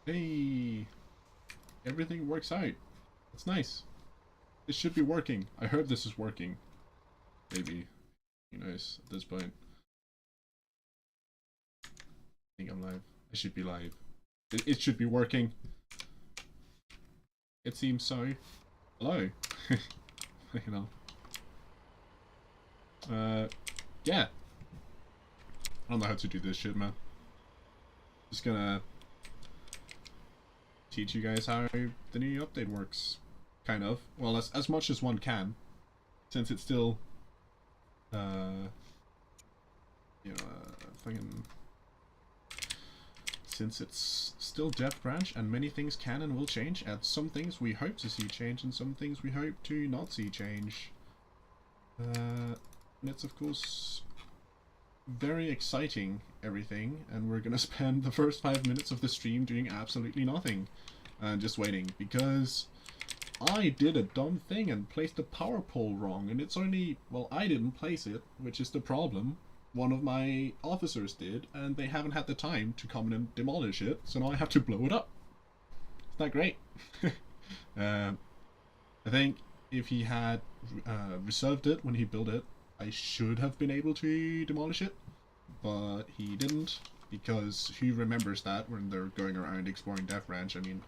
Hey, everything works out. It's nice. It should be working. I hope this is working. Maybe. Who knows at this point. I think I'm live. I should be live. It should be working. It seems so. Hello. You know. Yeah. I don't know how to do this shit, man. Just gonna teach you guys how the new update works. Kind of. Well, as much as one can. Since it's still fucking since it's still dev branch and many things can and will change, and some things we hope to see change and some things we hope to not see change. And it's of course very exciting, everything, and we're gonna spend the first 5 minutes of the stream doing absolutely nothing and just waiting, because I did a dumb thing and placed the power pole wrong, and it's only, well, I didn't place it, which is the problem. One of my officers did, and they haven't had the time to come in and demolish it, so now I have to blow it up. Isn't that great? I think if he had reserved it when he built it, I should have been able to demolish it, but he didn't, because who remembers that when they're going around exploring Death Ranch? I mean,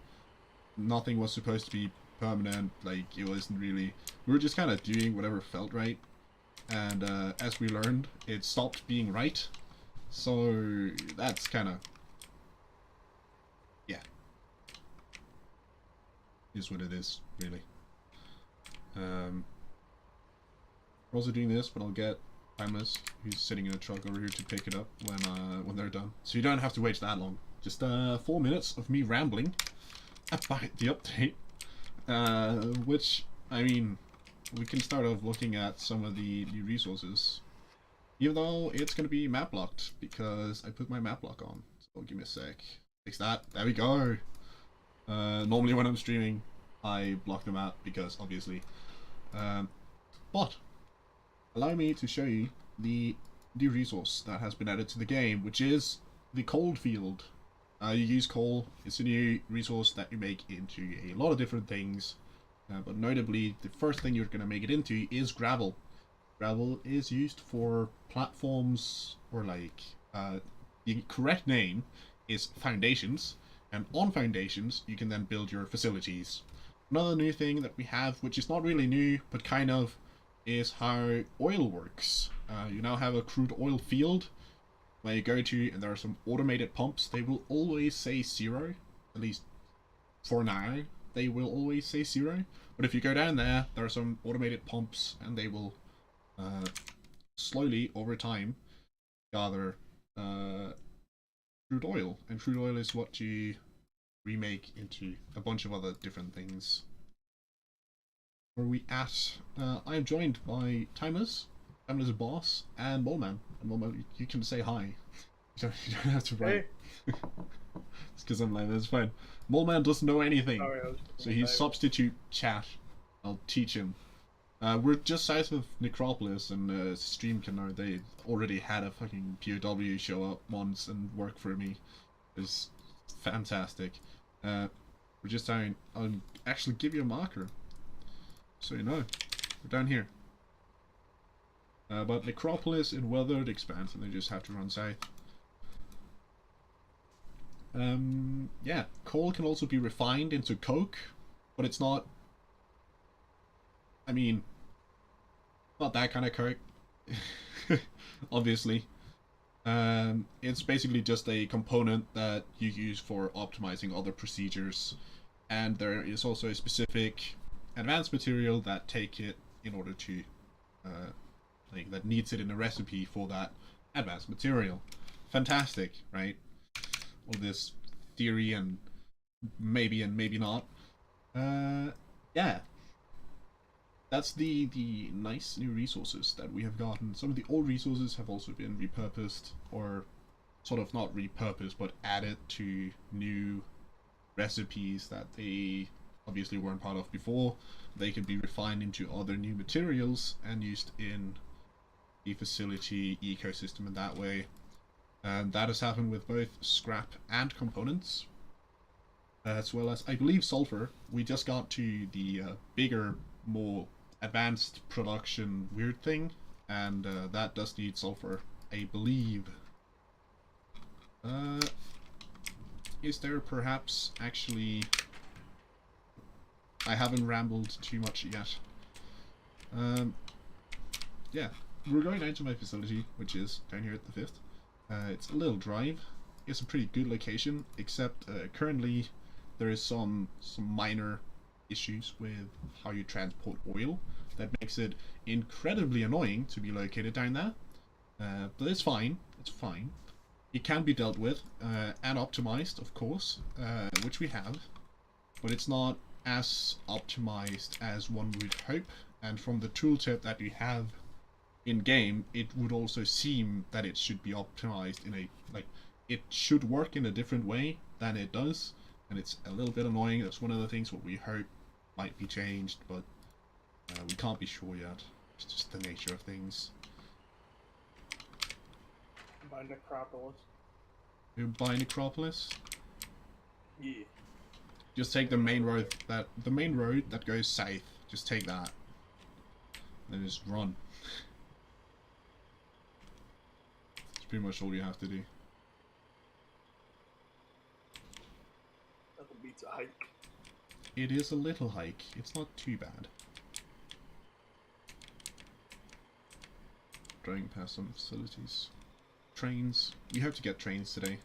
nothing was supposed to be permanent, like, it wasn't really, we were just kind of doing whatever felt right, and as we learned, it stopped being right, so that's kind of, yeah, is what it is, really. We're also doing this, but I'll get Timeless, who's sitting in a truck over here, to pick it up when they're done, so you don't have to wait that long. Just 4 minutes of me rambling about the update. Which, I mean, we can start off looking at some of the new resources. Even though it's going to be map locked, because I put my map lock on. So give me a sec. Fix that. There we go. Normally when I'm streaming, I block the map, because obviously. But, allow me to show you the new resource that has been added to the game, which is the coal field. You use coal. It's a new resource that you make into a lot of different things, but notably the first thing you're going to make it into is gravel. Gravel is used for platforms, or like, the correct name is foundations, and on foundations you can then build your facilities. Another new thing that we have, which is not really new but kind of, is how oil works. You now have a crude oil field where you go to, and there are some automated pumps. They will always say 0, at least for now. They will always say 0. But if you go down there, there are some automated pumps, and they will slowly, over time, gather crude oil. And crude oil is what you remake into a bunch of other different things. Where are we at? I am joined by Timers. Timers a boss, and Moleman. And Moleman, you can say hi. You don't have to write. Hey. It's because I'm like, that's fine. Moleman doesn't know anything. Sorry, so he's substitute chat. I'll teach him. We're just south of Necropolis, and Stream can know they already had a fucking POW show up once and work for me. It's fantastic. We're just down. I'll actually give you a marker, so you know. We're down here. But Necropolis in Weathered expands, and they just have to run south. Yeah, coal can also be refined into coke, but it's not, I mean, not that kind of coke, obviously. It's basically just a component that you use for optimizing other procedures, and there is also a specific advanced material that take it in order to, that needs it in a recipe for that advanced material. Fantastic, right? All this theory and maybe not. Yeah. That's the nice new resources that we have gotten. Some of the old resources have also been repurposed, or sort of not repurposed, but added to new recipes that they obviously weren't part of before. They can be refined into other new materials and used in the facility ecosystem in that way. And that has happened with both scrap and components. as well as I believe sulfur. We just got to the bigger, more advanced production weird thing, and that does need sulfur, I believe. Is there perhaps actually... I haven't rambled too much yet. Yeah, we're going down to my facility, which is down here at the 5th. It's a little drive. It's a pretty good location, except currently there is some minor issues with how you transport oil that makes it incredibly annoying to be located down there. But it's fine. It's fine. It can be dealt with and optimized, of course, which we have, but it's not as optimized as one would hope. And from the tooltip that we have in game, it would also seem that it should be optimized in a it should work in a different way than it does, and it's a little bit annoying. That's one of the things what we hope might be changed, but we can't be sure yet. It's just the nature of things. By Necropolis. You buy Necropolis? Yeah. Just take the main road that goes south. Just take that. Then just run. It's pretty much all you have to do. Nothing beats a hike. It is a little hike. It's not too bad. Driving past some facilities. Trains. You hope to get trains today.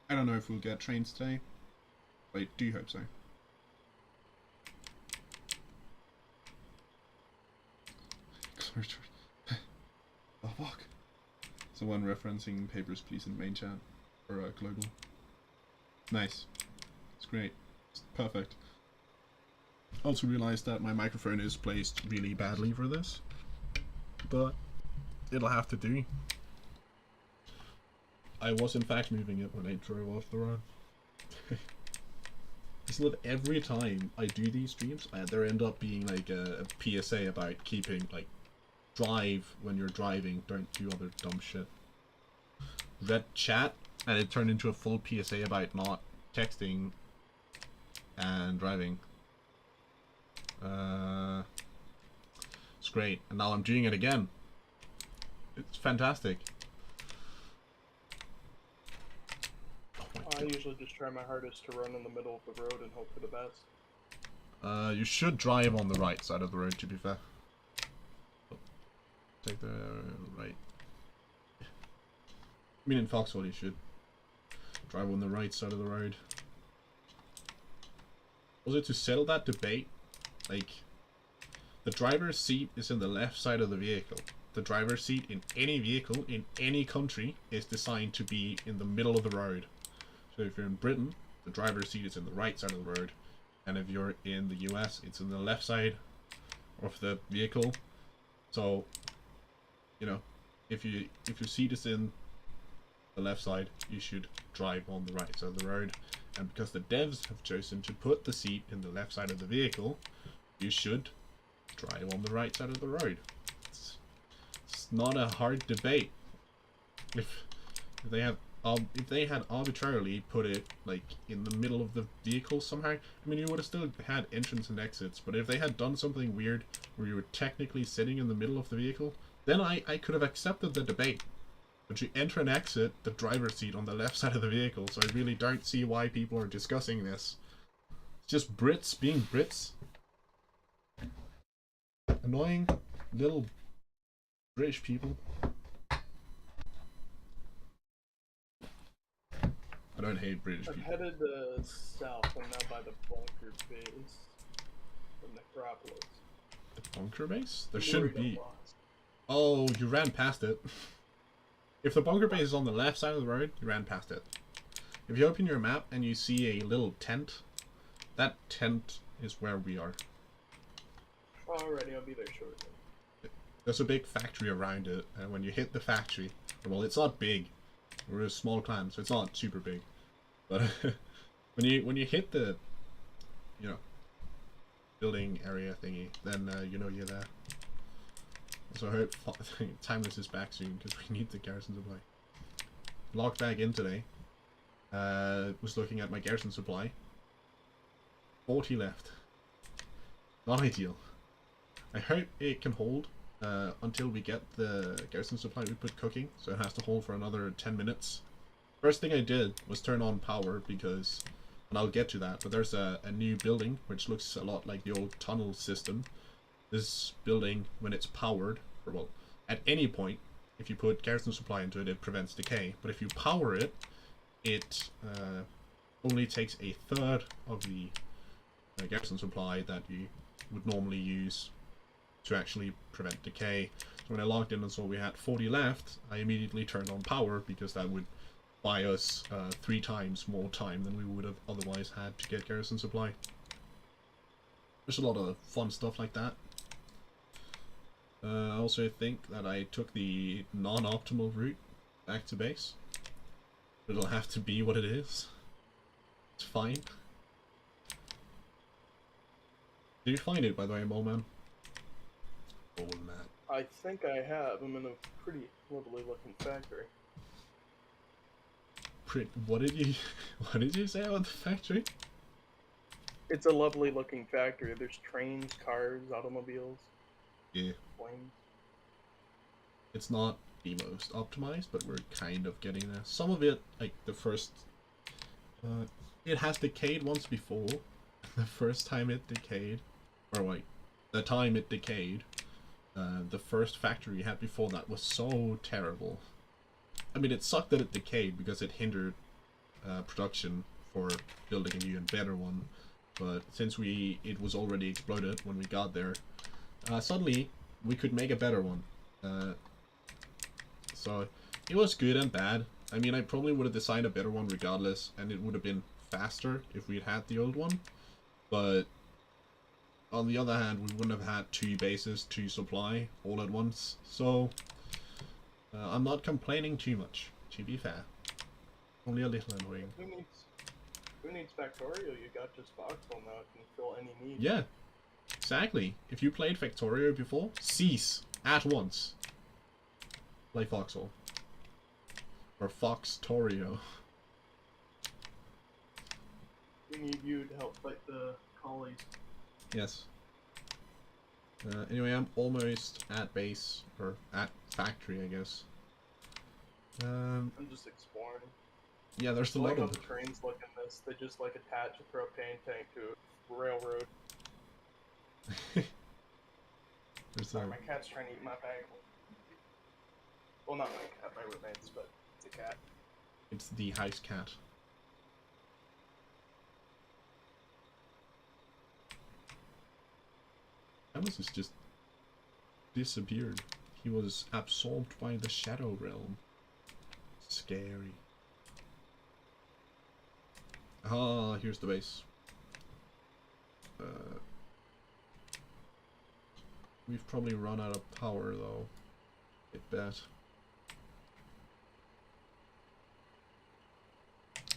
I don't know if we'll get trains today, but I do hope so. Oh fuck. Someone referencing Papers, Please in main chat. Or global. Nice. It's great. It's perfect. Also realized that my microphone is placed really badly for this, but it'll have to do. I was in fact moving it when I drove off the road. Just that every time I do these streams, there end up being like a PSA about keeping, like, drive when you're driving, don't do other dumb shit. Read chat, and it turned into a full PSA about not texting and driving. It's great, and now I'm doing it again. It's fantastic. I usually just try my hardest to run in the middle of the road and hope for the best. You should drive on the right side of the road, to be fair. Take the right. I mean, in Foxhole you should drive on the right side of the road. Also, to settle that debate, like, the driver's seat is in the left side of the vehicle. The driver's seat in any vehicle, in any country, is designed to be in the middle of the road. So if you're in Britain, the driver's seat is in the right side of the road. And if you're in the US, it's in the left side of the vehicle. So, you know, if your seat is in the left side, you should drive on the right side of the road. And because the devs have chosen to put the seat in the left side of the vehicle, you should drive on the right side of the road. It's not a hard debate. If they had arbitrarily put it like in the middle of the vehicle somehow, I mean, you would have still had entrance and exits, but if they had done something weird where you were technically sitting in the middle of the vehicle, then I could have accepted the debate. But you enter and exit the driver's seat on the left side of the vehicle, so I really don't see why people are discussing this. It's just Brits being Brits. Annoying little British people. I don't hate British people. I'm headed south. I'm now by the bunker base. The Necropolis. The bunker base? There shouldn't be. Oh, you ran past it. If the bunker base is on the left side of the road, you ran past it. If you open your map and you see a little tent, that tent is where we are. Alrighty, I'll be there shortly. There's a big factory around it, and when you hit the factory, well, it's not big. We're a small clan, so it's not super big. But when you hit the, you know, building area thingy, then you know you're there. So I hope Timeless is back soon, because we need the garrison supply. Logged back in today. Was looking at my garrison supply. 40 left. Not ideal. I hope it can hold until we get the garrison supply we put cooking, so it has to hold for another 10 minutes. First thing I did was turn on power because, and I'll get to that, but there's a new building which looks a lot like the old tunnel system. This building, when it's powered, or well, at any point, if you put garrison supply into it, it prevents decay. But if you power it, it only takes a third of the garrison supply that you would normally use to actually prevent decay. So when I logged in and saw we had 40 left, I immediately turned on power because that would buy us 3 times more time than we would have otherwise had to get garrison supply. There's a lot of fun stuff like that. I also think that I took the non-optimal route back to base. It'll have to be what it is. It's fine. Did you find it, by the way, Mole Man? Old man. I think I have. I'm in a pretty lovely looking factory. What did you say about the factory? It's a lovely looking factory. There's trains, cars, automobiles. Yeah. Planes. It's not the most optimized, but we're kind of getting there. Some of it, like the first, it has decayed once before. The first time it decayed, or like, the time it decayed, the first factory we had before that was so terrible. I mean, it sucked that it decayed because it hindered production for building a new and better one. But since it was already exploded when we got there, suddenly we could make a better one. So it was good and bad. I mean, I probably would have designed a better one regardless, and it would have been faster if we'd had the old one. But on the other hand, we wouldn't have had 2 bases to supply all at once. So I'm not complaining too much, to be fair. Only a little annoying. Who needs Factorio? You got just Foxhole now. It can fill any need. Yeah, exactly. If you played Factorio before, cease at once. Play Foxhole. Or Foxtorio. We need you to help fight the collies. Yes. Anyway, I'm almost at base, or at factory, I guess. I'm just exploring. Yeah, there's a I lot like how of... the trains look in this. They just like attach a propane tank to a railroad. Sorry, my cat's trying to eat my bag. Well, not my cat, my roommate's, but it's a cat. It's the house cat. Alice has just disappeared. He was absorbed by the shadow realm. Scary. Ah, here's the base. We've probably run out of power though. I bet.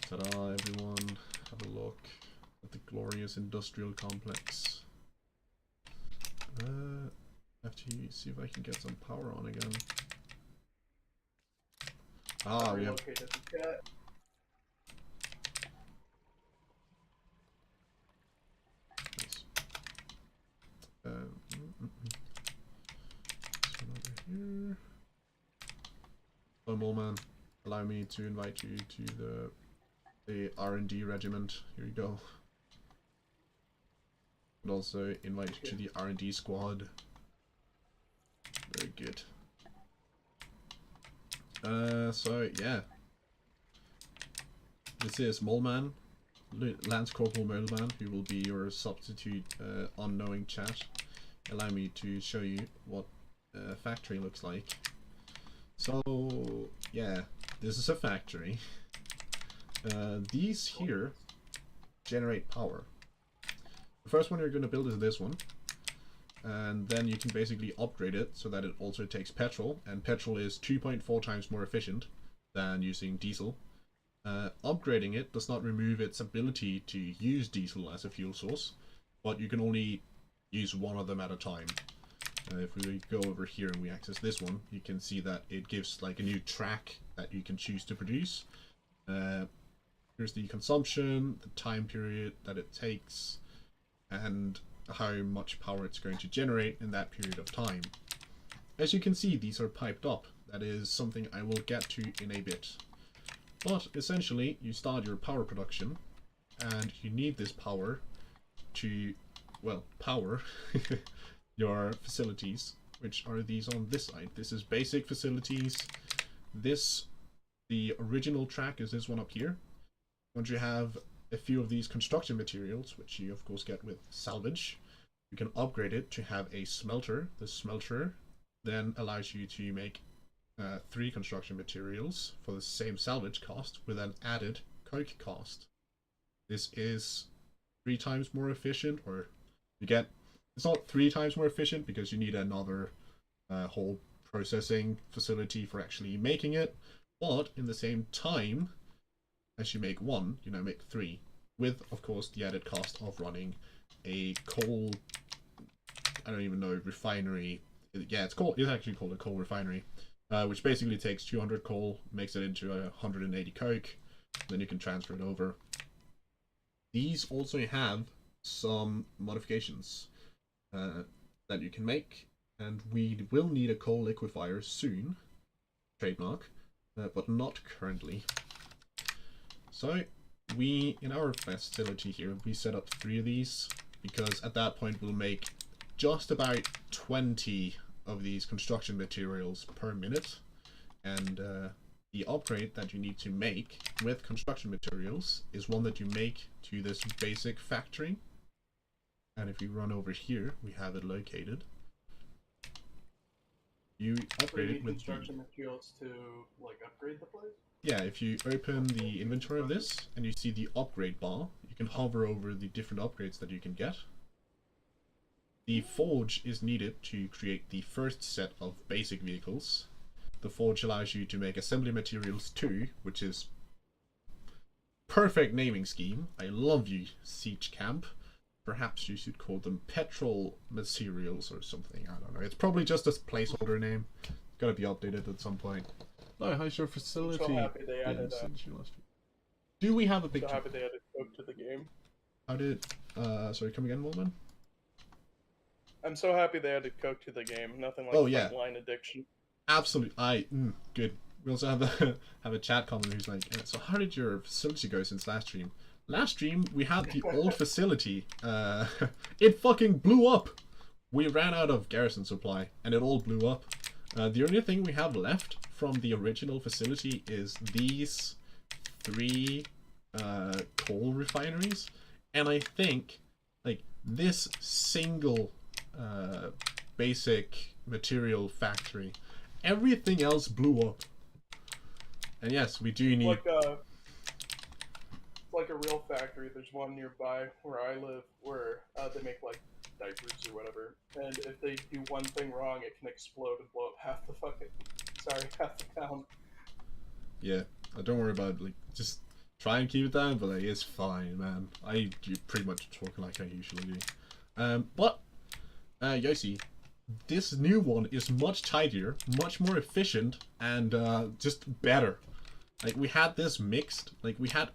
Ta-da, everyone. Have a look at the glorious industrial complex. Have to see if I can get some power on again. Ah, we have... Relocated the cat. Nice. This one over here. Oh, Mole Man, allow me to invite you to the R&D regiment. Here you go. And also invite you to the R&D squad. Very good. So yeah. This is Moleman, Lance Corporal Moleman, who will be your substitute unknowing chat. Allow me to show you what a factory looks like. So yeah, this is a factory. These here generate power. The first one you're going to build is this one, and then you can basically upgrade it so that it also takes petrol, and petrol is 2.4 times more efficient than using diesel. Upgrading it does not remove its ability to use diesel as a fuel source, but you can only use one of them at a time. If we go over here and we access this one, you can see that it gives like a new track that you can choose to produce. Here's the consumption, the time period that it takes, and how much power it's going to generate in that period of time. As you can see, these are piped up. That is something I will get to in a bit. But essentially, you start your power production, and you need this power to, well, power your facilities, which are these on this side. This is basic facilities. The original track is this one up here. Once you have a few of these construction materials, which you of course get with salvage, you can upgrade it to have a smelter. The smelter then allows you to make 3 construction materials for the same salvage cost with an added coke cost. This is 3 times more efficient, or you get, it's not 3 times more efficient because you need another whole processing facility for actually making it, but in the same time as you make 1, you now make 3, with of course the added cost of running a coal, I don't even know, refinery. Yeah, it's actually called a coal refinery, which basically takes 200 coal, makes it into 180 coke, then you can transfer it over. These also have some modifications that you can make, and we will need a coal liquefier soon, trademark, but not currently. So we, in our facility here, we set up 3 of these, because at that point we'll make just about 20 of these construction materials per minute, and the upgrade that you need to make with construction materials is one that you make to this basic factory. And if you run over here, we have it located. You upgrade it with construction materials to like upgrade the place. Yeah, if you open the inventory of this and you see the upgrade bar, you can hover over the different upgrades that you can get. The forge is needed to create the first set of basic vehicles. The forge allows you to make assembly materials too, which is perfect naming scheme. I love you, Siege Camp. Perhaps you should call them petrol materials or something. I don't know. It's probably just a placeholder name. It's gotta be updated at some point. Oh, how's your facility? I'm so happy they added Do we have a big... So happy they added coke to the game. How did... sorry, come again, Waldman? I'm so happy they added coke to the game. Nothing like frontline addiction. Absolutely. Good. We also have a chat comment who's like, so how did your facility go since last stream? Last stream, we had the old facility. It fucking blew up. We ran out of garrison supply, and it all blew up. The only thing we have left from the original facility is these 3 coal refineries. And I think, like, this single basic material factory, everything else blew up. And yes, we do need... like a real factory. There's one nearby where I live where they make like diapers or whatever, and if they do one thing wrong, it can explode and blow up half the town. Yeah, don't worry about it. Like, just try and keep it down, but like, it's fine, man. I do pretty much talk like I usually do. But Yossi, this new one is much tidier, much more efficient, and just better. Like, we had this mixed, like we had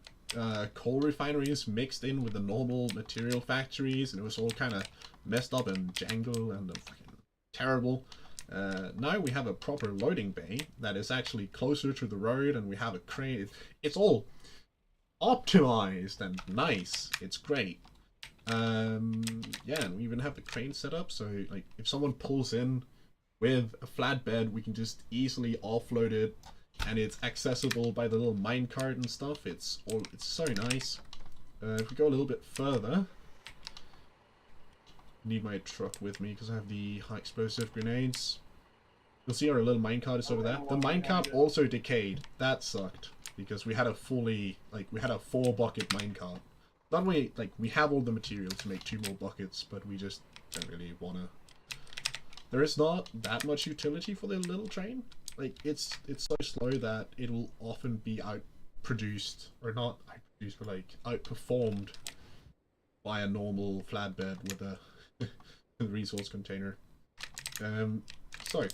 coal refineries mixed in with the normal material factories, and it was all kind of messed up and jangle and fucking terrible. Now we have a proper loading bay that is actually closer to the road, and we have a crane. It's all optimized and nice. It's great. Yeah, and we even have the crane set up, so like if someone pulls in with a flatbed, we can just easily offload it, and it's accessible by the little minecart and stuff. It's so nice. If we go a little bit further, need my truck with me because I have the high explosive grenades. You'll see our little minecart is over there. The minecart also decayed. That sucked because we had a fully, like, we had a 4 bucket minecart. That way, like, we have all the materials to make 2 more buckets, but we just don't really wanna. There is not that much utility for the little train. Like, it's so slow that it'll often be outproduced, or not outproduced, but like outperformed by a normal flatbed with a resource container. So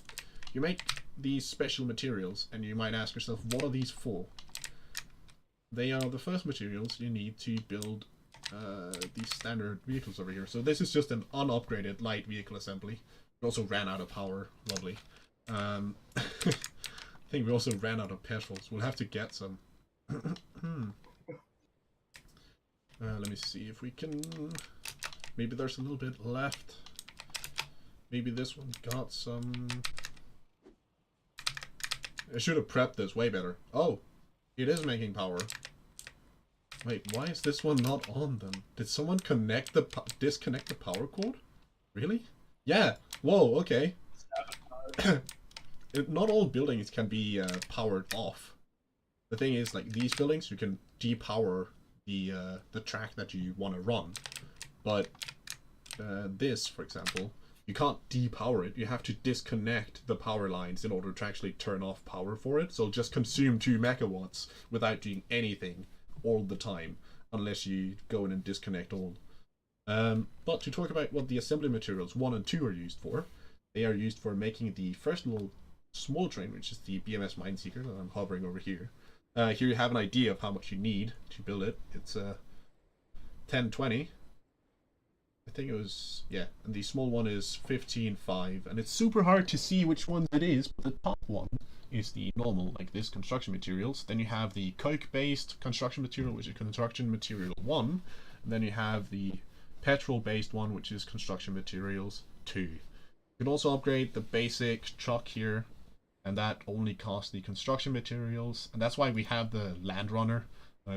you make these special materials, and you might ask yourself, what are these for? They are the first materials you need to build these standard vehicles over here. So this is just an unupgraded light vehicle assembly. We also ran out of power. Lovely. I think we also ran out of petrol, so we'll have to get some. Let me see if we can... Maybe there's a little bit left. Maybe this one got some... I should have prepped this way better. Oh, it is making power. Wait, why is this one not on then? Did someone connect the disconnect the power cord? Really? Yeah. Whoa. Okay. Not all buildings can be powered off. The thing is, like these buildings, you can depower the track that you want to run, but this, for example, you can't depower it. You have to disconnect the power lines in order to actually turn off power for it. So it'll just consume 2 megawatts without doing anything all the time, unless you go in and disconnect all. But to talk about what the assembly materials 1 and 2 are used for, they are used for making the first little small train, which is the BMS Mineseeker that I'm hovering over here. Here you have an idea of how much you need to build it. It's 1020. I think it was, yeah, and the small one is 15.5, and it's super hard to see which one it is, but the top one is the normal, like this, construction materials. Then you have the coke-based construction material, which is construction material 1, and then you have the petrol-based one, which is construction materials 2. You can also upgrade the basic truck here, and that only costs the construction materials, and that's why we have the Land Runner.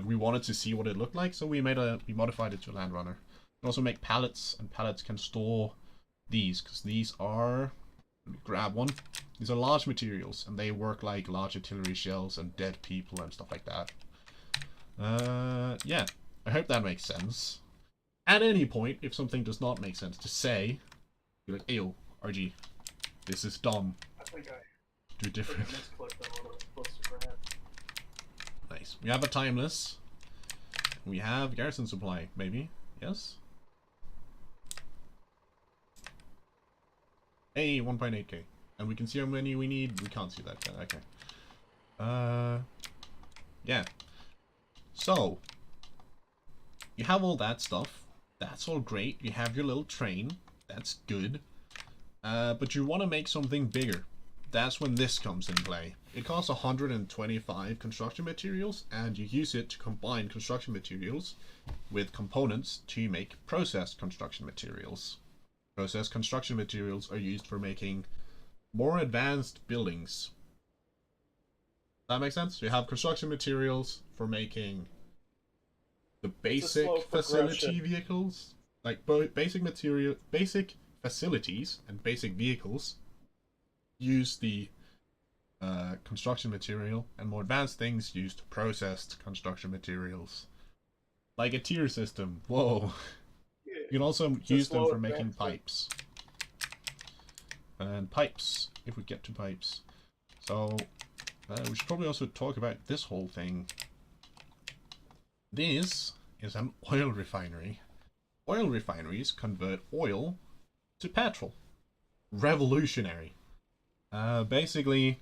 We wanted to see what it looked like, so we modified it to a Land Runner. You can also make pallets, and pallets can store these, because these are, let me grab one, these are large materials, and they work like large artillery shells and dead people and stuff like that. Yeah, I hope that makes sense. At any point, if something does not make sense, to say, you're like, "Ayo, RG, this is dumb. I think I Do different." misclicked on what I was supposed to grab. Nice. We have a timeless. We have garrison supply, maybe. Yes? Hey, 1.8k. And we can see how many we need. We can't see that yet. Okay. Yeah. So, you have all that stuff. That's all great. You have your little train. That's good. But you want to make something bigger. That's when this comes in play. It costs 125 construction materials, and you use it to combine construction materials with components to make processed construction materials. Processed construction materials are used for making more advanced buildings. That makes sense? You have construction materials for making the basic facility vehicles, like basic facilities and basic vehicles use the construction material, and more advanced things used processed construction materials. Like a tier system. Whoa. Yeah. You can also use them for making pipes. And pipes, if we get to pipes. So, we should probably also talk about this whole thing. This is an oil refinery. Oil refineries convert oil to petrol. Revolutionary. Basically,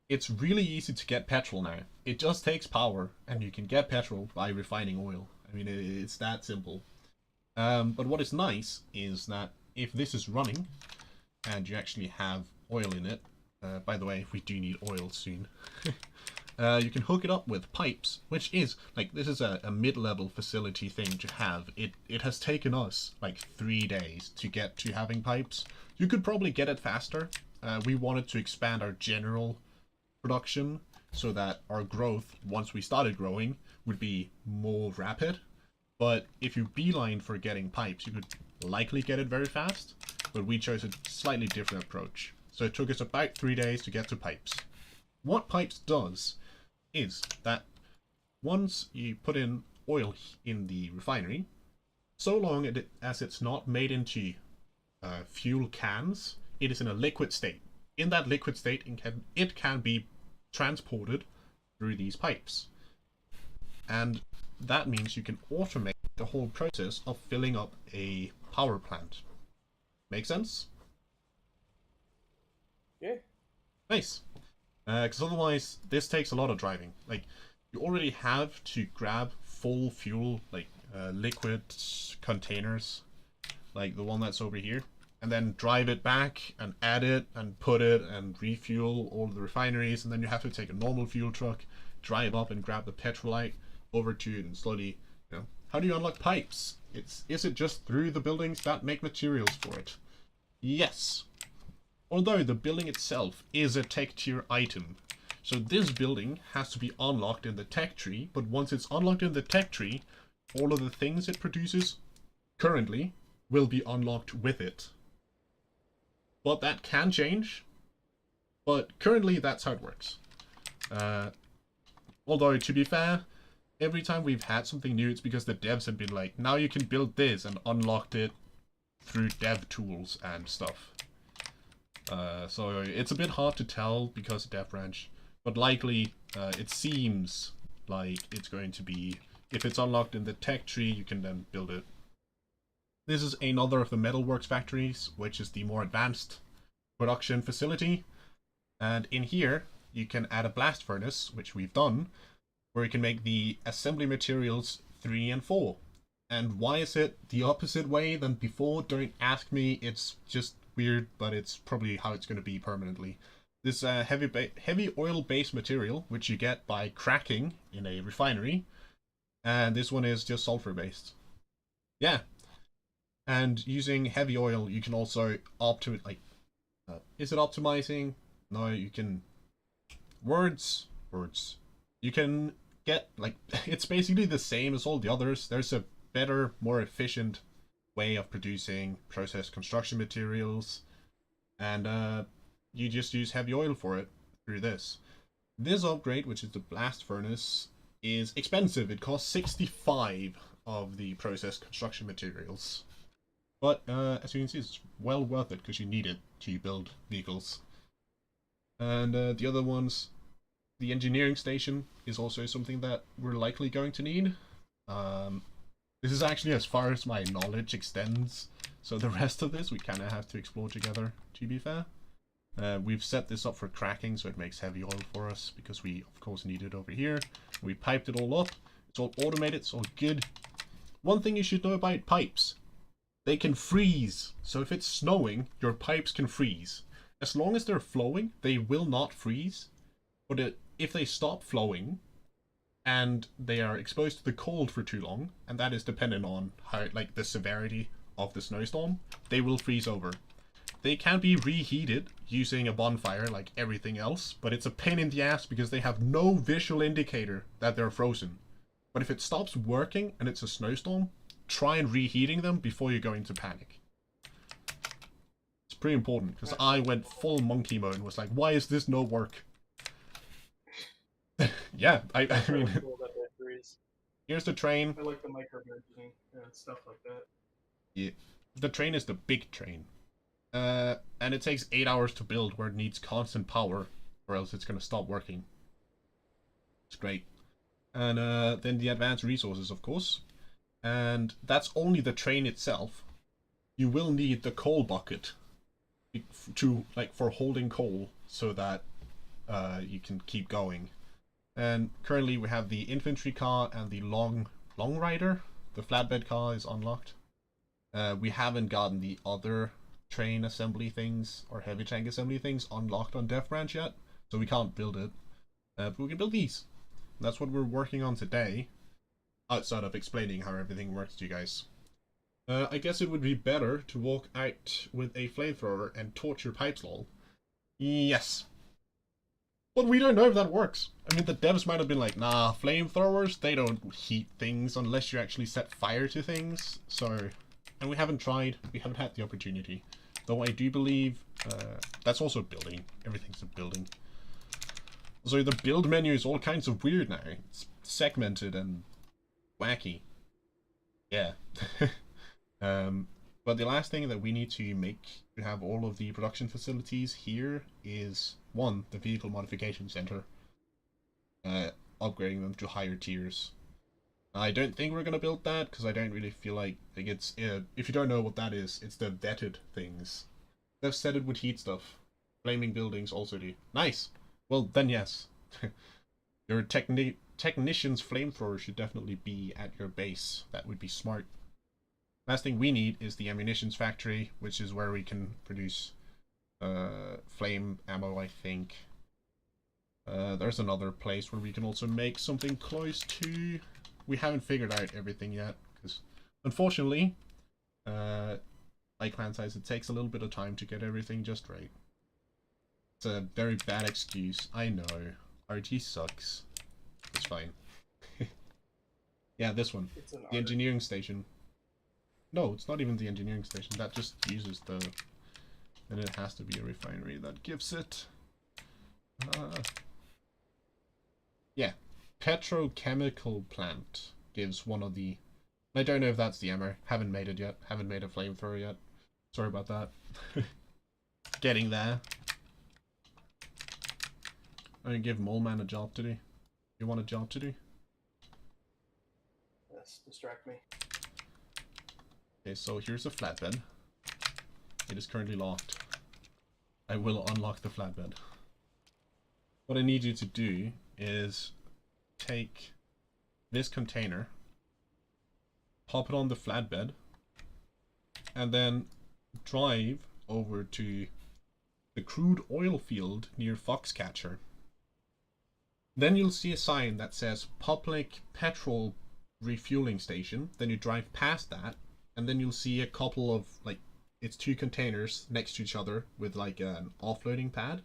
it's really easy to get petrol now. It just takes power, and you can get petrol by refining oil. I mean, it's that simple. But what is nice is that if this is running, and you actually have oil in it, by the way, we do need oil soon, you can hook it up with pipes, which is, like, this is a mid-level facility thing to have. It has taken us, like, 3 days to get to having pipes. You could probably get it faster. We wanted to expand our general production so that our growth, once we started growing, would be more rapid. But if you beeline for getting pipes, you could likely get it very fast, but we chose a slightly different approach. So it took us about 3 days to get to pipes. What pipes does is that once you put in oil in the refinery, so long as it's not made into fuel cans, it is in a liquid state. In that liquid state, it can be transported through these pipes. And that means you can automate the whole process of filling up a power plant. Make sense? Yeah. Nice. Because otherwise, this takes a lot of driving. Like, you already have to grab full fuel, like liquid containers, like the one that's over here, and then drive it back and add it and put it and refuel all the refineries, and then you have to take a normal fuel truck, drive up and grab the petrolite over to it and slowly, you know, how do you unlock pipes? Is it just through the buildings that make materials for it? Yes. Although the building itself is a tech tier item. So this building has to be unlocked in the tech tree, but once it's unlocked in the tech tree, all of the things it produces currently will be unlocked with it. But that can change. But currently that's how it works. Although to be fair, every time we've had something new, it's because the devs have been like, now you can build this, and unlocked it through dev tools and stuff. So it's a bit hard to tell because of dev branch, but likely it seems like it's going to be, if it's unlocked in the tech tree, you can then build it. This is another of the metalworks factories, which is the more advanced production facility, and in here you can add a blast furnace, which we've done, where you can make the assembly materials 3 and 4. And why is it the opposite way than before? Don't ask me, it's just weird, but it's probably how it's going to be permanently. This heavy oil based material, which you get by cracking in a refinery, and this one is just sulfur based. Yeah. And using heavy oil, you can also optimize, like, is it optimizing? No, you can, words. You can get, like, it's basically the same as all the others. There's a better, more efficient way of producing processed construction materials, and you just use heavy oil for it through this. This upgrade, which is the blast furnace, is expensive. It costs 65 of the processed construction materials. But as you can see, it's well worth it because you need it to build vehicles. And the other ones, the engineering station is also something that we're likely going to need. This is actually as far as my knowledge extends, so the rest of this we kind of have to explore together, to be fair. We've set this up for cracking, so it makes heavy oil for us, because we of course need it over here. We piped it all up, it's all automated, it's all good. One thing you should know about pipes: they can freeze. So if it's snowing, your pipes can freeze. As long as they're flowing, they will not freeze. But if they stop flowing, and they are exposed to the cold for too long, and that is dependent on how, like, the severity of the snowstorm, they will freeze over. They can be reheated using a bonfire like everything else, but it's a pain in the ass because they have no visual indicator that they're frozen. But if it stops working and it's a snowstorm, try and reheating them before you go into panic. It's pretty important, because I went full monkey mode and was like, why is this no work? Yeah, I mean, Cool that they freeze. here's the train. I like the micromanaging and stuff like that. Yeah, the train is the big train. And it takes 8 hours to build, where it needs constant power, or else it's going to stop working. It's great. And then the advanced resources, of course. And that's only the train itself. You will need the coal bucket to, like, for holding coal, so that you can keep going. And currently we have the infantry car and the long rider. The flatbed car is unlocked. We haven't gotten the other train assembly things or heavy tank assembly things unlocked on Dev Branch yet, so we can't build it. But we can build these. That's what we're working on today, outside of explaining how everything works to you guys. I guess it would be better to walk out with a flamethrower and torch your pipes, lol. Yes. But we don't know if that works. I mean, the devs might have been like, nah, flamethrowers, they don't heat things unless you actually set fire to things. So, and we haven't tried, we haven't had the opportunity. Though I do believe, that's also building. Everything's a building. So the build menu is all kinds of weird now. It's segmented and wacky. Yeah. But the last thing that we need to make to have all of the production facilities here is, one, the vehicle modification center. Upgrading them to higher tiers. I don't think we're gonna build that, because I don't really feel like it's, if you don't know what that is, it's the vetted things. They've said it would heat stuff. Flaming buildings also do. Nice! Well, then yes. You're technician's flamethrower should definitely be at your base. That would be smart. Last thing we need is the ammunitions factory, which is where we can produce flame ammo, I think. There's another place where we can also make something close to... We haven't figured out everything yet, because unfortunately, like Clan says, it takes a little bit of time to get everything just right. It's a very bad excuse, I know. RG sucks. It's fine. Yeah, this one. The engineering station. No, it's not even the engineering station. That just uses the... And it has to be a refinery that gives it... Yeah. Petrochemical plant gives one of the... I don't know if that's the ammo. Haven't made it yet. Haven't made a flamethrower yet. Sorry about that. Getting there. I'm gonna give Mole Man a job to do. You want a job to do? Yes, distract me. Okay, so here's a flatbed. It is currently locked. I will unlock the flatbed. What I need you to do is take this container, pop it on the flatbed, and then drive over to the crude oil field near Foxcatcher. Then you'll see a sign that says public petrol refueling station. Then you drive past that, and then you'll see a couple of, like, it's two containers next to each other with like an offloading pad.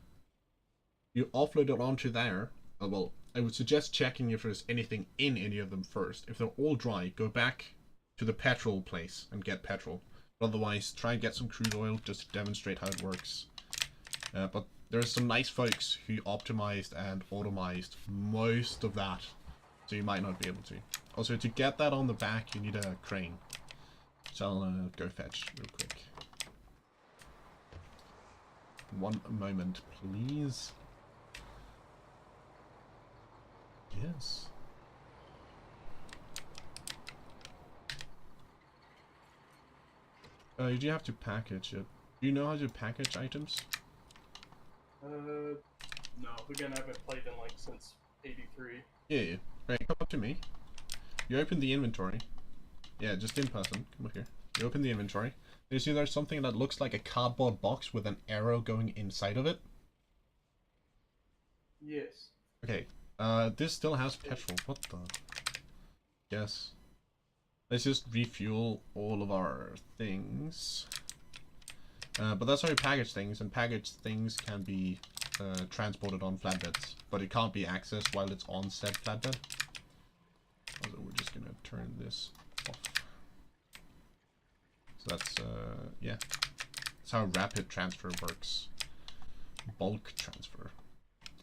You offload it onto there. Well, I would suggest checking if there's anything in any of them first. If they're all dry, go back to the petrol place and get petrol. Otherwise, try and get some crude oil just to demonstrate how it works. But there's some nice folks who optimized and automized most of that, so you might not be able to. Also, to get that on the back, you need a crane. So I'll go fetch real quick. One moment, please. Yes. You do have to package it. Do you know how to package items? No. Again, I haven't played in like since '83. Yeah. Right, come up to me. You open the inventory. Yeah, just in person. Come up here. You open the inventory. You see there's something that looks like a cardboard box with an arrow going inside of it? Yes. Okay. This still has petrol. What the? Yes. Let's just refuel all of our things. But that's how you package things, and packaged things can be transported on flatbeds, but it can't be accessed while it's on said flatbed. Also, we're just gonna turn this off. So that's, yeah. That's how rapid transfer works. Bulk transfer.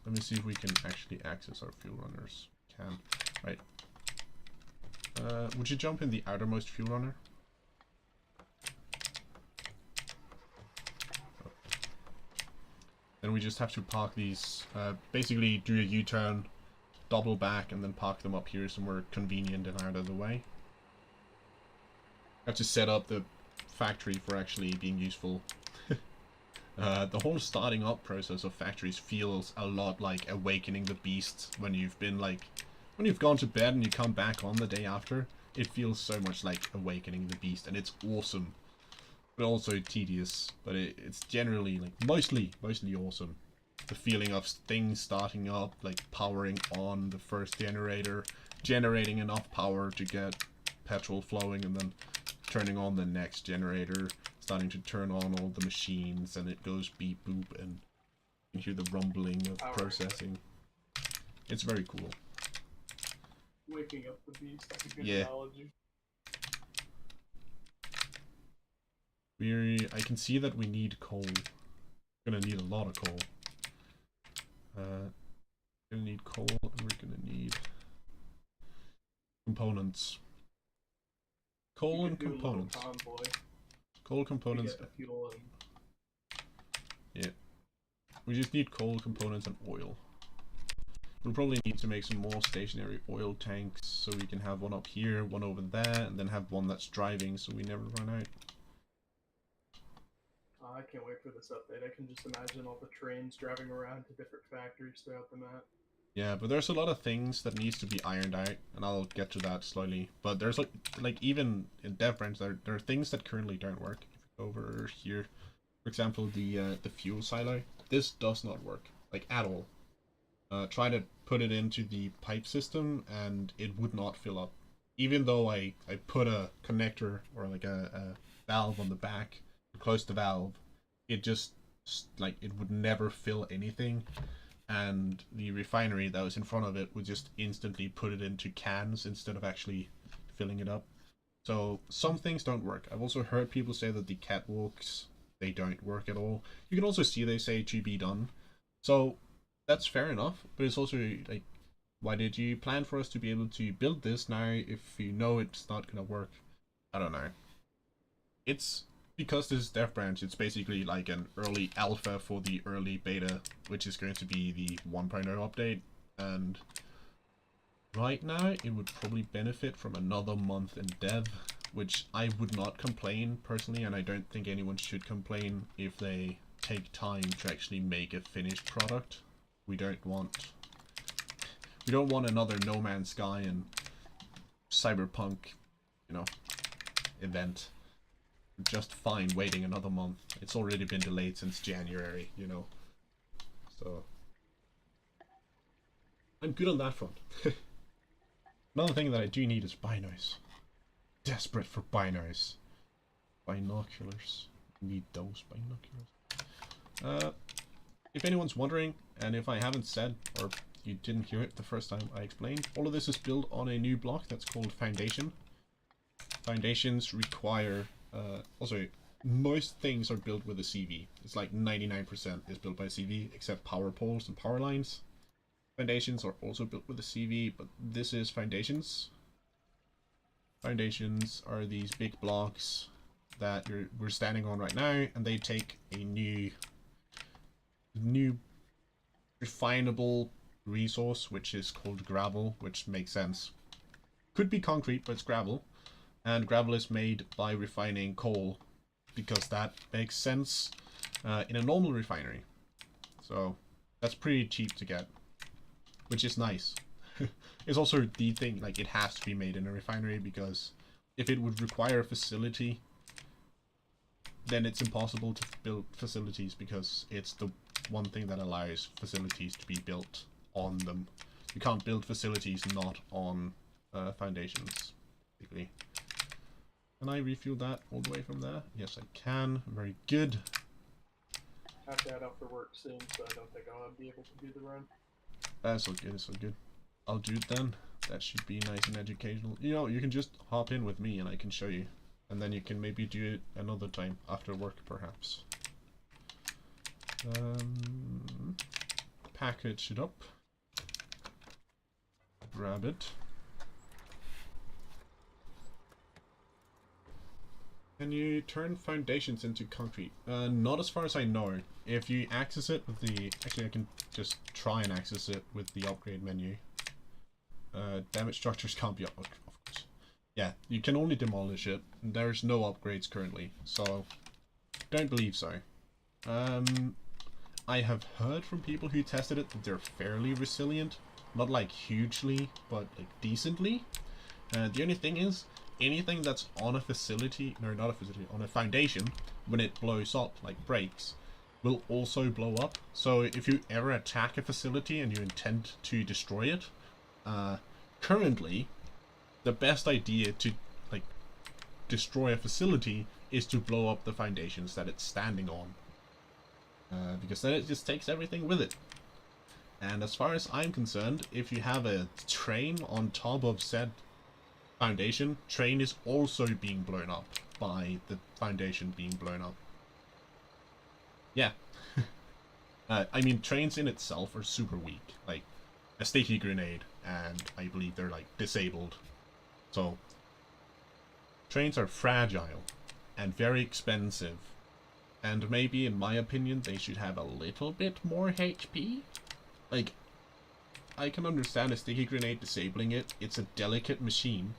Let me see if we can actually access our fuel runners. Can. Right. Would you jump in the outermost fuel runner? Oh. Then we just have to park these, basically do a U-turn, double back, and then park them up here somewhere convenient and out of the way. Have to set up the factory for actually being useful. The whole starting up process of factories feels a lot like awakening the beast when you've been like, when you've gone to bed and you come back on the day after. It feels so much like awakening the beast, and it's awesome, but also tedious. But it's generally like mostly awesome. The feeling of things starting up, like powering on the first generator, generating enough power to get petrol flowing, and then turning on the next generator, starting to turn on all the machines, and it goes beep boop, and you hear the rumbling of processing. It's very cool. Waking up the beast, that's a good Yeah. analogy. I can see that we need coal. We're gonna need a lot of coal. We're gonna need coal, and we're gonna need components. Coal and components. Coal components. Yeah. We just need coal components and oil. We'll probably need to make some more stationary oil tanks, so we can have one up here, one over there, and then have one that's driving, so we never run out. I can't wait for this update. I can just imagine all the trains driving around to different factories throughout the map. Yeah, but there's a lot of things that needs to be ironed out, and I'll get to that slowly. But there's like even in dev branch, there are things that currently don't work. If you go over here, for example, the fuel silo, this does not work like at all. Try to put it into the pipe system, and it would not fill up. Even though I put a connector or like a valve on the back to close the valve, it just like it would never fill anything. And the refinery that was in front of it would just instantly put it into cans instead of actually filling it up. So some things don't work. I've also heard people say that the catwalks, they don't work at all. You can also see they say to be done. So that's fair enough, but it's also like, why did you plan for us to be able to build this now if you know it's not gonna work? I don't know. It's because this is dev branch, it's basically like an early alpha for the early beta, which is going to be the 1.0 update, and right now it would probably benefit from another month in dev, which I would not complain personally, and I don't think anyone should complain if they take time to actually make a finished product. We don't want another No Man's Sky and Cyberpunk, you know, event. Just fine waiting another month. It's already been delayed since January, you know. So I'm good on that front. Another thing that I do need is binos. Desperate for binos. Binoculars. Need those binoculars. If anyone's wondering, and if I haven't said, or you didn't hear it the first time I explained, all of this is built on a new block that's called Foundation. Foundations require also, most things are built with a CV. It's like 99% is built by CV, except power poles and power lines. Foundations are also built with a CV, but this is foundations. Foundations are these big blocks that we're standing on right now, and they take a new refinable resource, which is called gravel, which makes sense. Could be concrete, but it's gravel. And gravel is made by refining coal, because that makes sense in a normal refinery. So that's pretty cheap to get, which is nice. It's also the thing, like, it has to be made in a refinery, because if it would require a facility, then it's impossible to build facilities, because it's the one thing that allows facilities to be built on them. You can't build facilities not on foundations, basically. Can I refuel that all the way from there? Yes, I can. Very good. I have to head out for work soon, so I don't think I'll be able to do the run. That's so good, it's so good. I'll do it then. That should be nice and educational. You know, you can just hop in with me and I can show you. And then you can maybe do it another time, after work perhaps. Package it up. Grab it. Can you turn foundations into concrete? Not as far as I know. If you access it with the... Actually, I can just try and access it with the upgrade menu. Damaged structures can't be... Of course. Yeah, you can only demolish it. There's no upgrades currently, so... Don't believe so. I have heard from people who tested it that they're fairly resilient. Not like hugely, but like decently. The only thing is, anything that's on a facility, no, not a facility, on a foundation, when it blows up, like breaks, will also blow up. So if you ever attack a facility and you intend to destroy it, currently, the best idea to, like, destroy a facility is to blow up the foundations that it's standing on. Because then it just takes everything with it. And as far as I'm concerned, if you have a train on top of said foundation, train is also being blown up by the foundation being blown up. Yeah. I mean, trains in itself are super weak. Like, a sticky grenade, and I believe they're, like, disabled. So, trains are fragile and very expensive. And maybe, in my opinion, they should have a little bit more HP. Like, I can understand a sticky grenade disabling it. It's a delicate machine.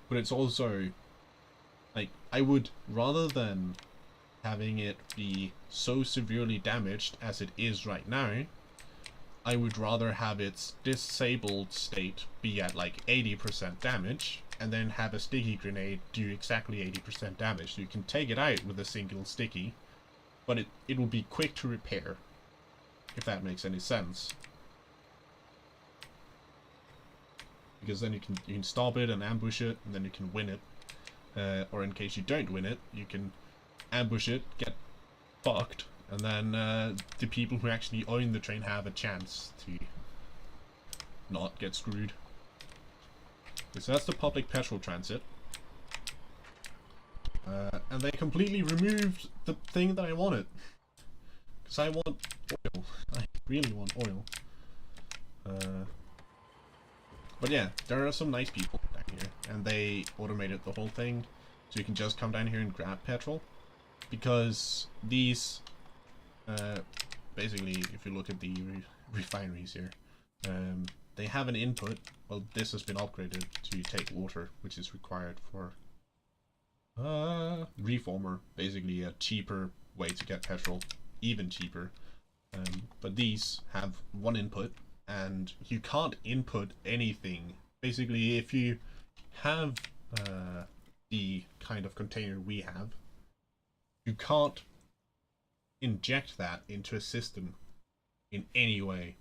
But it's also, like, I would, rather than having it be so severely damaged as it is right now, I would rather have its disabled state be at like 80% damage, and then have a sticky grenade do exactly 80% damage. So you can take it out with a single sticky, but it will be quick to repair, if that makes any sense. Because then you can stop it and ambush it, and then you can win it. Or in case you don't win it, you can ambush it, get fucked, and then the people who actually own the train have a chance to not get screwed. Okay, so that's the public petrol transit. And they completely removed the thing that I wanted. Because I want oil. I really want oil. But yeah, there are some nice people down here. And they automated the whole thing. So you can just come down here and grab petrol. Because these... basically, if you look at the refineries here, they have an input. Well, this has been upgraded to take water, which is required for reformer, basically a cheaper way to get petrol, even cheaper. But these have one input, and you can't input anything. Basically, if you have the kind of container we have, you can't inject that into a system in any way.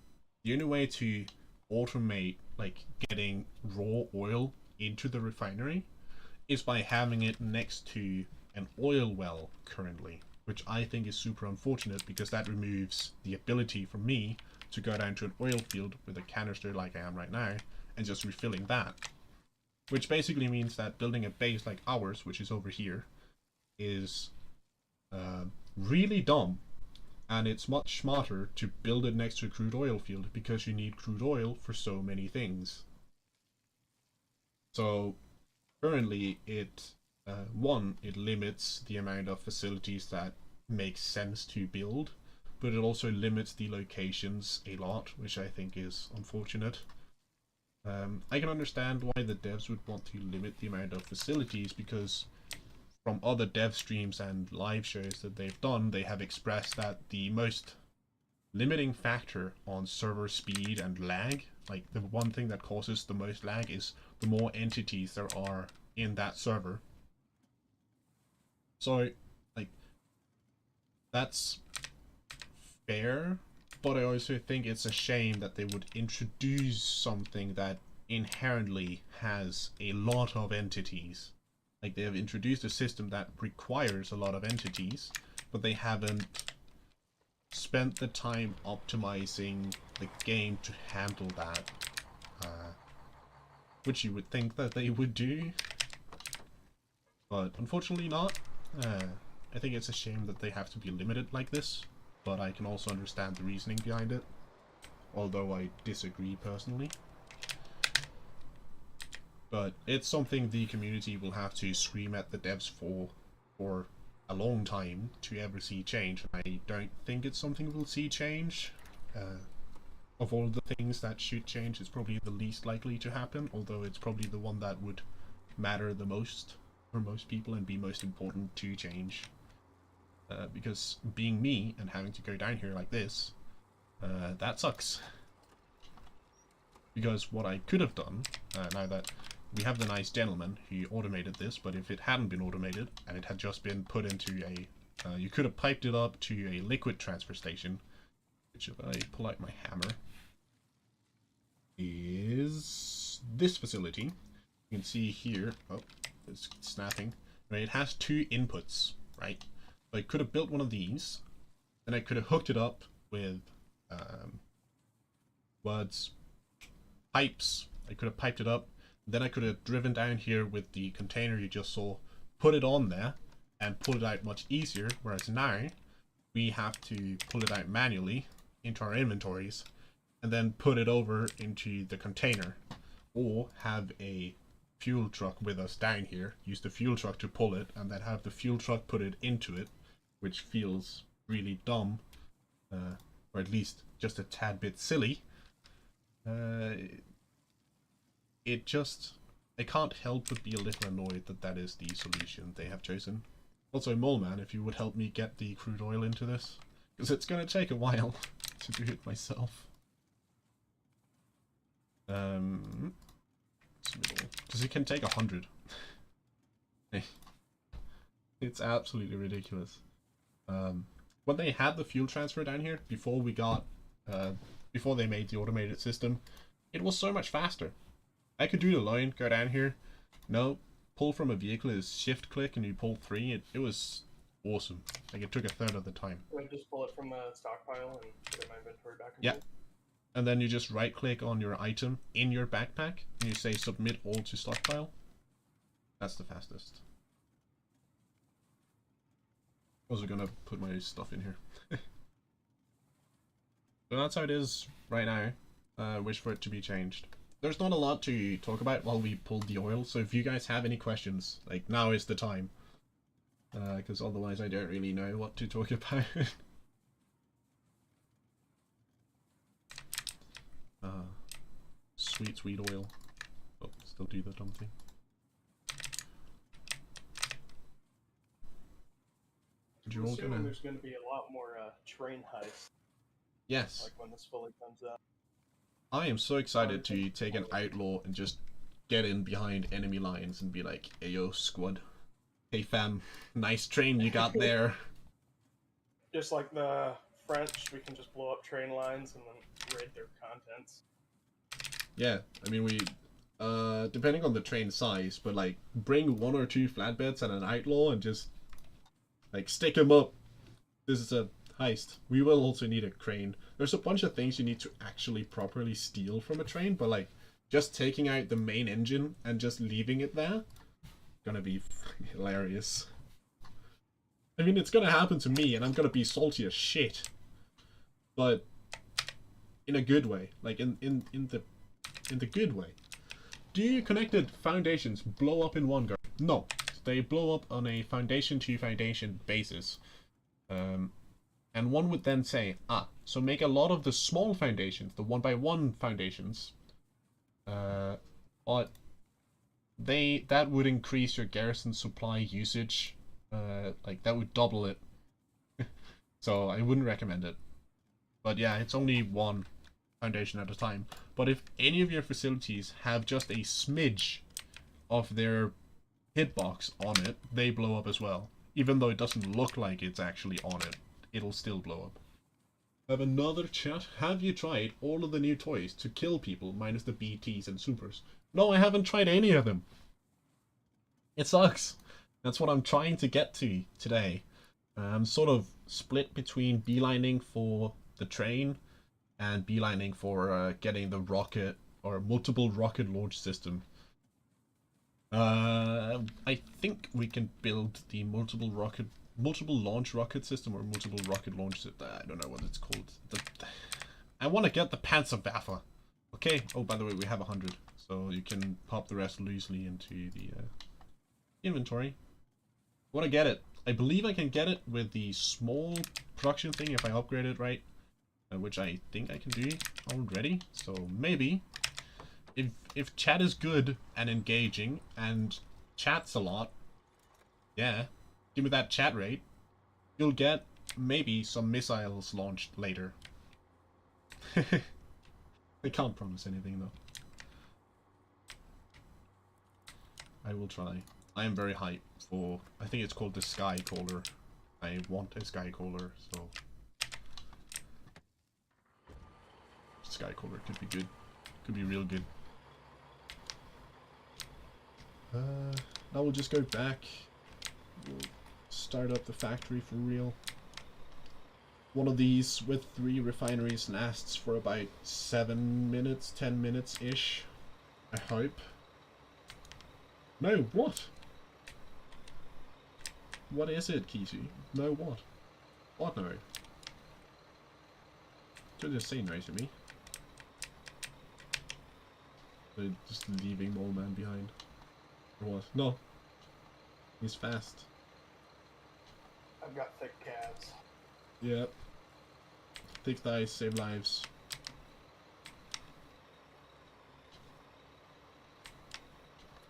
The only way to automate like getting raw oil into the refinery is by having it next to an oil well currently, which I think is super unfortunate because that removes the ability for me to go down to an oil field with a canister like I am right now and just refilling that. Which basically means that building a base like ours, which is over here, is really dumb, and it's much smarter to build it next to a crude oil field because you need crude oil for so many things. So currently it it limits the amount of facilities that make sense to build, but it also limits the locations a lot, which I think is unfortunate. I can understand why the devs would want to limit the amount of facilities, because from other dev streams and live shows that they've done, they have expressed that the most limiting factor on server speed and lag, like the one thing that causes the most lag, is the more entities there are in that server. So, like, that's fair, but I also think it's a shame that they would introduce something that inherently has a lot of entities. Like, they have introduced a system that requires a lot of entities, but they haven't spent the time optimizing the game to handle that. Which you would think that they would do, but unfortunately not. I think it's a shame that they have to be limited like this, but I can also understand the reasoning behind it, although I disagree personally. But it's something the community will have to scream at the devs for a long time to ever see change. I don't think it's something we'll see change. Of all the things that should change, it's probably the least likely to happen, although it's probably the one that would matter the most for most people and be most important to change. Because being me and having to go down here like this, that sucks. Because what I could have done, now that we have the nice gentleman who automated this, but if it hadn't been automated and it had just been put into a, you could have piped it up to a liquid transfer station, which, if I pull out my hammer, is this facility. You can see here, oh, it's snapping. Right, it has two inputs, right? So I could have built one of these, then I could have hooked it up with pipes. I could have piped it up, then I could have driven down here with the container you just saw, put it on there, and pull it out much easier, whereas now we have to pull it out manually into our inventories and then put it over into the container, or have a fuel truck with us down here, use the fuel truck to pull it, and then have the fuel truck put it into it, which feels really dumb, or at least just a tad bit silly. I can't help but be a little annoyed that that is the solution they have chosen. Also, Moleman, if you would help me get the crude oil into this, because it's going to take a while to do it myself. Because it can take 100. It's absolutely ridiculous. When they had the fuel transfer down here, before we got, before they made the automated system, it was so much faster. I could do the line, go down here, no, pull from a vehicle is shift click and you pull 3, it was awesome. Like it took a third of the time. I just pull it from the stockpile and put it in my inventory back. Yeah. And then you just right click on your item in your backpack and you say submit all to stockpile. That's the fastest. Also gonna put my stuff in here. So that's how it is right now. Wish for it to be changed. There's not a lot to talk about while we pulled the oil, so if you guys have any questions, like now is the time. Because otherwise I don't really know what to talk about. Sweet, sweet oil. Oh, still do the dumb thing. I'm assuming there's going to be a lot more train heists. Yes. Like when this fully comes out. I am so excited to take an outlaw and just get in behind enemy lines and be like, hey yo, squad. Hey fam, nice train you got there. Just like the French, we can just blow up train lines and then raid their contents. Yeah, I mean we, depending on the train size, but like bring 1 or 2 flatbeds and an outlaw and just like stick them up. This is a heist. We will also need a crane. There's a bunch of things you need to actually properly steal from a train, but like just taking out the main engine and just leaving it there, gonna be hilarious. I mean, it's gonna happen to me and I'm gonna be salty as shit, but in a good way, like in the good way. Do your connected foundations blow up in one go? No, they blow up on a foundation to foundation basis. And one would then say, so make a lot of the small foundations, the 1x1 foundations, but that would increase your garrison supply usage, like that would double it. So I wouldn't recommend it. But yeah, it's only one foundation at a time. But if any of your facilities have just a smidge of their hitbox on it, they blow up as well. Even though it doesn't look like it's actually on it, it'll still blow up. I have another chat. Have you tried all of the new toys to kill people minus the BTs and supers? No, I haven't tried any of them. It sucks. That's what I'm trying to get to today. I'm sort of split between beelining for the train and beelining for getting the rocket or multiple rocket launch system. I think we can build the multiple launch rocket system or multiple rocket launch system. I don't know what it's called. I want to get the Panzerwaffe. Okay. Oh, by the way, we have 100, so you can pop the rest loosely into the inventory. I want to get it. I believe I can get it with the small production thing if I upgrade it right, which I think I can do already. So maybe if chat is good and engaging and chats a lot, yeah, give me that chat rate, you'll get maybe some missiles launched later. I can't promise anything though. I will try. I am very hyped for, I think it's called the Sky Caller. I want a Sky Caller, so Sky Caller could be good. Could be real good. Now we'll just go back. We'll start up the factory for real. One of these with 3 refineries lasts for about 7 minutes, 10 minutes-ish. I hope. No, what? What is it, Kisu? No, what? What no? Don't just say no to me. They're just leaving the old man behind. Or what? No. He's fast. I've got thick calves. Yep. Thick thighs save lives.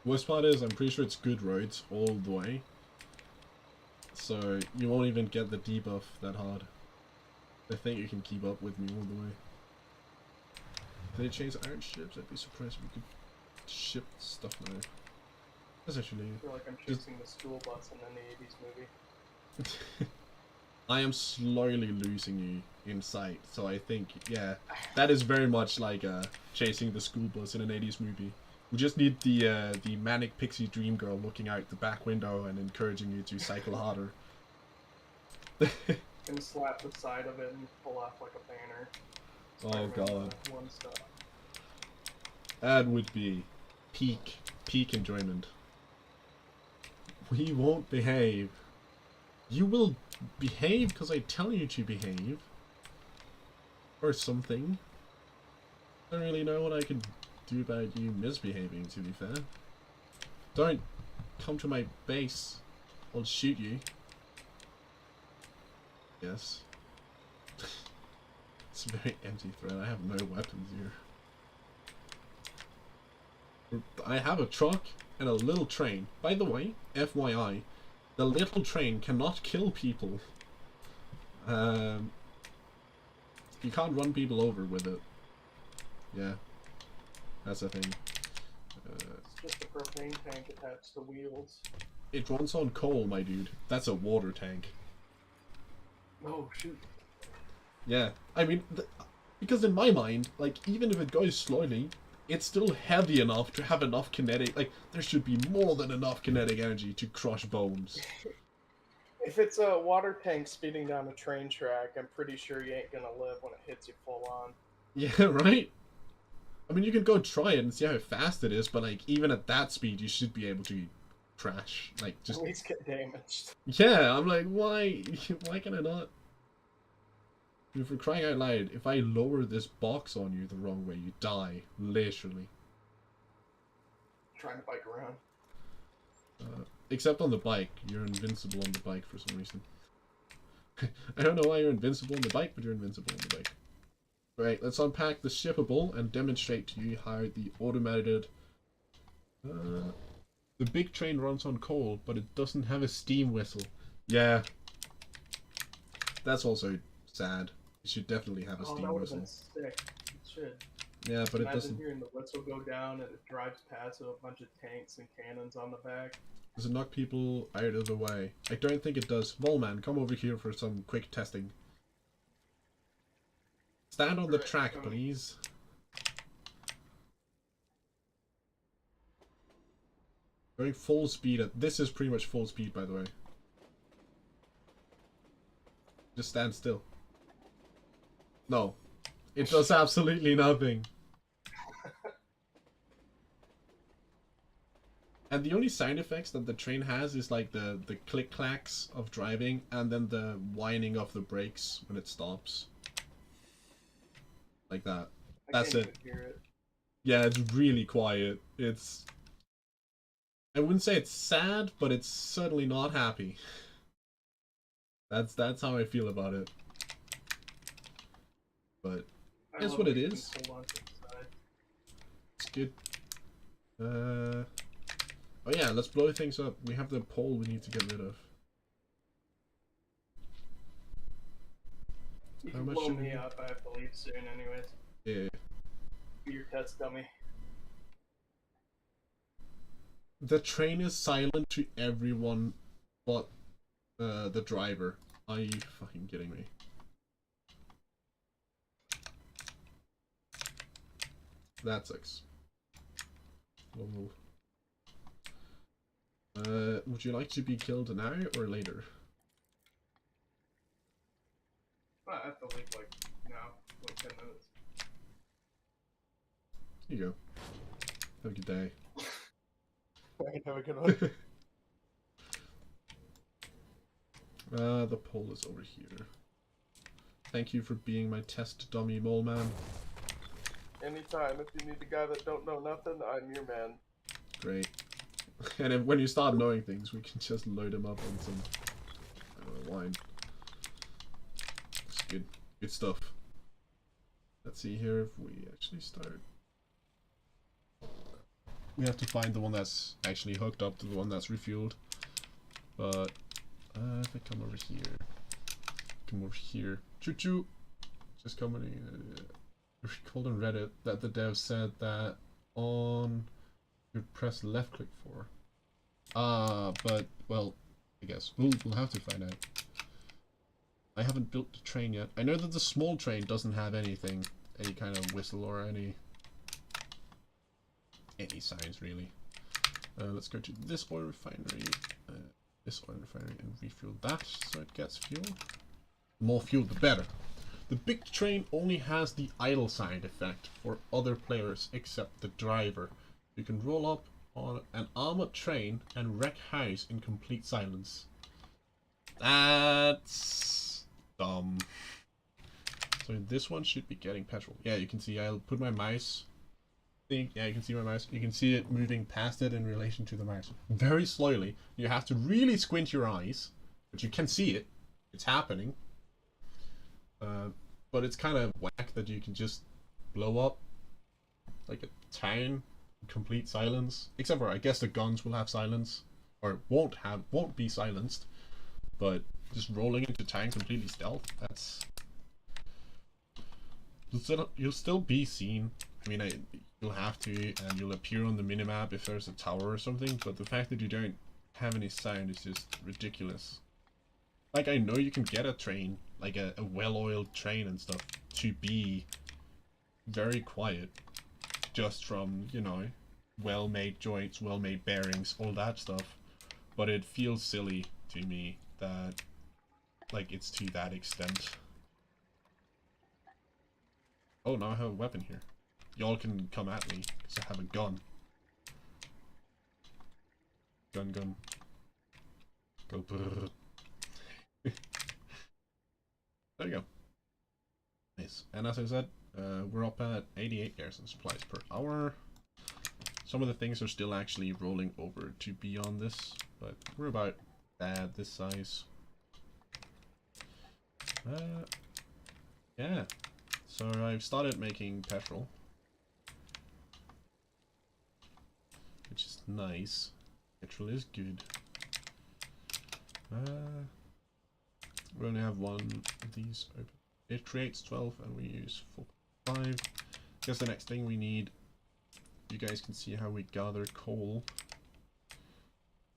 Worst part is, I'm pretty sure it's good roads all the way. So, you won't even get the debuff that hard. I think you can keep up with me all the way. Can they change iron ships? I'd be surprised if we could ship stuff now. That's actually... I feel like I'm chasing the school bus in an 80s movie. I am slowly losing you in sight, so I think, yeah, that is very much like chasing the school bus in an 80s movie. We just need the manic pixie dream girl looking out the back window and encouraging you to cycle harder. And slap the side of it and pull off like a banner. Oh god. One stop. That would be peak enjoyment. We won't behave. You will behave because I tell you to behave. Or something. I don't really know what I can do about you misbehaving, to be fair. Don't come to my base. I'll shoot you. Yes. It's a very empty threat. I have no weapons here. I have a truck and a little train. By the way, FYI, the little train cannot kill people. You can't run people over with it. Yeah, that's a thing. It's just a propane tank attached to wheels. It runs on coal, my dude. That's a water tank. Oh, shoot. Yeah, I mean, because in my mind, like, even if it goes slowly, it's still heavy enough to have enough kinetic, like, there should be more than enough kinetic energy to crush bones. If it's a water tank speeding down a train track, I'm pretty sure you ain't gonna live when it hits you full on. Yeah, right? I mean, you can go try it and see how fast it is, but, like, even at that speed, you should be able to crash. Like, just... At least get damaged. Yeah, I'm like, why? Why can I not? If we're crying out loud, if I lower this box on you the wrong way, you die. Literally. Trying to bike around. Except on the bike. You're invincible on the bike for some reason. I don't know why you're invincible on the bike, but you're invincible on the bike. Right, let's unpack the shippable and demonstrate to you how the automated... the big train runs on coal, but it doesn't have a steam whistle. Yeah. That's also sad. It should definitely have a steam whistle. Been sick. It should. Yeah, but Imagine it doesn't. Hearing the whistle go down and it drives past with a bunch of tanks and cannons on the back. Does it knock people out of the way? I don't think it does. Volman, come over here for some quick testing. Stand on the track, please. Going full speed at... This is pretty much full speed, by the way. Just stand still. No. It does absolutely nothing. And the only sound effects that the train has is like the click-clacks of driving and then the whining of the brakes when it stops. Like that. That's it. Hear it. Yeah, it's really quiet. It's... I wouldn't say it's sad, but it's certainly not happy. That's how I feel about it. But it's what it is. It's good. Oh yeah, let's blow things up. We have the pole we need to get rid of. You can blow me up, I have to leave soon anyways. Yeah. Be your test dummy. The train is silent to everyone but the driver. Are you fucking kidding me? That sucks. We'll move. Would you like to be killed now or later? I have to leave like now, like 10 minutes. Here you go. Have a good day. Have a good one. The pole is over here. Thank you for being my test dummy, mole man. Anytime, if you need a guy that don't know nothing, I'm your man. Great. And if, when you start knowing things, we can just load them up on some wine. It's good. Good stuff. Let's see here if we actually start. We have to find the one that's actually hooked up to the one that's refueled. But if I come over here, choo choo, just come in. recalled on Reddit that the dev said that on you press left click for. But well, I guess we'll have to find out. I haven't built the train yet. I know that the small train doesn't have anything, any kind of whistle or any signs really. Let's go to this oil refinery, and refuel that so it gets fuel. The more fuel, the better. The big train only has the idle sign effect for other players except the driver. You can roll up on an armored train and wreck house in complete silence. That's dumb. So this one should be getting petrol. Yeah, you can see I'll put my mouse. Yeah, you can see my mouse. You can see it moving past it in relation to the mouse. Very slowly. You have to really squint your eyes, but you can see it. It's happening. But it's kind of whack that you can just blow up like a town in complete silence. Except for I guess the guns will have silence, or won't be silenced. But just rolling into town completely stealth. That's you'll still be seen. I mean, you'll have to, and you'll appear on the minimap if there's a tower or something. But the fact that you don't have any sound is just ridiculous. Like, I know you can get a train, like a well-oiled train and stuff, to be very quiet, just from, you know, well-made joints, well-made bearings, all that stuff. But it feels silly to me that, like, it's to that extent. Oh, now I have a weapon here. Y'all can come at me, because I have a gun. Gun. Go brrr. There you go. Nice. And as I said, we're up at 88 garrison supplies per hour. Some of the things are still actually rolling over to be on this, but we're about this size. Yeah. So I've started making petrol, which is nice. Petrol is good. We only have one of these open. It creates 12 and we use 4.5. Guess the next thing we need, you guys can see how we gather coal.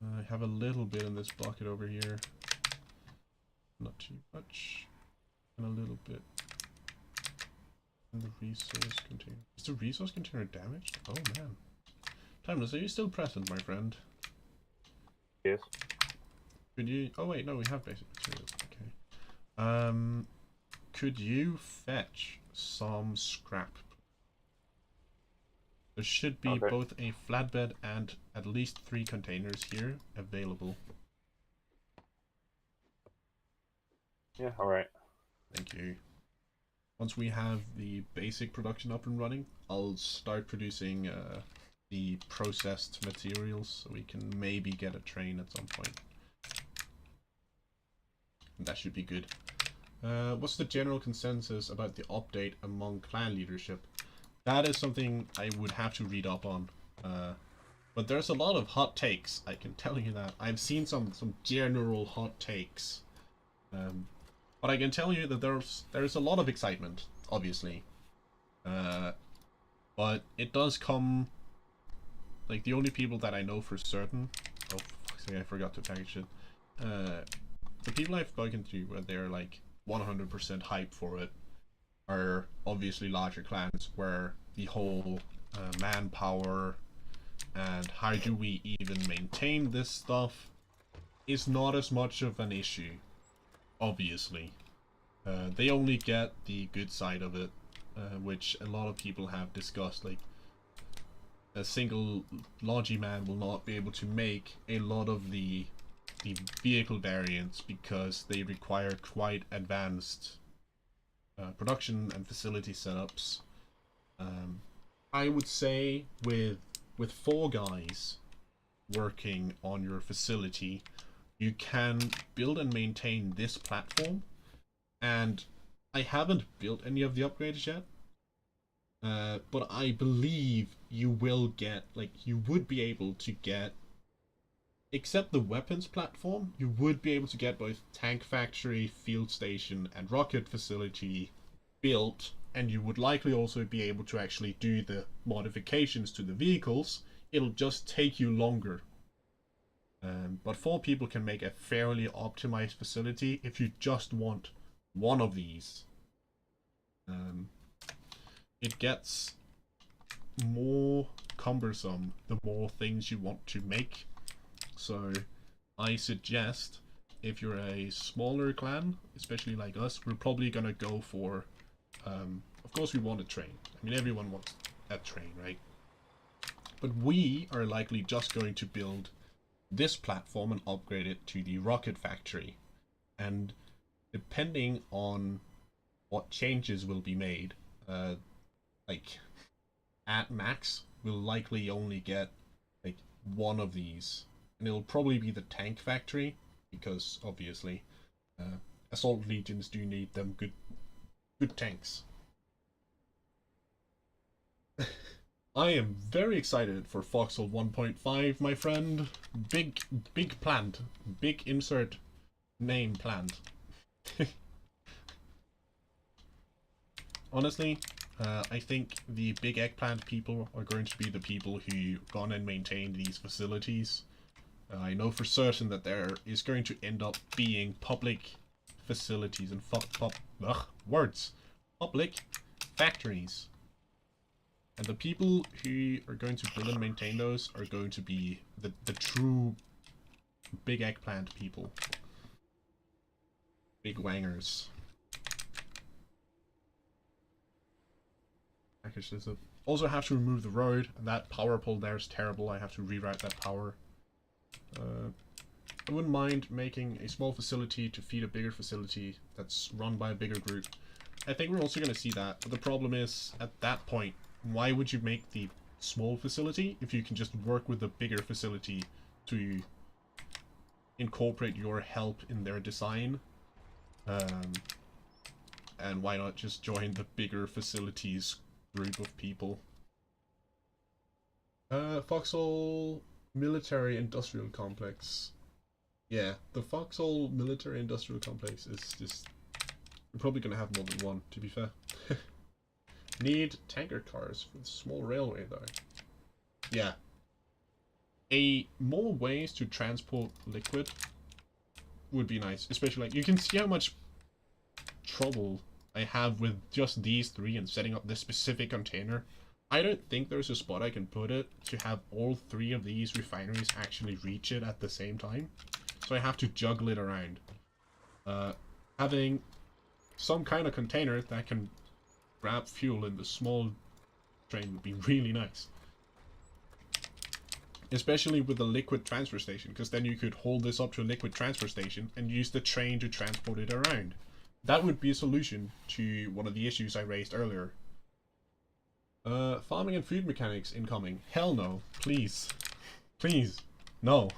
I have a little bit in this bucket over here. Not too much. And a little bit in the resource container. Is the resource container damaged? Oh man. Timeless, are you still present, my friend? Yes. Could you... Oh wait, no, we have basic materials. Okay. Could you fetch some scrap? There should be both a flatbed and at least 3 containers here available. Yeah, alright. Thank you. Once we have the basic production up and running, I'll start producing the processed materials so we can maybe get a train at some point. That should be good. What's the general consensus about the update among clan leadership? That is something I would have to read up on. But there's a lot of hot takes, I can tell you that. I've seen some general hot takes. But I can tell you that there's a lot of excitement, obviously. But it does come... Like, the only people that I know for certain... Oh, fuck's sake, I forgot to package it. The people I've spoken to where they're like 100% hype for it are obviously larger clans where the whole manpower and how do we even maintain this stuff is not as much of an issue, obviously. They only get the good side of it, which a lot of people have discussed. Like, a single logi man will not be able to make a lot of the vehicle variants because they require quite advanced production and facility setups. I would say with 4 guys working on your facility, you can build and maintain this platform. And I haven't built any of the upgrades yet, but I believe you will get, like, you would be able to get, except the weapons platform, you would be able to get both tank factory, field station, and rocket facility built and you would likely also be able to actually do the modifications to the vehicles. It'll just take you longer. But 4 people can make a fairly optimized facility if you just want one of these. It gets more cumbersome the more things you want to make. So I suggest, if you're a smaller clan, especially like us, we're probably gonna go for, of course we want a train. I mean, everyone wants a train, right? But we are likely just going to build this platform and upgrade it to the rocket factory. And depending on what changes will be made, like at max, we'll likely only get like one of these. And it'll probably be the tank factory, because obviously assault legions do need them good tanks. I am very excited for Foxhole 1.5, my friend. Big plant. Big insert name plant. Honestly, I think the big eggplant people are going to be the people who gone and maintain these facilities. I know for certain that there is going to end up being public facilities and public factories. And the people who are going to build and maintain those are going to be the true big eggplant people. Big wangers. Package this up. Also have to remove the road, and that power pole there is terrible. I have to reroute that power. I wouldn't mind making a small facility to feed a bigger facility that's run by a bigger group. I think we're also going to see that, but the problem is, at that point, why would you make the small facility if you can just work with the bigger facility to incorporate your help in their design? And why not just join the bigger facilities group of people? Foxhole Military Industrial Complex. Yeah, the Foxhole Military Industrial Complex is just... We're probably going to have more than one, to be fair. Need tanker cars for the small railway, though. Yeah. More ways to transport liquid would be nice. Especially, like, you can see how much trouble I have with just these 3 and setting up this specific container. I don't think there's a spot I can put it to have all 3 of these refineries actually reach it at the same time. So I have to juggle it around. Having some kind of container that can grab fuel in the small train would be really nice. Especially with the liquid transfer station, because then you could hold this up to a liquid transfer station and use the train to transport it around. That would be a solution to one of the issues I raised earlier. Farming and food mechanics incoming. Hell no. Please. Please. No.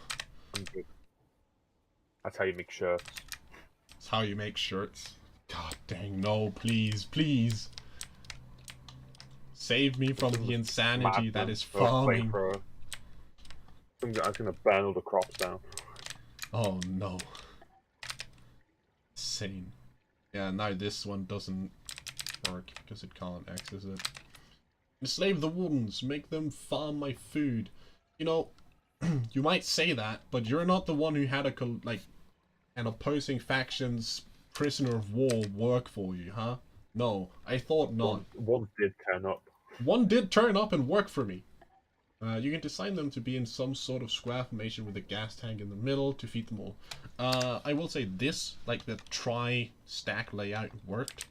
That's how you make shirts. That's how you make shirts. God dang, no. Please. Please. Save me from the insanity that is farming. I'm gonna burn all the crops down. Oh no. Insane. Yeah, now this one doesn't work because it can't access it. Enslave the wardens, make them farm my food. You know, you might say that, but you're not the one who had an opposing faction's prisoner of war work for you, huh? No, I thought not. One did turn up. One did turn up and work for me. You can design them to be in some sort of square formation with a gas tank in the middle to feed them all. I will say this, like the tri-stack layout worked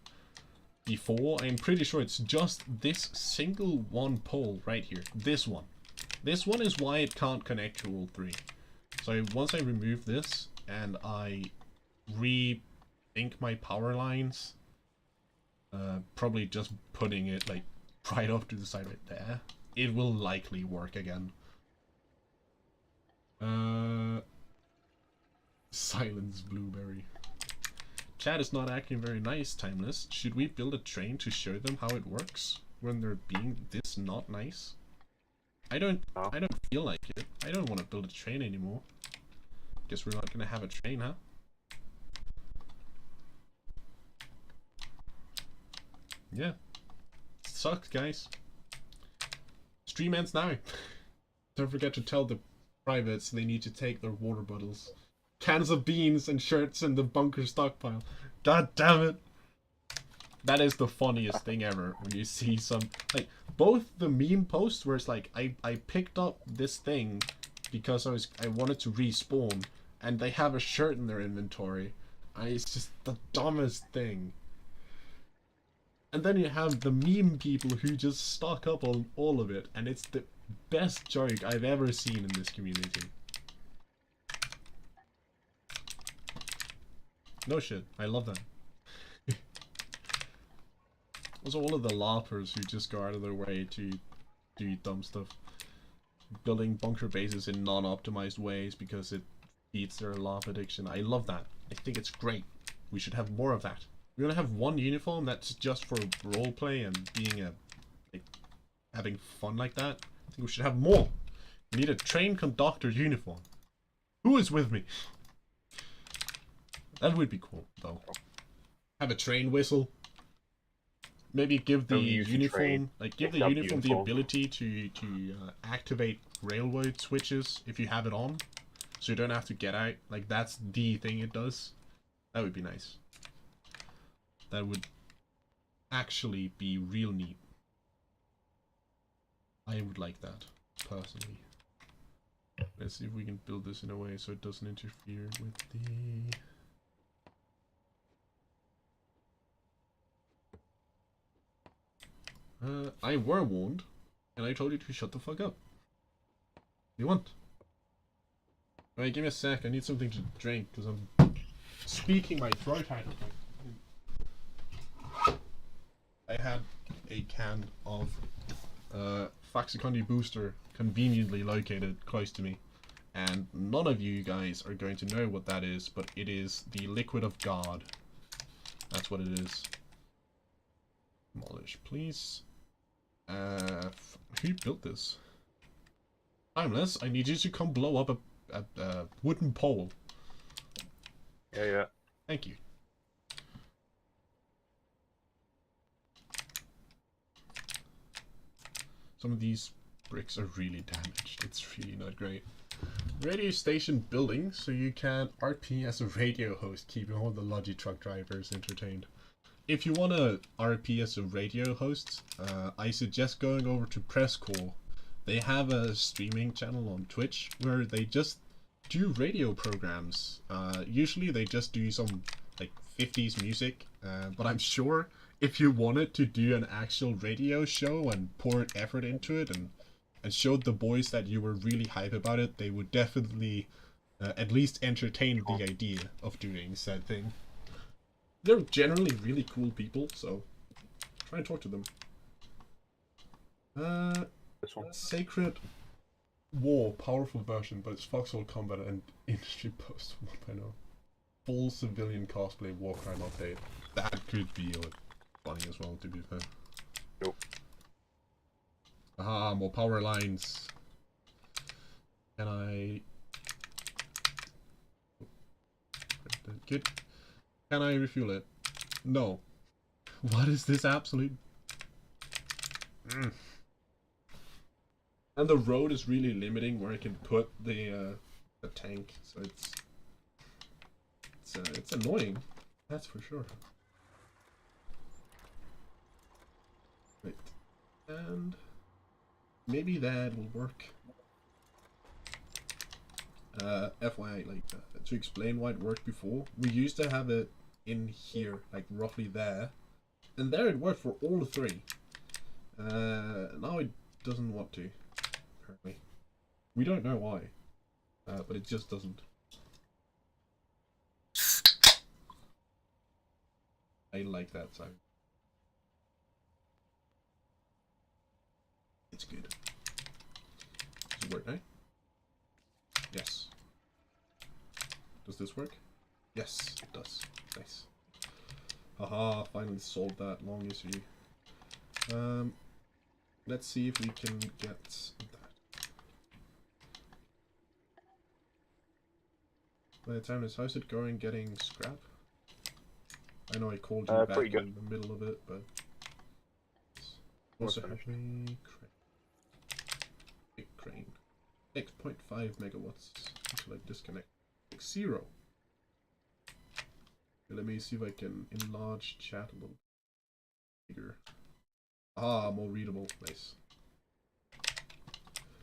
before. I'm pretty sure it's just this single one pole right here. This one. This one is why it can't connect to all 3. So once I remove this and I rethink my power lines, probably just putting it like right off to the side right there, it will likely work again. Silence Blueberry. Chat is not acting very nice, Timeless. Should we build a train to show them how it works when they're being this not nice? I don't feel like it. I don't want to build a train anymore. Guess we're not gonna have a train, huh? Yeah, sucks, guys. Stream ends now. Don't forget to tell the privates they need to take their water bottles, cans of beans, and shirts in the bunker stockpile. God damn it. That is the funniest thing ever when you see some, like, both the meme posts where it's like, I picked up this thing because I wanted to respawn, and they have a shirt in their inventory, and it's just the dumbest thing. And then you have the meme people who just stock up on all of it, and it's the best joke I've ever seen in this community. No shit, I love that. Also, all of the laughers who just go out of their way to do dumb stuff. Building bunker bases in non-optimized ways because it feeds their laugh addiction. I love that. I think it's great. We should have more of that. We're gonna have one uniform that's just for roleplay and being having fun like that. I think we should have more. We need a trained conductor uniform. Who is with me? That would be cool, though. Have a train whistle. Maybe give the uniform, the ability to activate railroad switches if you have it on, so you don't have to get out. Like, that's the thing it does. That would be nice. That would actually be real neat. I would like that, personally. Let's see if we can build this in a way so it doesn't interfere with the... I were warned, and I told you to shut the fuck up. You want? Alright, give me a sec, I need something to drink, because I'm speaking my throat out. I had a can of Foxhole booster conveniently located close to me, and none of you guys are going to know what that is, but it is the liquid of God. That's what it is. Demolish, please. Who built this? Timeless, I need you to come blow up a wooden pole. Yeah. Thank you. Some of these bricks are really damaged. It's really not great. Radio station building, so you can RP as a radio host, keeping all the Logi truck drivers entertained. If you want to RP as a radio host, I suggest going over to Presscore. They have a streaming channel on Twitch where they just do radio programs. Usually they just do some like 50s music, but I'm sure if you wanted to do an actual radio show and pour effort into it and showed the boys that you were really hype about it, they would definitely at least entertain the idea of doing said thing. They're generally really cool people, so try and talk to them. This one. Sacred War, powerful version, but it's Foxhole combat and industry post 1.0. Full civilian cosplay war crime update. That could be funny as well, to be fair. Nope. Aha, more power lines. Can I... Good. Can I refuel it? No. What is this absolute... And the road is really limiting where I can put the tank, so it's annoying. That's for sure. Right. And maybe that will work. FYI, like, to explain why it worked before, we used to have it in here, like roughly there, and there it worked for all three. Now it doesn't want to, apparently. We don't know why, but it just doesn't. I like that sound. It's good. Does it work now? Yes. Does this work? Yes, it does. Nice. Haha, finally solved that long issue. Let's see if we can get that. By the time how's it going getting scrap? I know I called you back in the middle of it, but... Also have finished. a crane. Big crane. 6.5 megawatts until I disconnect. 0. Okay, let me see if I can enlarge chat a little bigger. Ah, more readable. Nice.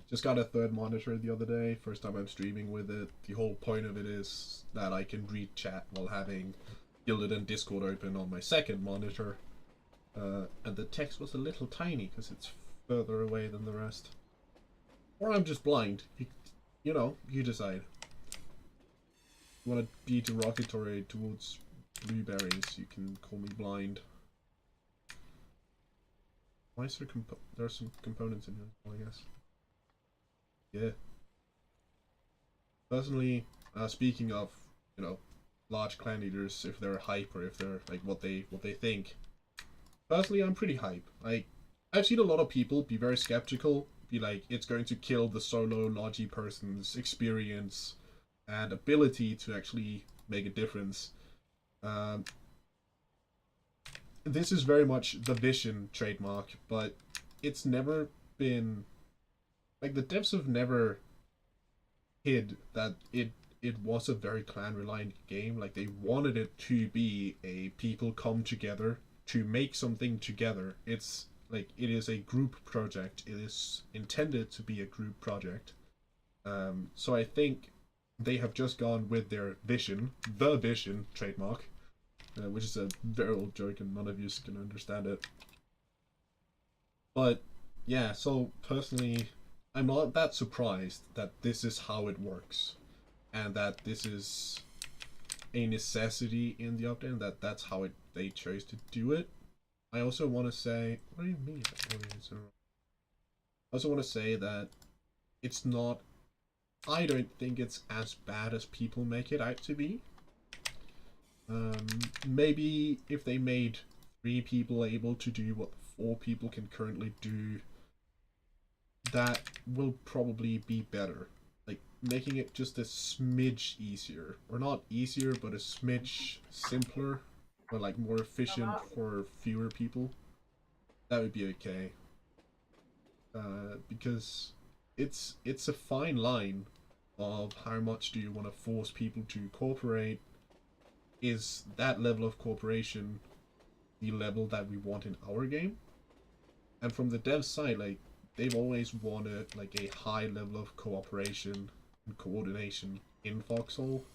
Just got a third monitor the other day. First time I'm streaming with it. The whole point of it is that I can read chat while having Guilded and Discord open on my second monitor. And the text was a little tiny because it's further away than the rest. Or I'm just blind. You know, you decide. You want to be derogatory towards blueberries, you can call me blind. Why is there there are some components in here, well, I guess. Yeah. Personally, speaking of, you know, large clan leaders, if they're hype or if they're like what they think. Personally, I'm pretty hype. Like, I've seen a lot of people be very skeptical, be like, it's going to kill the solo logi person's experience and ability to actually make a difference. This is very much the Vision trademark, but it's never been like the devs have never hid that it was a very clan reliant game. Like they wanted it to be a people come together to make something together. It's like it is a group project. It is intended to be a group project. So I think they have just gone with their Vision, the Vision trademark, which is a very old joke and none of you can understand it. But yeah, so personally, I'm not that surprised that this is how it works, and that this is a necessity in the update, and that's how they chose to do it. I also want to say, what do you mean? I also want to say that it's not. I don't think it's as bad as people make it out to be. Maybe if they made 3 people able to do what 4 people can currently do, that will probably be better. Like, making it just a smidge easier. Or not easier, but a smidge simpler. Or like more efficient for fewer people. That would be okay. Because it's a fine line of how much do you want to force people to cooperate. Is that level of cooperation the level that we want in our game? And from the dev side, like, they've always wanted like a high level of cooperation and coordination in Foxhole.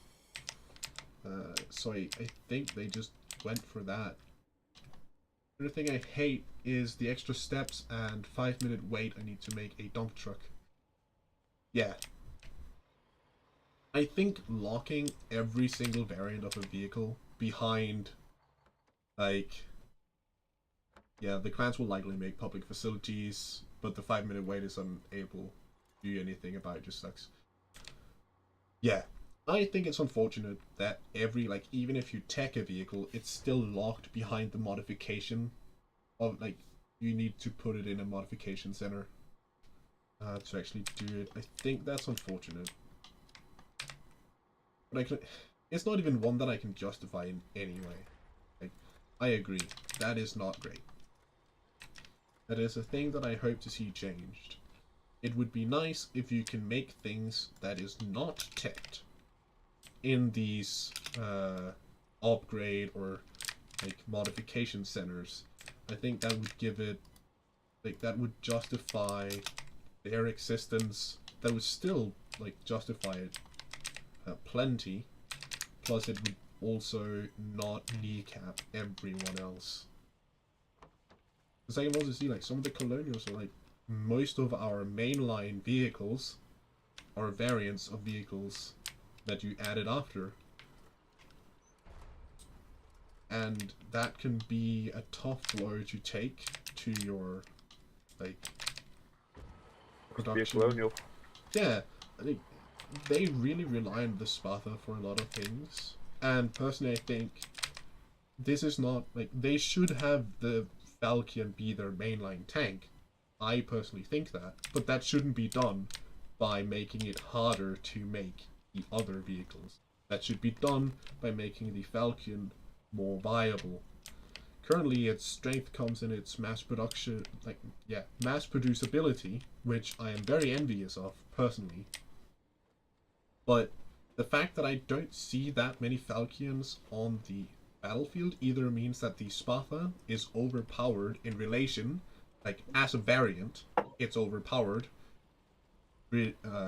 So I think they just went for that. The other thing I hate is the extra steps and 5-minute wait I need to make a dump truck. Yeah. I think locking every single variant of a vehicle behind, like, yeah, the clans will likely make public facilities, but the 5-minute wait is unable to do anything about it, just sucks. Yeah, I think it's unfortunate that every, like, even if you tech a vehicle, it's still locked behind the modification of, like, you need to put it in a modification center to actually do it. I think that's unfortunate. But it's not even one that I can justify in any way. Like, I agree, that is not great. That is a thing that I hope to see changed. It would be nice if you can make things that is not teched in these upgrade or like modification centers. I think that would give it, like, that would justify their existence. That would still like justify it plenty. Plus, it would also not kneecap everyone else. Because I can also see, like, some of the colonials are like, most of our mainline vehicles are variants of vehicles that you added after. And that can be a tough blow to take to your, like, production. Be a colonial. Yeah, I think they really rely on the Sparta for a lot of things. And personally, I think this is not, like, they should have the Falcon be their mainline tank. I personally think that. But that shouldn't be done by making it harder to make the other vehicles. That should be done by making the Falcon more viable. Currently, its strength comes in its mass production, mass producibility, which I am very envious of personally. But the fact that I don't see that many Falchions on the battlefield either means that the Spatha is overpowered in relation, like as a variant, it's overpowered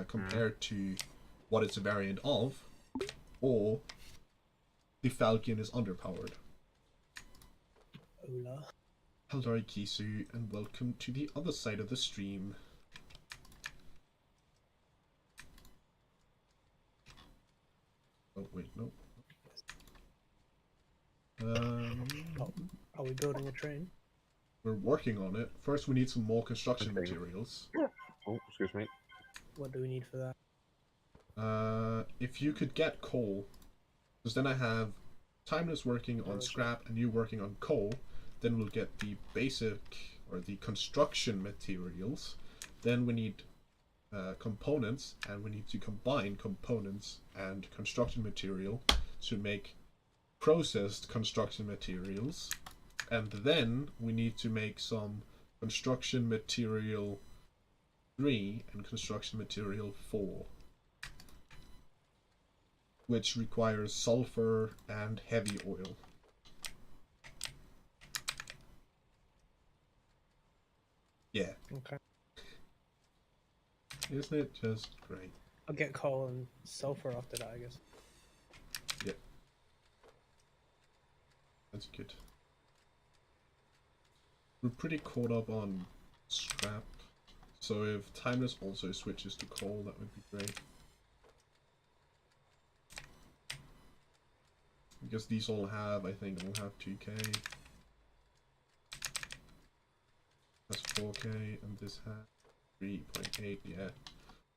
compared to what it's a variant of, or the Falchion is underpowered. Hola. Hello, Kisu, and welcome to the other side of the stream. Oh wait, no. Are we building a train? We're working on it. First, we need some more construction materials. Oh, excuse me. What do we need for that? If you could get coal, because then I have Timeless working on scrap and you working on coal, then we'll get the basic or the construction materials. Then we need components, and we need to combine components and construction material to make processed construction materials. And then we need to make some construction material 3 and construction material 4, which requires sulfur and heavy oil. Yeah. Okay. Isn't it just great? I'll get coal and sulfur after that, I guess. Yep. That's good. We're pretty caught up on scrap, so if Timeless also switches to coal, that would be great. Because these all have, I think, all have 2k. That's 4k, and this has 3.8, yeah.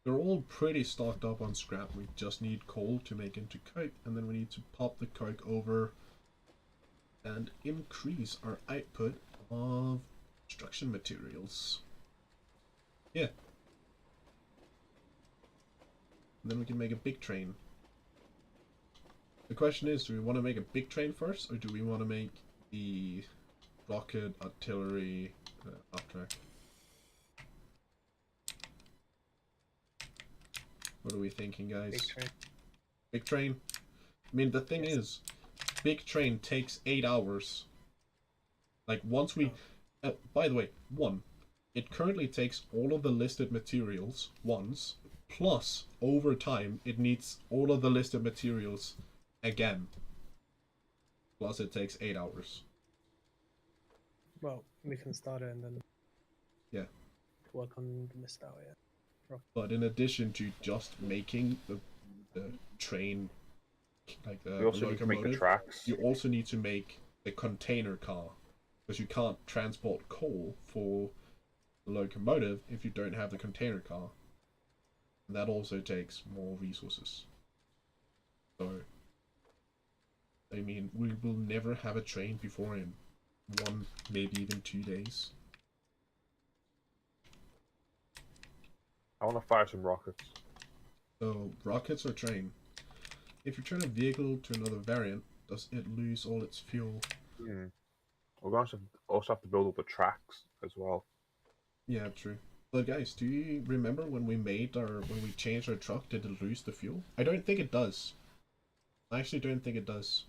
They're all pretty stocked up on scrap. We just need coal to make into coke, and then we need to pop the coke over and increase our output of construction materials. Yeah. And then we can make a big train. The question is, do we want to make a big train first, or do we want to make the rocket artillery up track? What are we thinking, guys? Big train. Big train? I mean, the thing is, big train takes 8 hours. Like, once we... by the way, it currently takes all of the listed materials once, plus, over time, it needs all of the listed materials again. Plus, it takes 8 hours. Well, we can start it and then work on the missed out, yeah. But in addition to just making the train, like the We also need to make the locomotive, tracks. you also need to make the container car, because you can't transport coal for the locomotive if you don't have the container car. And that also takes more resources. So, I mean, we will never have a train before in 1, maybe even 2 days. I want to fire some rockets. So, rockets or train? If you turn a vehicle to another variant, does it lose all its fuel? We're going to also have to build up the tracks as well. Yeah, true. But guys, do you remember when we changed our truck, did it lose the fuel? I don't think it does. I actually don't think it does.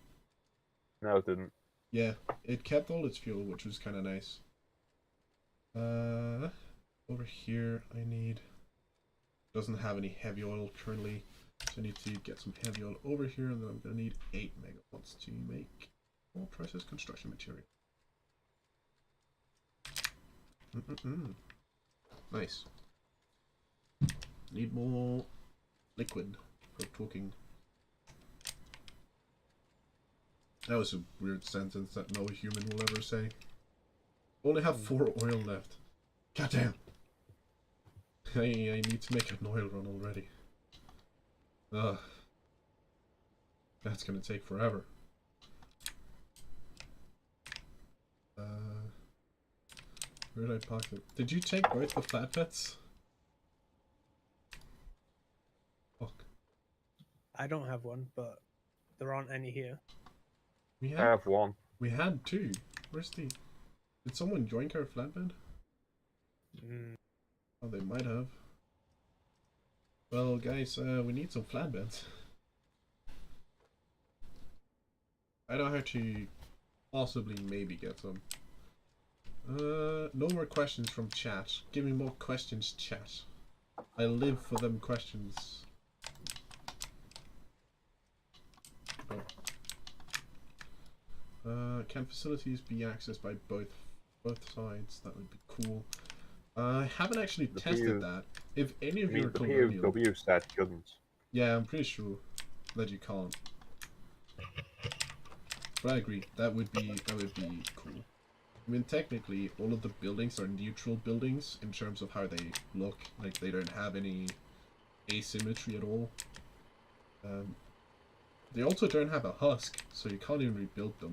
No, it didn't. Yeah, it kept all its fuel, which was kind of nice. Over here, I need... Doesn't have any heavy oil currently, so I need to get some heavy oil over here, and then I'm going to need 8 megawatts to make more processed construction material. Nice. Need more liquid for talking. That was a weird sentence that no human will ever say. Only have 4 oil left. Goddamn. I need to make an oil run already. Ugh. That's gonna take forever. Where did I park it? Did you take both the flatbeds? Fuck. I don't have one, but there aren't any here. We I have one. We had 2. Where's the... Did someone join our flatbed? Oh, they might have. Well, guys, we need some flatbeds. I know how to possibly maybe get some. No more questions from chat. Give me more questions, chat. I live for them questions. Oh. Can facilities be accessed by both sides? That would be cool. I haven't actually tested that. If any of you are colonial... The POW said couldn't. Yeah, I'm pretty sure that you can't. But I agree, that would be cool. I mean, technically, all of the buildings are neutral buildings in terms of how they look. Like, they don't have any asymmetry at all. They also don't have a husk, so you can't even rebuild them.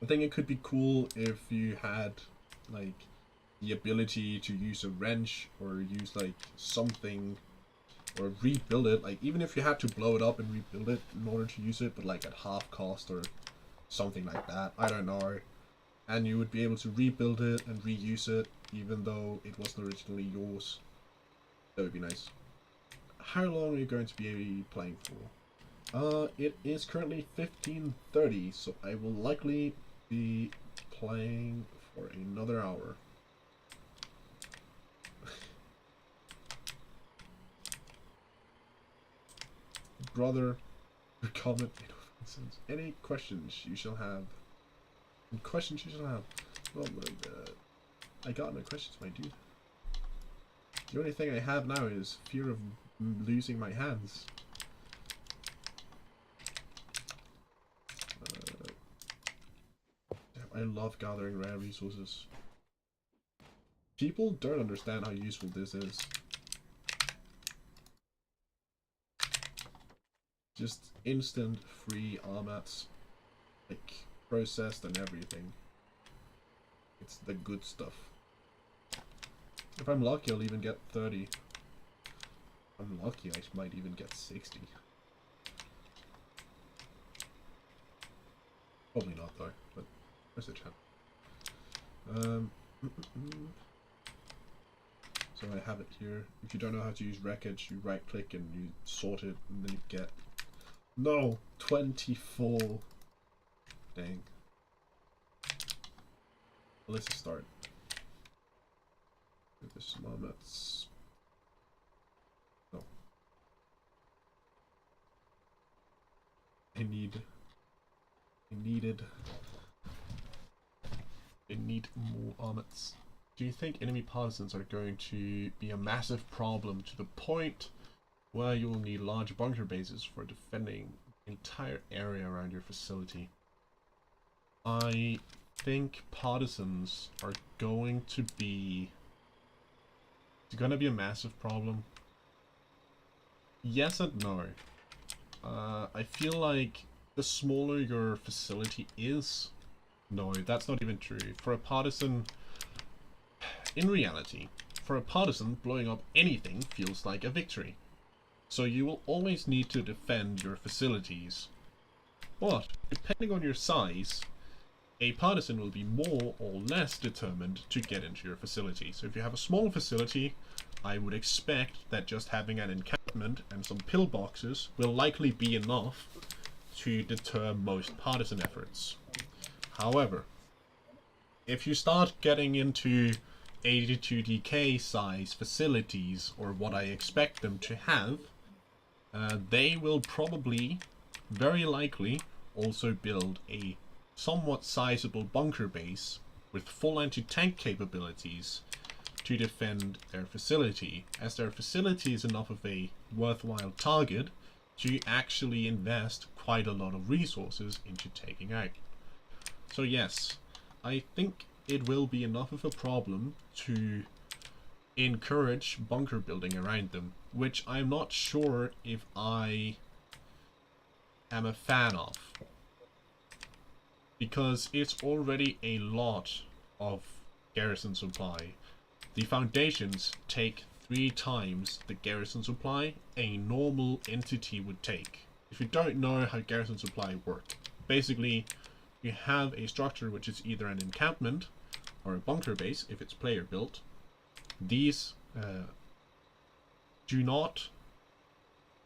I think it could be cool if you had, like, the ability to use a wrench or use, like, something, or rebuild it. Like, even if you had to blow it up and rebuild it in order to use it, but, like, at half cost or something like that. I don't know. And you would be able to rebuild it and reuse it, even though it wasn't originally yours. That would be nice. How long are you going to be playing for? It is currently 15:30, so I will likely be playing for another hour. Brother, comment. Any questions you shall have? Questions you shall have. Oh my god. I got no questions, my dude. The only thing I have now is fear of losing my hands. I love gathering rare resources. People don't understand how useful this is. Just instant free armats, like processed and everything. It's the good stuff. If I'm lucky, I'll even get 30. If I'm lucky, I might even get 60. Probably not though, but there's a chance. So I have it here. If you don't know how to use wreckage, you right click and you sort it, and then you get... No! 24! Dang. Well, let's just start. There's some armats. No. I need more armats. Do you think enemy partisans are going to be a massive problem to the point where you will need large bunker bases for defending the entire area around your facility? I think partisans are going to be... It's going to be a massive problem. Yes and no. I feel like the smaller your facility is... No, that's not even true. For a partisan... In reality, for a partisan, blowing up anything feels like a victory. So you will always need to defend your facilities. But, depending on your size, a partisan will be more or less determined to get into your facility. So if you have a small facility, I would expect that just having an encampment and some pillboxes will likely be enough to deter most partisan efforts. However, if you start getting into 82DK size facilities, or what I expect them to have, they will probably, very likely, also build a somewhat sizable bunker base with full anti-tank capabilities to defend their facility, as their facility is enough of a worthwhile target to actually invest quite a lot of resources into taking out. So yes, I think it will be enough of a problem to encourage bunker building around them, which I'm not sure if I am a fan of, because it's already a lot of garrison supply. The foundations take 3 times the garrison supply a normal entity would take. If you don't know how garrison supply work, basically you have a structure which is either an encampment or a bunker base if it's player built. These do not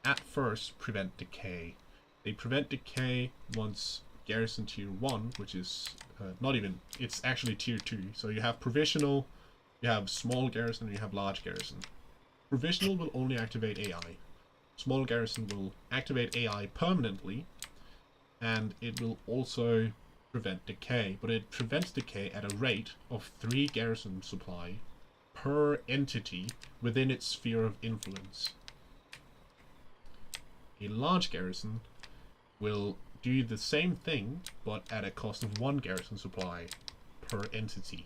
at first prevent decay. They prevent decay once garrison tier 1, which is not even, it's actually tier 2. So you have provisional, you have small garrison, and you have large garrison. Provisional will only activate AI. Small garrison will activate AI permanently, and it will also prevent decay, but it prevents decay at a rate of 3 garrison supply per entity within its sphere of influence. A large garrison will do the same thing, but at a cost of 1 garrison supply per entity.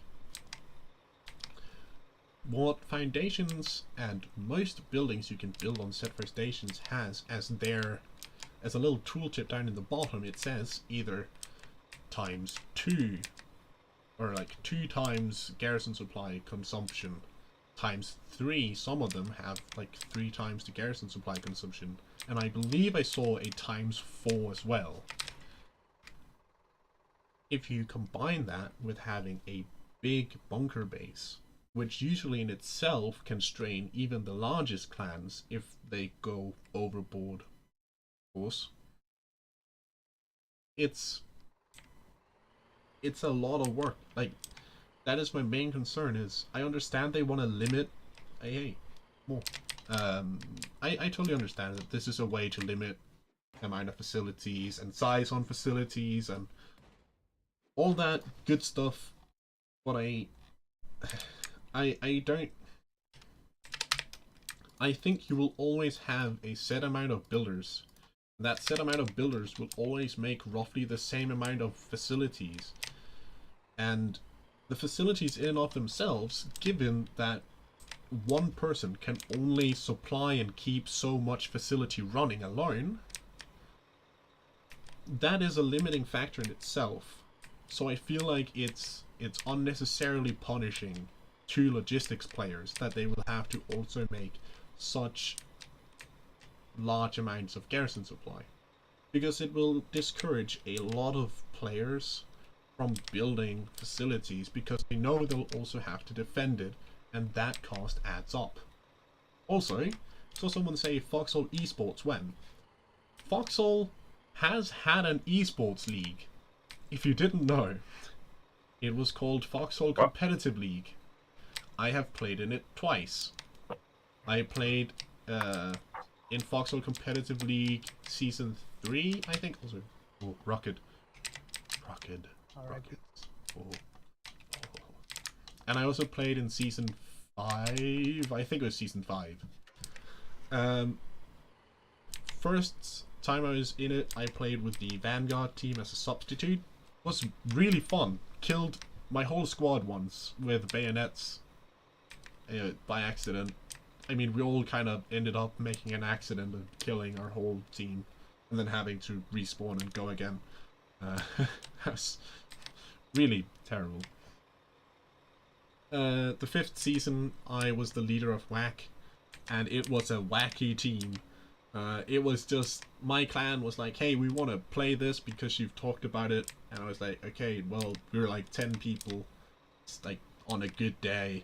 What foundations and most buildings you can build on set first stations has as a little tooltip down in the bottom, it says either ×2 or like 2 times garrison supply consumption, ×3. Some of them have like 3 times the garrison supply consumption, and I believe I saw a ×4 as well. If you combine that with having a big bunker base, which usually in itself can strain even the largest clans if they go overboard, of course, it's a lot of work. Like, that is my main concern. Is I understand they want to limit more. I totally understand that this is a way to limit the amount of facilities and size on facilities and all that good stuff, but I think you will always have a set amount of builders. That set amount of builders will always make roughly the same amount of facilities. And the facilities in and of themselves, given that one person can only supply and keep so much facility running alone, that is a limiting factor in itself. So I feel like it's unnecessarily punishing to logistics players that they will have to also make such large amounts of garrison supply, because it will discourage a lot of players from building facilities because they know they'll also have to defend it, and that cost adds up. Also, I saw someone say Foxhole esports when. Foxhole has had an esports league. If you didn't know, it was called Foxhole Competitive League. I have played in it twice. I played in Foxhole Competitive League Season 3, I think. Also, oh, Rocket. Oh. And I also played in Season 5. I think it was Season 5. First time I was in it, I played with the Vanguard team as a substitute. It was really fun. Killed my whole squad once with bayonets by accident. I mean, we all kind of ended up making an accident of killing our whole team and then having to respawn and go again. That's really terrible. The 5th season, I was the leader of WAC, and it was a wacky team. It was just, my clan was like, hey, we want to play this because you've talked about it. And I was like, okay, well, we were like 10 people. It's like on a good day.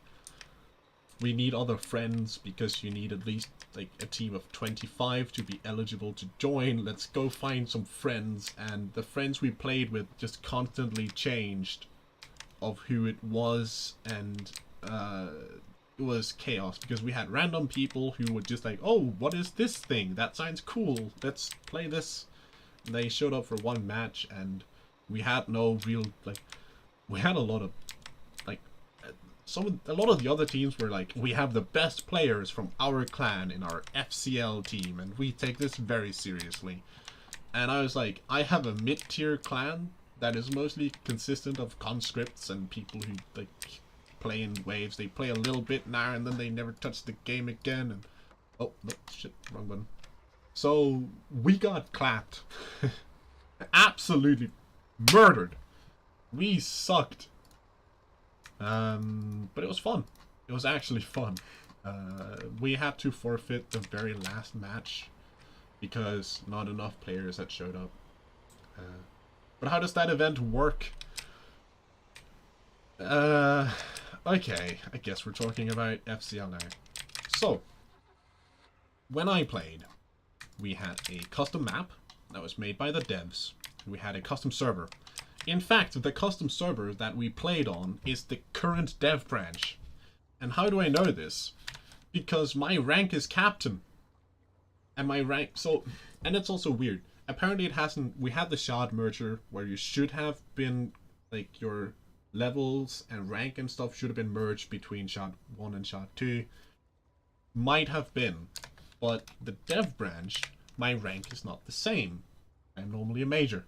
We need other friends because you need at least like a team of 25 to be eligible to join. Let's go find some friends. And the friends we played with just constantly changed of who it was, and it was chaos because we had random people who would just like, oh, what is this thing? That sounds cool. Let's play this. And they showed up for one match, and we had no real, like, we had a lot of, like, a lot of the other teams were like, we have the best players from our clan in our FCL team, and we take this very seriously. And I was like, I have a mid-tier clan that is mostly consistent of conscripts and people who like play in waves. They play a little bit now and then they never touch the game again. And oh no, shit, wrong button. So we got clapped. Absolutely murdered. We sucked. But it was fun. It was actually fun. We had to forfeit the very last match because not enough players had showed up. But how does that event work? Okay, I guess we're talking about FCL now. So, when I played, we had a custom map that was made by the devs. We had a custom server. In fact, the custom server that we played on is the current dev branch. And how do I know this? Because my rank is captain. And my rank, and it's also weird. Apparently it hasn't, we had the shard merger where you should have been, like, your levels and rank and stuff should have been merged between shard 1 and shard 2. Might have been. But the dev branch, my rank is not the same. I'm normally a major,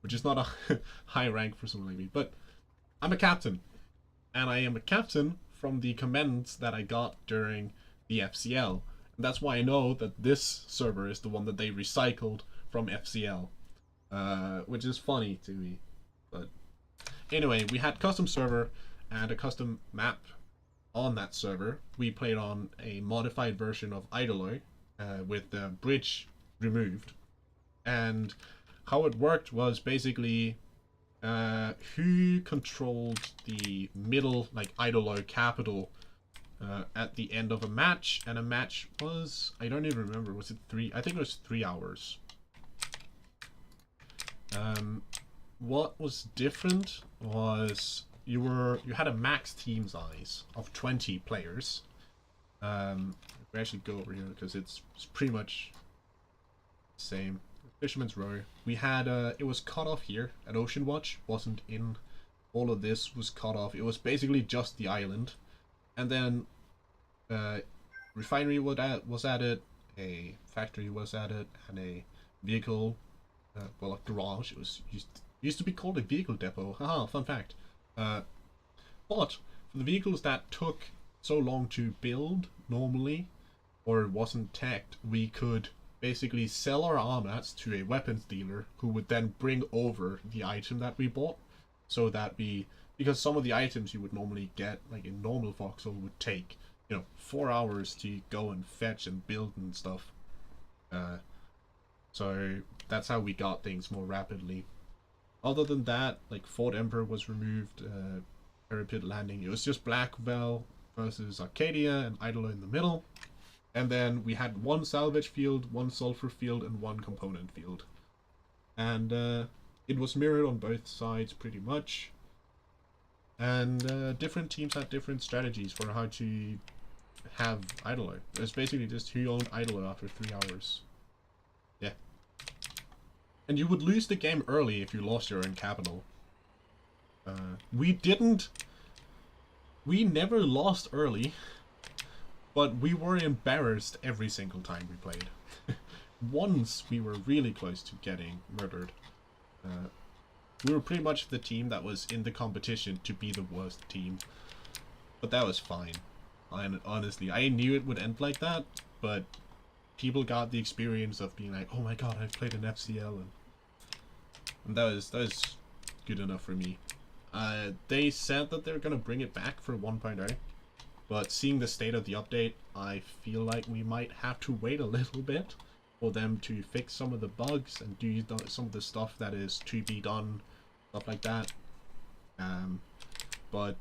which is not a high rank for someone like me, but I'm a captain. And I am a captain from the comments that I got during the FCL. And that's why I know that this server is the one that they recycled from FCL. Which is funny to me. But anyway, we had custom server and a custom map on that server. We played on a modified version of Idoloy with the bridge removed. And how it worked was basically who controlled the middle, like Idoloy capital at the end of a match. And a match was, I don't even remember, was it 3? I think it was 3 hours. What was different was you had a max team size of 20 players. We actually go over here because it's pretty much the same. Fisherman's Row. We had it was cut off here at Ocean Watch. Wasn't in. All of this was cut off. It was basically just the island, and then refinery was added, a factory was added, and a vehicle. Well, a garage. It was used to be called a vehicle depot. Haha, fun fact. But for the vehicles that took so long to build normally, or wasn't teched, we could basically sell our armats to a weapons dealer who would then bring over the item that we bought, so that because some of the items you would normally get, like in normal Foxhole, would take, 4 hours to go and fetch and build and stuff. So that's how we got things more rapidly. Other than that, like Fort Emperor was removed, Parapet Landing, it was just Blackwell versus Arcadia and Idolo in the middle. And then we had one salvage field, one sulfur field, and one component field. And it was mirrored on both sides pretty much. And different teams had different strategies for how to have Idolo. It was basically just who owned Idolo after 3 hours. Yeah. And you would lose the game early if you lost your own capital. We never lost early. But we were embarrassed every single time we played. Once we were really close to getting murdered. We were pretty much the team that was in the competition to be the worst team. But that was fine. And honestly, I knew it would end like that, but people got the experience of being like, oh my god, I've played an FCL, and that was good enough for me. They said that they're gonna bring it back for 1.0. But seeing the state of the update, I feel like we might have to wait a little bit for them to fix some of the bugs and do some of the stuff that is to be done, stuff like that. But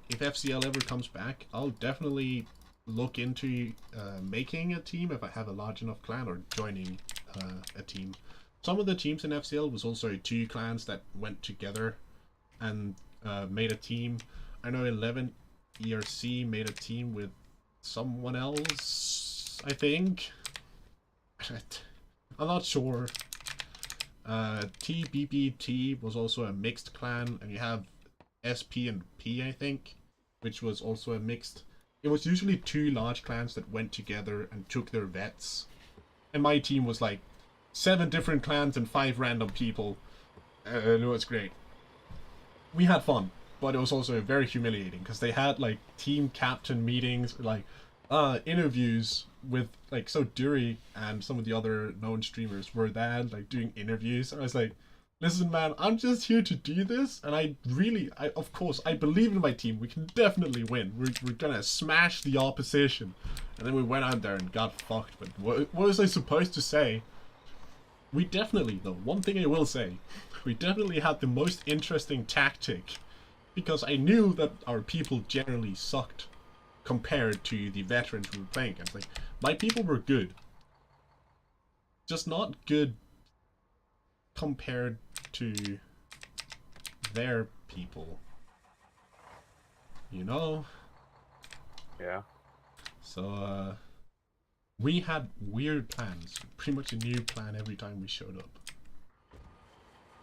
if FCL ever comes back, I'll definitely look into making a team if I have a large enough clan, or joining a team. Some of the teams in FCL was also 2 clans that went together and made a team. I know 11 ERC made a team with someone else, I think. I'm not sure. TBBT was also a mixed clan, and you have SP and P, I think, which was also a mixed. It was usually 2 large clans that went together and took their vets. And my team was like 7 different clans and 5 random people. It was great. We had fun. But it was also very humiliating because they had like team captain meetings, like interviews with like, so Dury and some of the other known streamers were there like doing interviews. And I was like, listen man, I'm just here to do this, and I of course I believe in my team. We can definitely win. We're gonna smash the opposition. And then we went out there and got fucked. But what was I supposed to say? we definitely, though, one thing I will say, we definitely had the most interesting tactic, because I knew that our people generally sucked compared to the veterans we were playing against. Like, my people were good, just not good compared to their people. You know? Yeah. So, we had weird plans. Pretty much a new plan every time we showed up.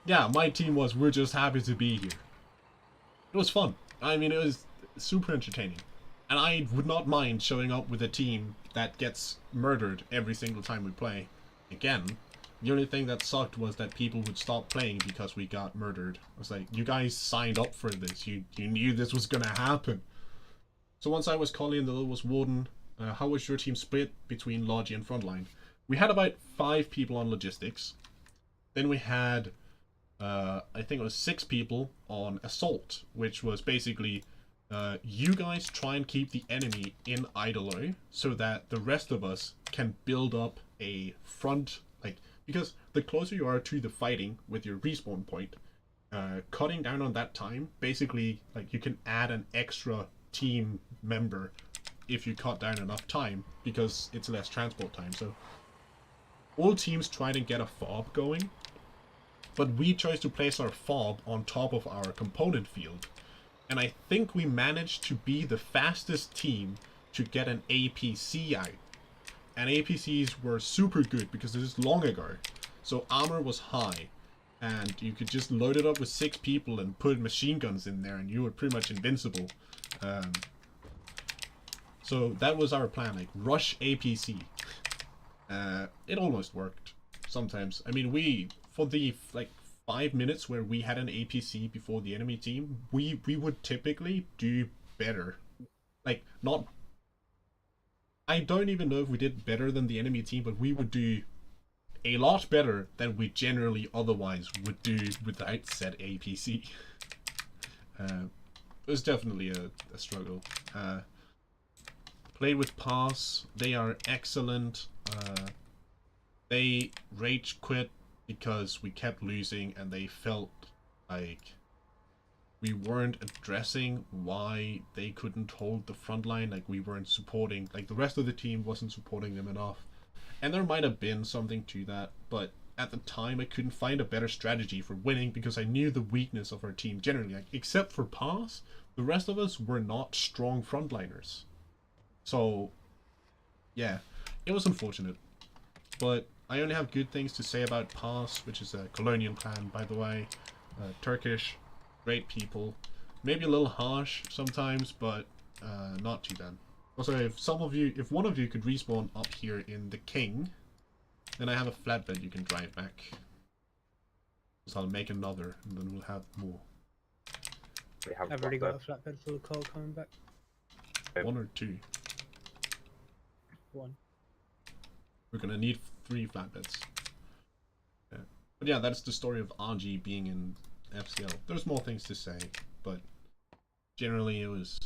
Yeah, my team was, we're just happy to be here. It was fun. I mean, it was super entertaining. And I would not mind showing up with a team that gets murdered every single time we play. Again, the only thing that sucked was that people would stop playing because we got murdered. I was like, you guys signed up for this. You knew this was gonna happen. So once I was Collie and the other was Warden, how was your team split between Logi and Frontline? We had about 5 people on Logistics. Then we had, I think it was 6 people on Assault, which was basically, you guys try and keep the enemy in Idolo so that the rest of us can build up a front, like, because the closer you are to the fighting with your respawn point, cutting down on that time, basically, like, you can add an extra team member if you cut down enough time, because it's less transport time. So all teams try to get a fob going, but we chose to place our fob on top of our component field, and I think we managed to be the fastest team to get an APC out. And APCs were super good because this is long ago, so armor was high, and you could just load it up with 6 people and put machine guns in there and you were pretty much invincible. So that was our plan, like, rush APC. It almost worked sometimes. I mean, we, for the like 5 minutes where we had an APC before the enemy team, we would typically do better. Like, not, I don't even know if we did better than the enemy team, but we would do a lot better than we generally otherwise would do without said APC. It was definitely a struggle. Played with Pass, they are excellent. They rage quit because we kept losing and they felt like we weren't addressing why they couldn't hold the front line. Like, we weren't supporting, like, the rest of the team wasn't supporting them enough. And there might have been something to that, but at the time I couldn't find a better strategy for winning because I knew the weakness of our team generally. Like, except for Pass, the rest of us were not strong frontliners. So, yeah, it was unfortunate. But I only have good things to say about Pass, which is a colonial clan, by the way. Turkish, great people. Maybe a little harsh sometimes, but not too bad. Also, if one of you could respawn up here in the King, then I have a flatbed you can drive back. So I'll make another, and then we'll have more. I've already got a flatbed full of coal coming back. 1 or 2? 1. We're gonna need 3 flatbeds. Yeah. But yeah, that's the story of RG being in FCL. There's more things to say, but generally it was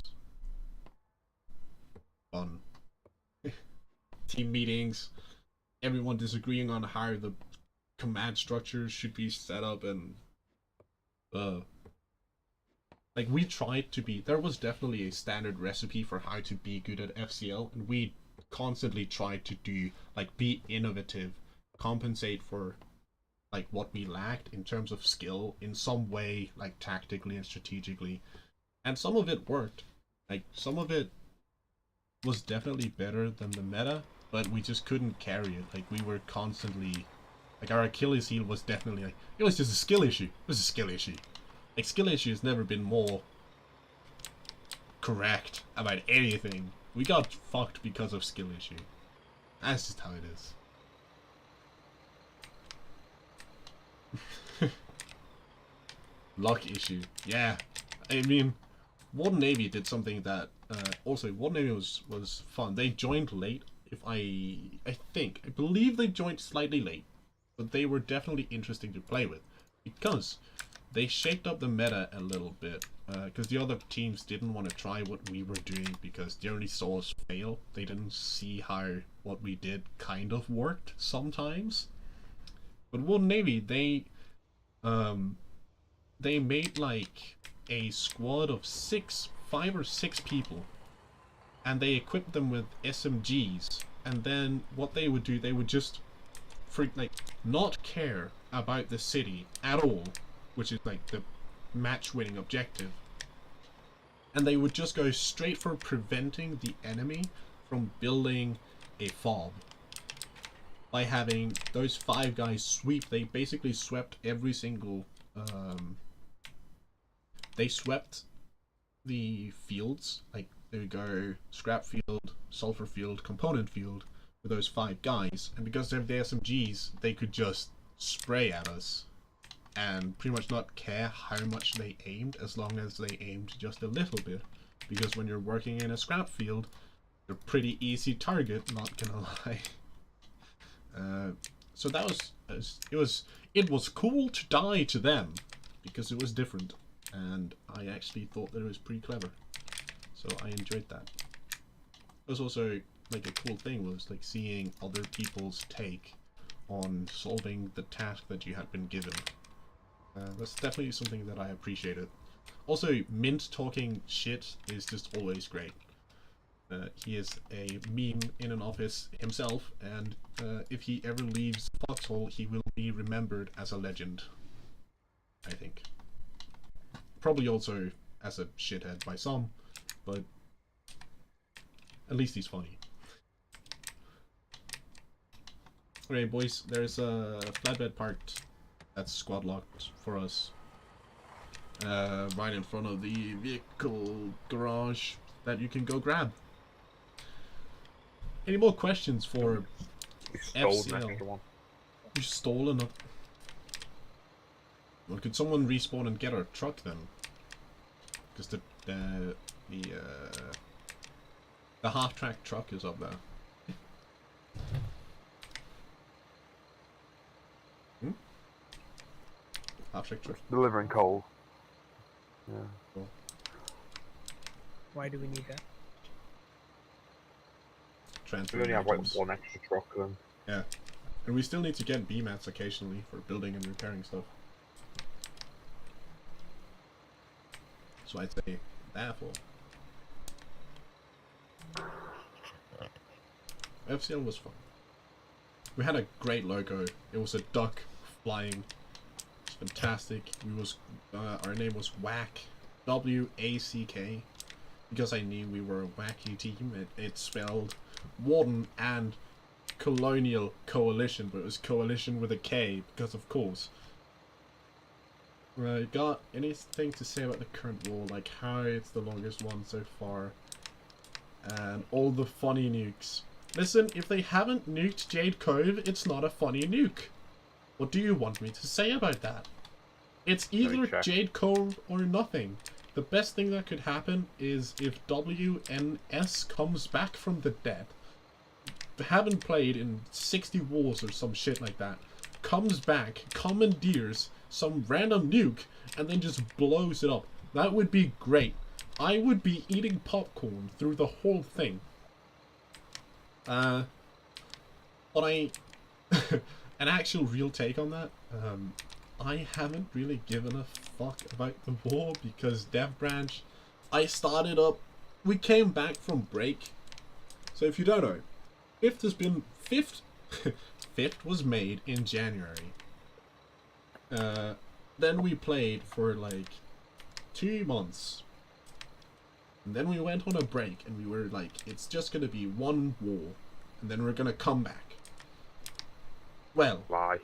fun. Team meetings, everyone disagreeing on how the command structures should be set up, and like, we tried to be, there was definitely a standard recipe for how to be good at FCL, and we constantly tried to do, like, be innovative, compensate for, like, what we lacked in terms of skill in some way, like, tactically and strategically. And some of it worked. Like, some of it was definitely better than the meta, but we just couldn't carry it. Like, we were constantly, like, our Achilles heel was definitely, like, it was just a skill issue. It was a skill issue. Like, skill issue has never been more correct about anything. We got fucked because of skill issue. That's just how it is. Luck issue. Yeah. I mean, Warden Navy did something that also Warden Navy was fun. They joined late. I believe they joined slightly late, but they were definitely interesting to play with because they shaped up the meta a little bit. Because the other teams didn't want to try what we were doing because they only saw us fail. They didn't see how what we did kind of worked sometimes. But World Navy, they made like a squad of 5 or 6 people, and they equipped them with SMGs. And then what they would do, they would just not care about the city at all, which is like the match-winning objective. And they would just go straight for preventing the enemy from building a fob. By having those 5 guys sweep, they basically swept every single they swept the fields. Like, they would go scrap field, sulfur field, component field with those 5 guys, and because they have the SMGs, they could just spray at us and pretty much not care how much they aimed, as long as they aimed just a little bit. Because when you're working in a scrap field, you're a pretty easy target, not gonna lie. So that it was cool to die to them, because it was different, and I actually thought that it was pretty clever, so I enjoyed that. It was also like a cool thing, was like seeing other people's take on solving the task that you had been given. That's definitely something that I appreciated. Also, Mint talking shit is just always great. He is a meme in an office himself, and if he ever leaves Foxhole, he will be remembered as a legend, I think. Probably also as a shithead by some, but at least he's funny. Okay, boys, there's a flatbed parked that's squad locked for us. Right in front of the vehicle garage that you can go grab. Any more questions for FCL? You stolen a... Well, could someone respawn and get our truck then? Because the half-track truck is up there. Half-track truck. Delivering coal. Yeah. Cool. Why do we need that? Transfer We only have like vehicles. 1 extra truck then. Yeah. And we still need to get BMATs occasionally for building and repairing stuff. So I'd say therefore. FCL was fun. We had a great logo. It was a duck flying. It's fantastic. Our name was WACK. W-A-C-K. Because I knew we were a wacky team. It spelled Warden and Colonial Coalition, but it was Coalition with a K, because of course. Right, got anything to say about the current war, like how it's the longest one so far, and all the funny nukes. Listen, if they haven't nuked Jade Cove, it's not a funny nuke. What do you want me to say about that? It's either Jade Cove or nothing. The best thing that could happen is if WNS comes back from the dead, haven't played in 60 wars or some shit like that, comes back, commandeers some random nuke, and then just blows it up. That would be great. I would be eating popcorn through the whole thing. But an actual real take on that, I haven't really given a fuck about the war, because Dev Branch, I started up, we came back from break. So if you don't know, Fifth has been, Fifth was made in January. Then we played for like 2 months. And then we went on a break, and we were like, it's just gonna be one war, and then we're gonna come back. Well, Why?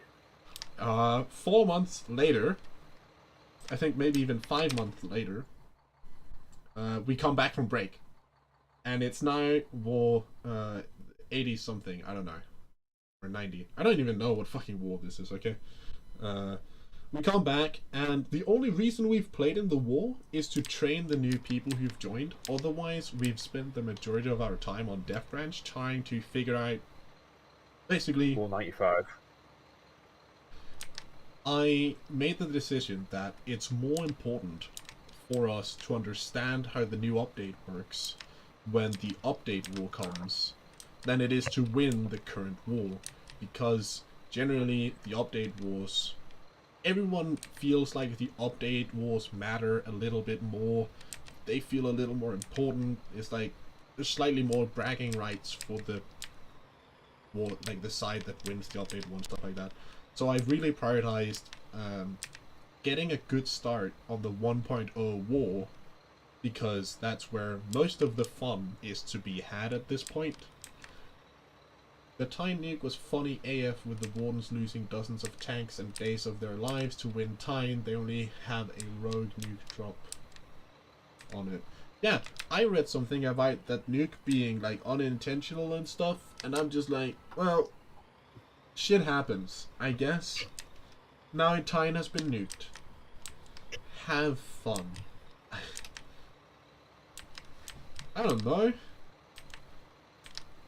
4 months later, I think maybe even 5 months later, we come back from break, and it's now war 80 something, I don't know, or 90. I don't even know what fucking war this is. Okay, we come back, and the only reason we've played in the war is to train the new people who've joined. Otherwise, we've spent the majority of our time on Death Branch trying to figure out, basically, 495. I made the decision that it's more important for us to understand how the new update works when the update war comes than it is to win the current war, because generally the update wars, everyone feels like the update wars matter a little bit more. They feel a little more important. It's like there's slightly more bragging rights for the war, like the side that wins the update war and stuff like that. So I've really prioritized getting a good start on the 1.0 war, because that's where most of the fun is to be had at this point. The Tyne nuke was funny AF with the Wardens losing dozens of tanks and days of their lives to win Tyne. They only have a rogue nuke drop on it. Yeah, I read something about that nuke being like unintentional and stuff, and I'm just like, well, shit happens, I guess. Now Tyne has been nuked. Have fun. I don't know.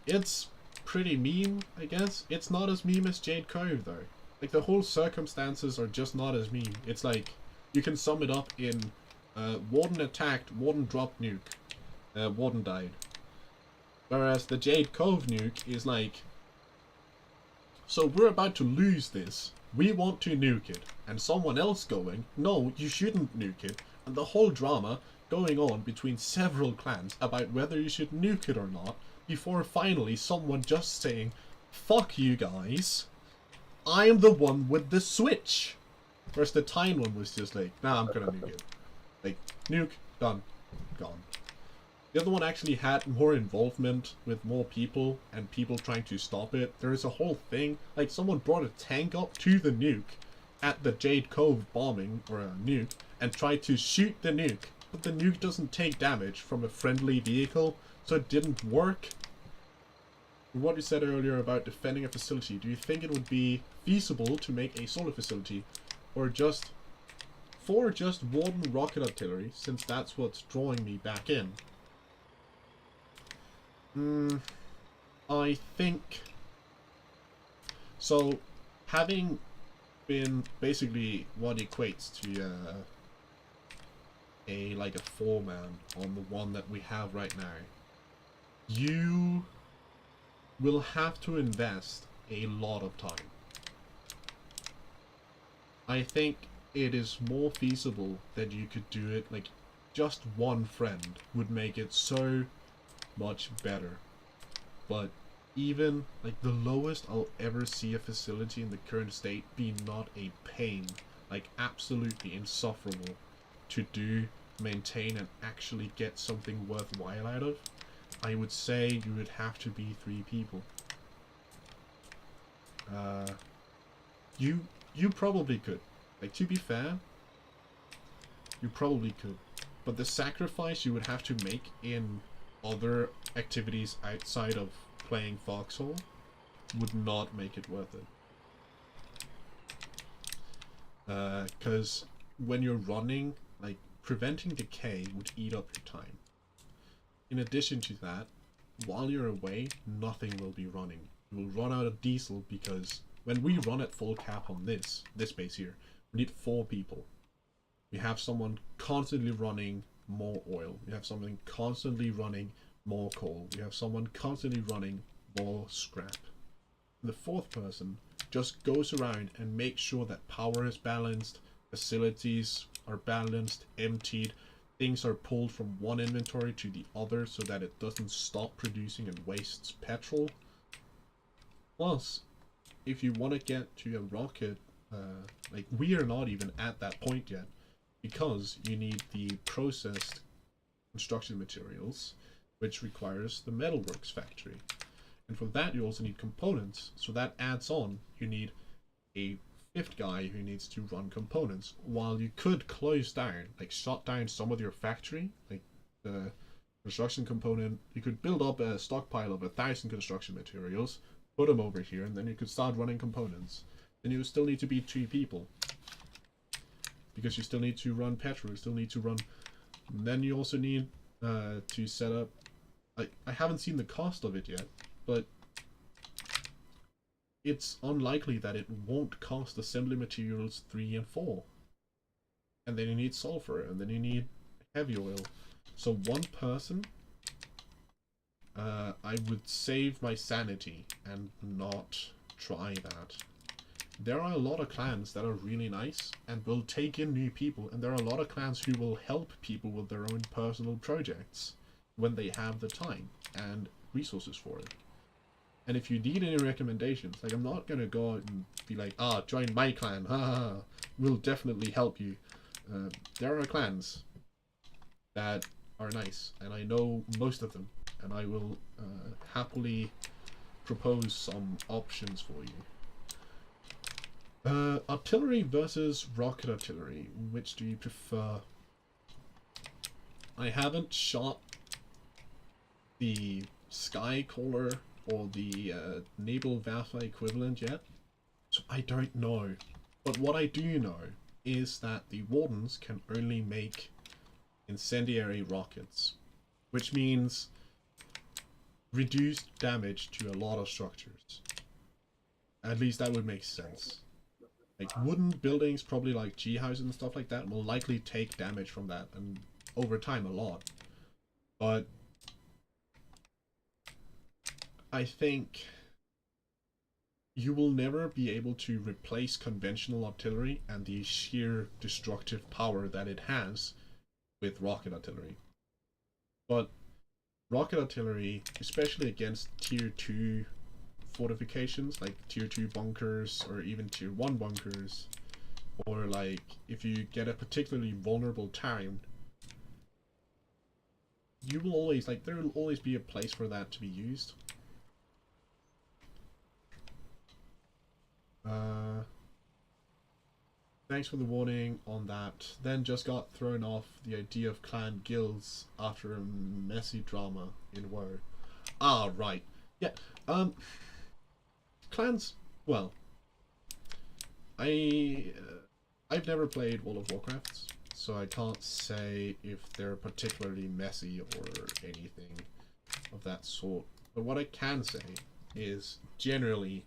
It's pretty meme, I guess. It's not as meme as Jade Cove, though. Like, the whole circumstances are just not as meme. It's like, you can sum it up in Warden attacked, Warden dropped nuke, Warden died. Whereas the Jade Cove nuke is like, so we're about to lose this. We want to nuke it. And someone else going, no, you shouldn't nuke it. And the whole drama going on between several clans about whether you should nuke it or not, before finally someone just saying, fuck you guys, I am the one with the switch. Whereas the Tyne one was just like, nah, I'm gonna nuke it. Like, nuke, done, gone. The other one actually had more involvement with more people and people trying to stop it. There is a whole thing, like someone brought a tank up to the nuke at the Jade Cove bombing, or a nuke, and tried to shoot the nuke. But the nuke doesn't take damage from a friendly vehicle, so it didn't work. What you said earlier about defending a facility, do you think it would be feasible to make a solar facility, or just Warden rocket artillery, since that's what's drawing me back in? I think so. Having been basically what equates to a 4-man on the one that we have right now, you will have to invest a lot of time. I think it is more feasible that you could do it like just one friend would make it so much better. But even like the lowest I'll ever see a facility in the current state be not a pain, like absolutely insufferable to do, maintain, and actually get something worthwhile out of, I would say you would have to be 3 people. You probably could. Like, to be fair, you probably could. But the sacrifice you would have to make in other activities outside of playing Foxhole would not make it worth it. Because when you're running, like, preventing decay would eat up your time. In addition to that, while you're away, nothing will be running. You will run out of diesel, because when we run at full cap on this base here, we need 4 people. We have someone constantly running more oil. We have someone constantly running more coal. We have someone constantly running more scrap. And the 4th person just goes around and makes sure that power is balanced, facilities are balanced, emptied, things are pulled from one inventory to the other so that it doesn't stop producing and wastes petrol. Plus, if you want to get to a rocket, like, we are not even at that point yet, because you need the processed construction materials, which requires the metalworks factory. And for that you also need components, so that adds on, you need a 5th guy who needs to run components, while you could close down, like shut down some of your factory, like the construction component, you could build up a stockpile of 1,000 construction materials, put them over here, and then you could start running components. Then you still need to be 3 people, because you still need to run petrol, you still need to run, and then you also need to set up, like, I haven't seen the cost of it yet, but it's unlikely that it won't cost assembly materials 3 and 4. And then you need sulfur, and then you need heavy oil. So 1 person, I would save my sanity and not try that. there are a lot of clans that are really nice and will take in new people, and there are a lot of clans who will help people with their own personal projects when they have the time and resources for it. And if you need any recommendations, like, I'm not gonna go out and be like, join my clan, ha, we'll definitely help you. There are clans that are nice, and I know most of them, and I will happily propose some options for you. Artillery versus rocket artillery, which do you prefer? I haven't shot the Skycaller or the Nebelwerfer equivalent yet, so I don't know. But what I do know is that the Wardens can only make incendiary rockets, which means reduced damage to a lot of structures. At least that would make sense. Like, wooden buildings, probably like G houses and stuff like that, will likely take damage from that, and over time a lot. But I think you will never be able to replace conventional artillery and the sheer destructive power that it has with rocket artillery. But rocket artillery, especially against tier 2 fortifications, like tier 2 bunkers or even tier 1 bunkers, or like if you get a particularly vulnerable town, you will always, like, there will always be a place for that to be used. Thanks for the warning on that. Then just got thrown off the idea of clan guilds after a messy drama in WoW. Ah, right. Yeah. Clans. Well, I've never played World of Warcraft, so I can't say if they're particularly messy or anything of that sort. But what I can say is generally,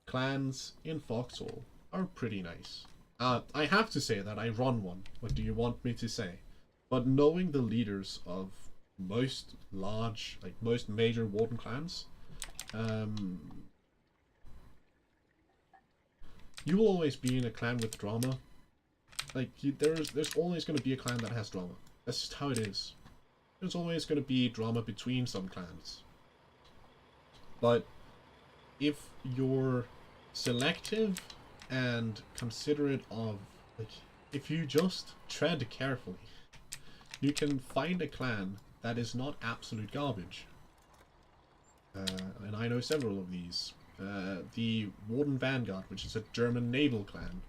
clans in Foxhole are pretty nice. I have to say that I run one. What do you want me to say? But knowing the leaders of most large, like most major Warden clans, you will always be in a clan with drama. Like, there's always going to be a clan that has drama. That's just how it is. There's always going to be drama between some clans. But if you're selective and considerate of, like, if you just tread carefully, you can find a clan that is not absolute garbage. And I know several of these. The Warden Vanguard, which is a German naval clan.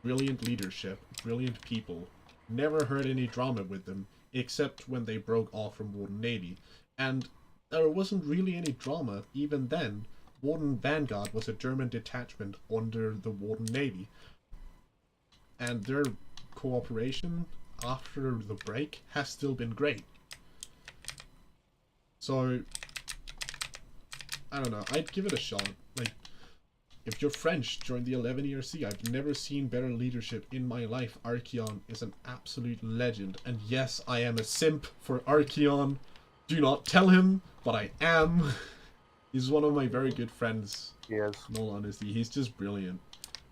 Brilliant leadership, brilliant people. Never heard any drama with them, except when they broke off from Warden Navy. And there wasn't really any drama even then. Warden Vanguard was a German detachment under the Warden Navy. And their cooperation after the break has still been great. So, I don't know, I'd give it a shot. Like, if you're French, join the 11-year Sea. I've never seen better leadership in my life. Archeon is an absolute legend. And yes, I am a simp for Archeon. Do not tell him, but I am. He's one of my very good friends. Yes. In all honesty, he's just brilliant.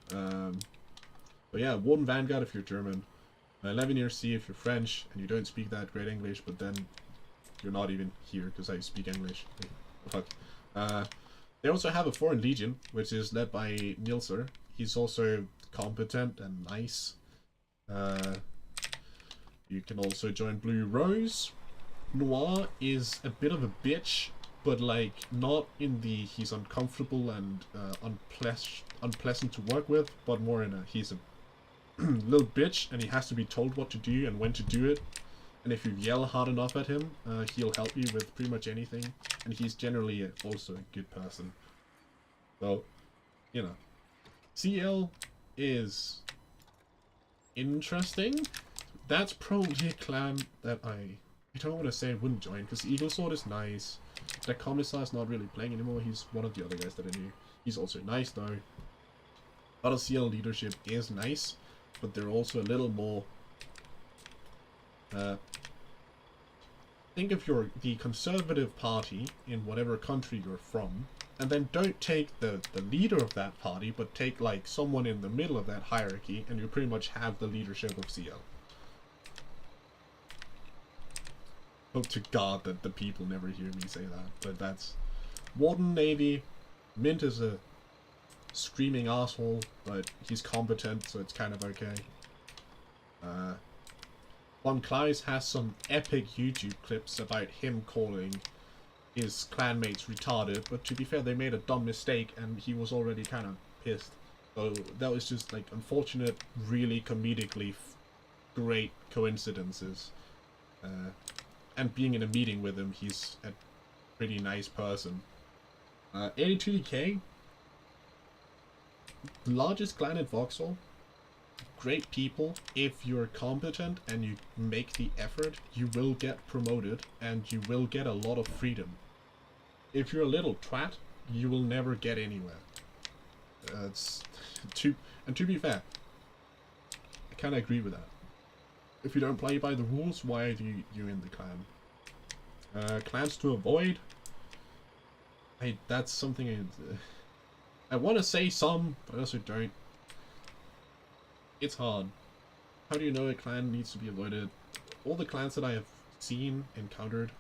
But yeah, Warden Vanguard if you're German. 11-year Sea if you're French and you don't speak that great English, but then you're not even here because I speak English. Fuck. They also have a Foreign Legion, which is led by Nilser. He's also competent and nice. You can also join Blue Rose. Noir is a bit of a bitch, but like not in the he's uncomfortable and unpleasant to work with, but more in a he's a little bitch and he has to be told what to do and when to do it. And if you yell hard enough at him, he'll help you with pretty much anything. And he's generally also a good person. So, you know, CL is interesting. That's probably a clan that I don't want to say I wouldn't join, because Eagle Sword is nice. That Commissar is not really playing anymore. He's one of the other guys that I knew. He's also nice though. Other CL leadership is nice, but they're also a little more. Think of the conservative party in whatever country you're from, and then don't take the leader of that party, but take like someone in the middle of that hierarchy, and you pretty much have the leadership of CL. Hope to God that the people never hear me say that, but that's Warden Navy. Mint is a screaming asshole, but he's competent, so it's kind of okay. Von Kleis has some epic YouTube clips about him calling his clanmates retarded, but to be fair, they made a dumb mistake and he was already kind of pissed. So that was just like unfortunate, really comedically great coincidences. And being in a meeting with him, he's a pretty nice person. 82DK, largest clan in Foxhole. Great people. If you're competent and you make the effort, you will get promoted and you will get a lot of freedom. If you're a little twat, you will never get anywhere. To be fair, I kind of agree with that. If you don't play by the rules, why are you in the clan? Clans to avoid. That's something I want to say some, but I also don't. It's hard. How do you know a clan needs to be avoided? All the clans that I have seen, encountered,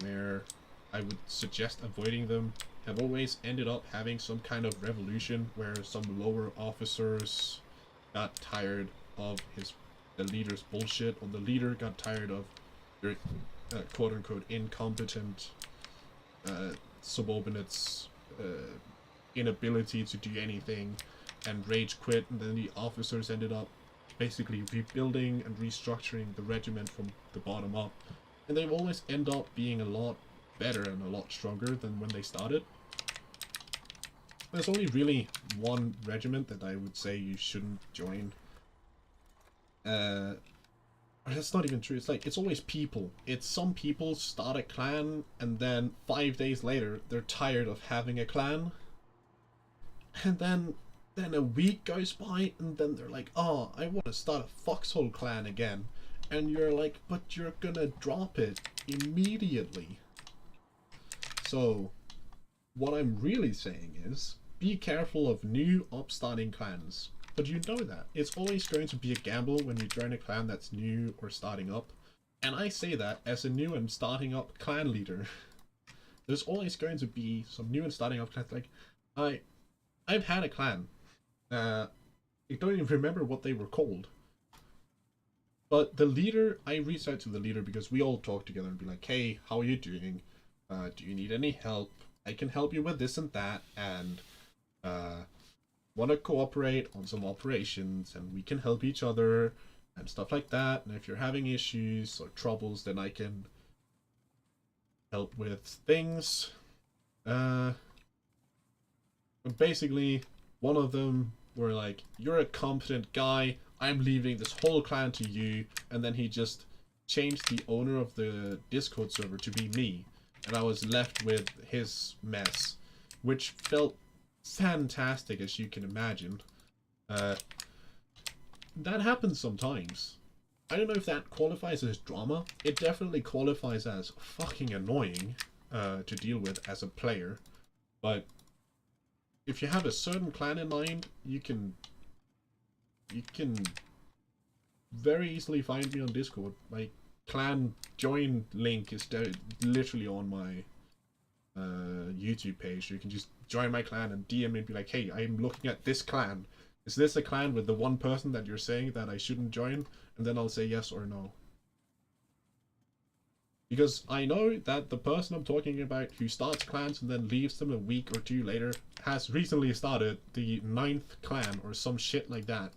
where I would suggest avoiding them, have always ended up having some kind of revolution where some lower officers got tired of the leader's bullshit, or the leader got tired of their quote-unquote incompetent subordinates' inability to do anything, and rage quit, and then the officers ended up basically rebuilding and restructuring the regiment from the bottom up, and they always end up being a lot better and a lot stronger than when they started. There's only really one regiment that I would say you shouldn't join. That's not even true. It's like, it's always people. It's some people start a clan and then 5 days later they're tired of having a clan, and then a week goes by and then they're like, oh, I want to start a Foxhole clan again, and you're like, but you're gonna drop it immediately. So what I'm really saying is, be careful of new upstarting clans. But you know that. It's always going to be a gamble when you join a clan that's new or starting up. And I say that as a new and starting up clan leader. There's always going to be some new and starting up clans. Like, I've had a clan. I don't even remember what they were called. But the leader, I reached out to the leader because we all talk together and be like, hey, how are you doing? Do you need any help? I can help you with this and that, and want to cooperate on some operations, and we can help each other and stuff like that. And if you're having issues or troubles, then I can help with things. But basically, one of them were like, you're a competent guy, I'm leaving this whole clan to you, and then he just changed the owner of the Discord server to be me, and I was left with his mess, which felt fantastic, as you can imagine. That happens sometimes. I don't know if that qualifies as drama. It definitely qualifies as fucking annoying to deal with as a player. But if you have a certain clan in mind, you can very easily find me on Discord. My clan join link is literally on my YouTube page. You can just join my clan and DM me and be like, hey, I'm looking at this clan. Is this a clan with the one person that you're saying that I shouldn't join? And then I'll say yes or no. Because I know that the person I'm talking about who starts clans and then leaves them a week or two later has recently started the 9th clan or some shit like that.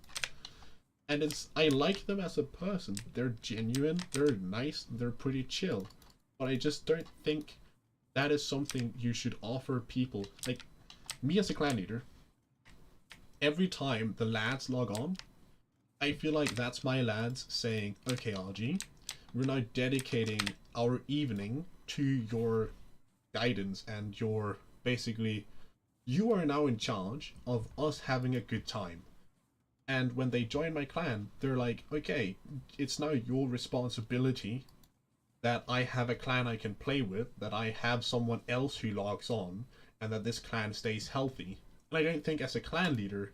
And I like them as a person. They're genuine, they're nice, they're pretty chill. But I just don't think that is something you should offer people. Like, me as a clan leader, every time the lads log on, I feel like that's my lads saying, okay, RG, we're now dedicating our evening to your guidance and your, basically, you are now in charge of us having a good time. And when they join my clan, they're like, okay, it's now your responsibility that I have a clan I can play with, that I have someone else who logs on, and that this clan stays healthy. And I don't think as a clan leader,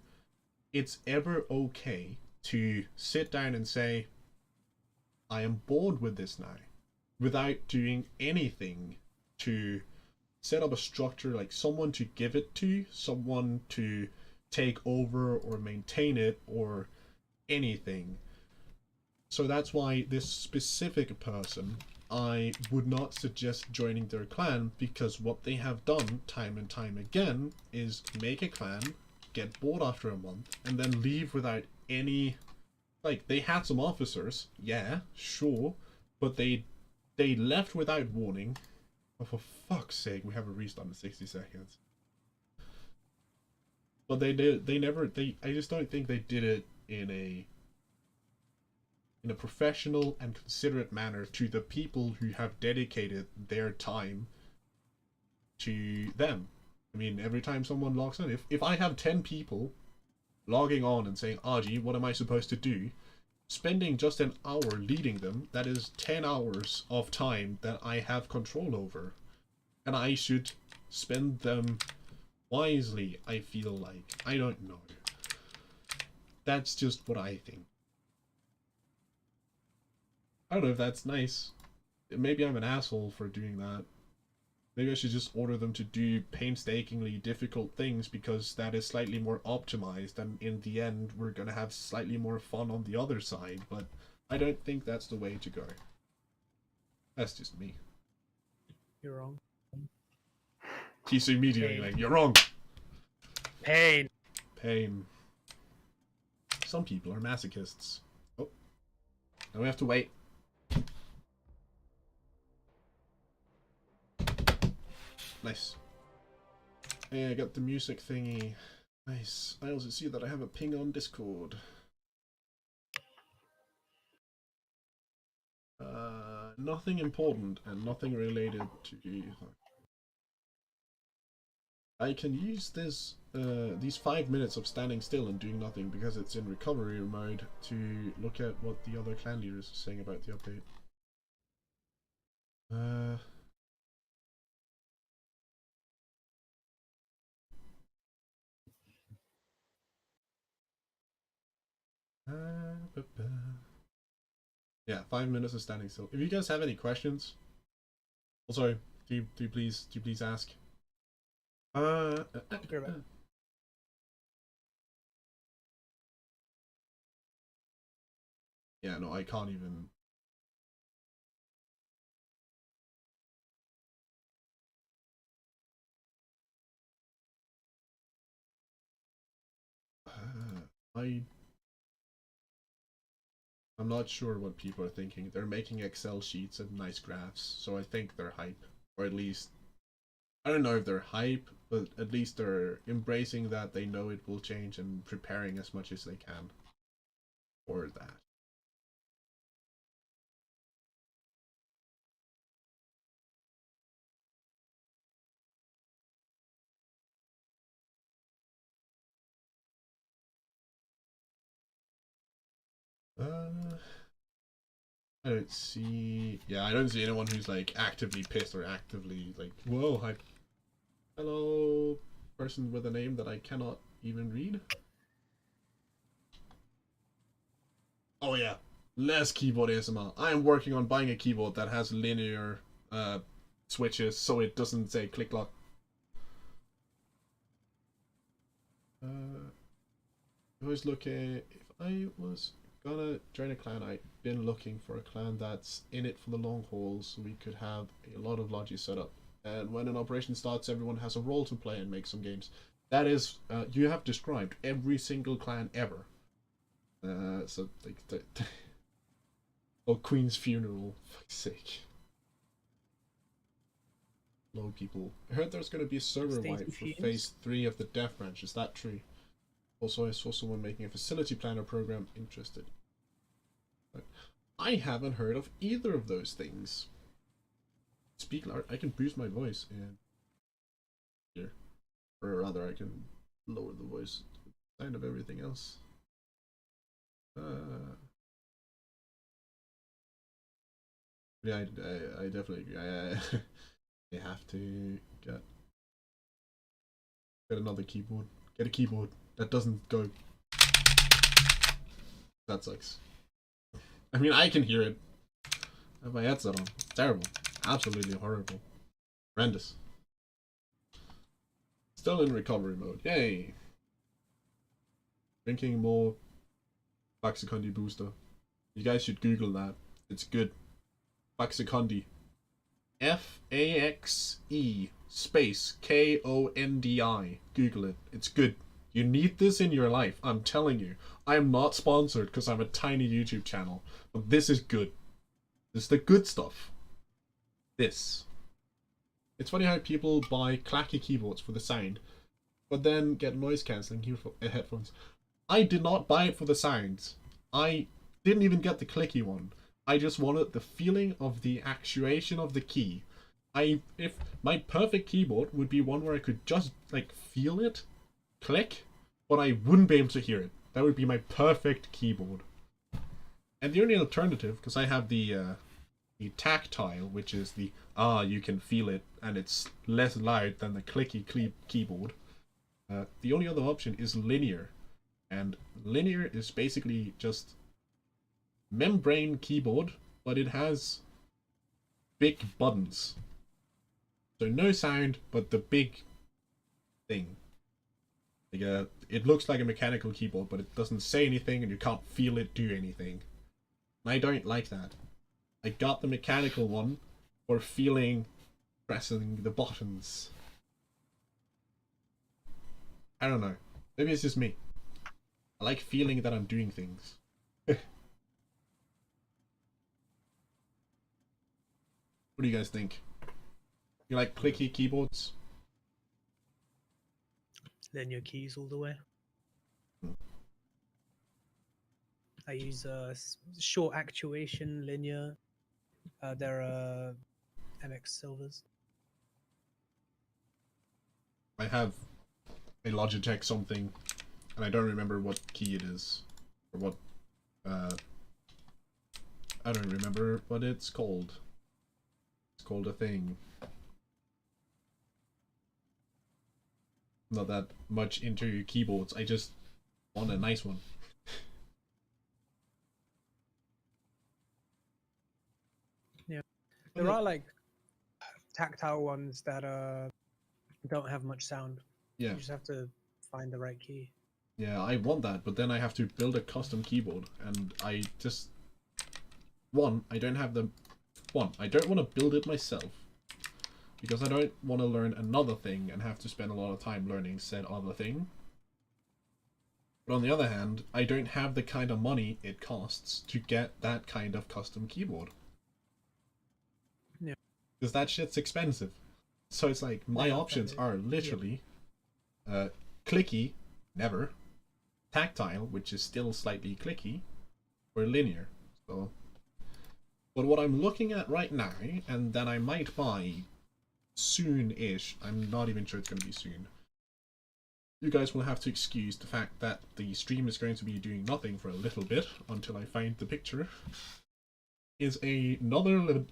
it's ever okay to sit down and say, I am bored with this now, without doing anything to set up a structure, like someone to give it to, someone to take over or maintain it or anything. So that's why this specific person, I would not suggest joining their clan, because what they have done time and time again is make a clan, get bored after a month, and then leave without any... Like, they had some officers, yeah, sure, but they left without warning. Oh, for fuck's sake, we have a restart in 60 seconds. But I just don't think they did it in a professional and considerate manner to the people who have dedicated their time to them. I mean, every time someone logs on, if I have 10 people logging on and saying, Argy, what am I supposed to do? Spending just an hour leading them, that is 10 hours of time that I have control over. And I should spend them wisely, I feel like. I don't know. That's just what I think. I don't know if that's nice. Maybe I'm an asshole for doing that. Maybe I should just order them to do painstakingly difficult things, because that is slightly more optimized, and in the end we're gonna have slightly more fun on the other side, but I don't think that's the way to go. That's just me. You're wrong. He's immediately like, you're wrong! Pain! Pain. Some people are masochists. Oh. Now we have to wait. Nice. Hey, I got the music thingy. Nice. I also see that I have a ping on Discord. Nothing important and nothing related to... I can use this, these 5 minutes of standing still and doing nothing, because it's in recovery mode, to look at what the other clan leaders are saying about the update. Yeah, 5 minutes of standing still. If you guys have any questions, also do you please ask. Yeah, no, I can't even. I'm not sure what people are thinking. They're making Excel sheets and nice graphs, so I think they're hype. Or at least, I don't know if they're hype, but at least they're embracing that they know it will change and preparing as much as they can for that. I don't see... Yeah, I don't see anyone who's like actively pissed or actively like, whoa, hi. Hello, person with a name that I cannot even read. Oh yeah, less keyboard ASMR. I am working on buying a keyboard that has linear switches, so it doesn't say click lock. I was looking... If I was gonna join a clan, I've been looking for a clan that's in it for the long haul, so we could have a lot of lodges set up. And when an operation starts, everyone has a role to play and make some games. That is, you have described every single clan ever. So, like, oh, Queen's Funeral, for fuck's sake. Low people. I heard there's going to be a server wipe for phase 3 of the Death Branch. Is that true? Also, I saw someone making a facility planner program. Interested. But I haven't heard of either of those things. Speak loud. I can boost my voice and here, or rather, I can lower the voice sound of everything else. Yeah, I definitely agree. I have to get Get another keyboard. Get a keyboard that doesn't go. That sucks. I mean, I can hear it. I have my headset on. It's terrible. Absolutely horrible. Horrendous. Still in recovery mode. Yay! Drinking more Faxecondi booster. You guys should Google that. It's good. Faxecondi. F-A-X-E space K-O-N-D-I. Google it. It's good. You need this in your life. I'm telling you. I am not sponsored because I'm a tiny YouTube channel. But this is good. This is the good stuff. This. It's funny how people buy clacky keyboards for the sound, but then get noise cancelling headphones. I did not buy it for the sounds. I didn't even get the clicky one. I just wanted the feeling of the actuation of the key. If my perfect keyboard would be one where I could just like feel it click, but I wouldn't be able to hear it. That would be my perfect keyboard. And the only alternative, because I have the tactile, which is the you can feel it and it's less loud than the clicky keyboard. The only other option is linear, and linear is basically just membrane keyboard, but it has big buttons. So no sound, but the big thing. Like it looks like a mechanical keyboard, but it doesn't say anything and you can't feel it do anything. And I don't like that. I got the mechanical one for feeling pressing the buttons. I don't know. Maybe it's just me. I like feeling that I'm doing things. What do you guys think? You like clicky keyboards? Linear keys all the way. I use short actuation linear. There are MX Silvers. I have a Logitech something, and I don't remember what key it is, or what, I don't remember what it's called. It's called a thing. Not that much into keyboards, I just want a nice one. Yeah. There are like tactile ones that don't have much sound. Yeah. You just have to find the right key. Yeah, I want that, but then I have to build a custom keyboard, and I just... I don't want to build it myself, because I don't want to learn another thing and have to spend a lot of time learning said other thing. But on the other hand, I don't have the kind of money it costs to get that kind of custom keyboard. Yeah. Because that shit's expensive. So it's like, my options are literally clicky, never, tactile, which is still slightly clicky, or linear. So, but what I'm looking at right now, and that I might buy soon-ish, I'm not even sure it's going to be soon. You guys will have to excuse the fact that the stream is going to be doing nothing for a little bit until I find the picture. Is another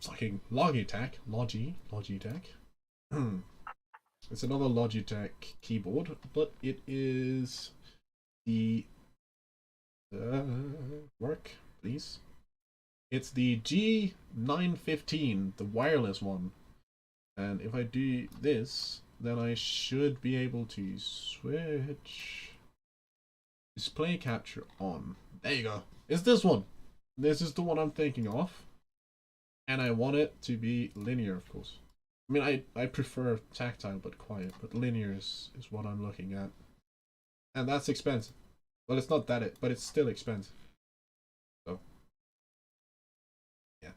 fucking Logitech. It's another Logitech keyboard, but it is the work, please. It's the G915, the wireless one. And if I do this, then I should be able to switch display capture on. There you go. It's this one. This is the one I'm thinking of. And I want it to be linear, of course. I mean, I prefer tactile but quiet, but linear is what I'm looking at. And that's expensive. Well, it's not that, but it's still expensive. So, yeah.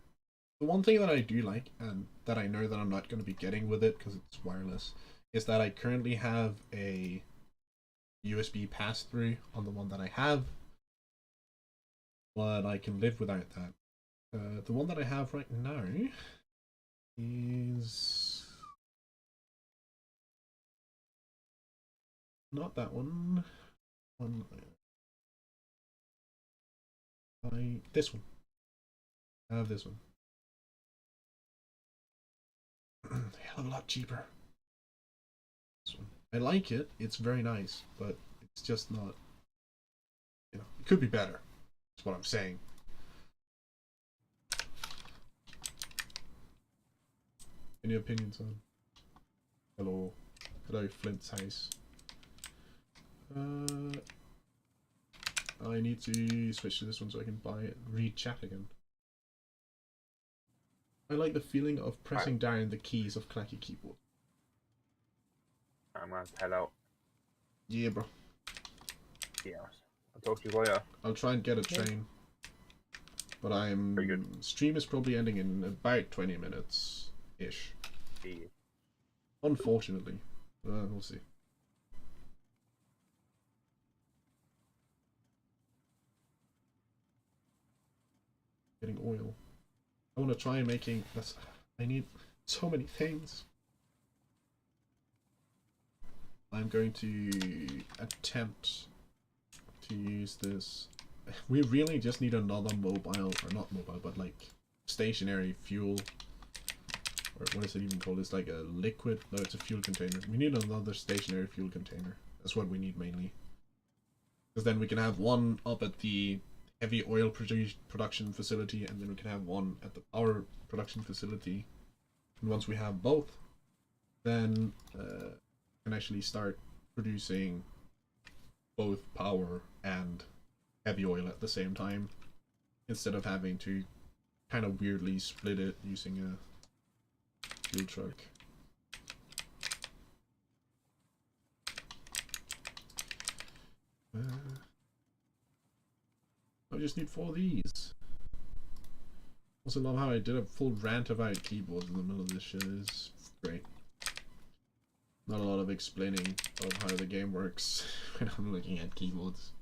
The one thing that I do like, and that I know that I'm not going to be getting with it because it's wireless, is that I currently have a USB pass-through on the one that I have, but I can live without that. The one that I have right now is not that one. This one. I have this one. Hell of a lot cheaper. I like it. It's very nice, but it's just not. You know, it could be better. That's what I'm saying. Any opinions on? Hello, hello, Flint's house. I need to switch to this one so I can read chat again. I like the feeling of pressing down the keys of clacky keyboard. I'm gonna head out. Yeah, bro. Yeah. I'll talk to you later. I'll try and get a train. But Very good. stream is probably ending in about 20 minutes-ish. Yeah. Unfortunately. We'll see. Getting oil. I want to try making... I need so many things. I'm going to attempt to use this. We really just need another mobile, or not mobile, but like stationary fuel. Or what is it even called? It's like a liquid. No, it's a fuel container. We need another stationary fuel container. That's what we need mainly. Because then we can have one up at the heavy oil production facility, and then we can have one at the power production facility. And once we have both, then can actually start producing both power and heavy oil at the same time, instead of having to kind of weirdly split it using a fuel truck. I just need 4 of these. Also love how I did a full rant about keyboards in the middle of this shit. Is great. Not a lot of explaining of how the game works when I'm looking at keyboards.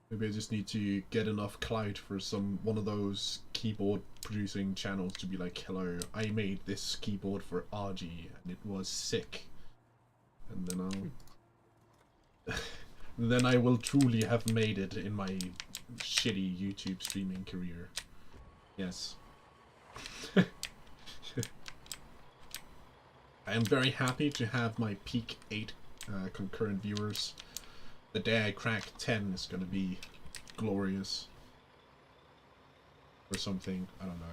Maybe I just need to get enough clout for one of those keyboard producing channels to be like, hello, I made this keyboard for RG and it was sick. And then then I will truly have made it in my shitty YouTube streaming career. Yes. I am very happy to have my peak 8 concurrent viewers. The day I crack 10 is gonna be glorious. Or something, I don't know.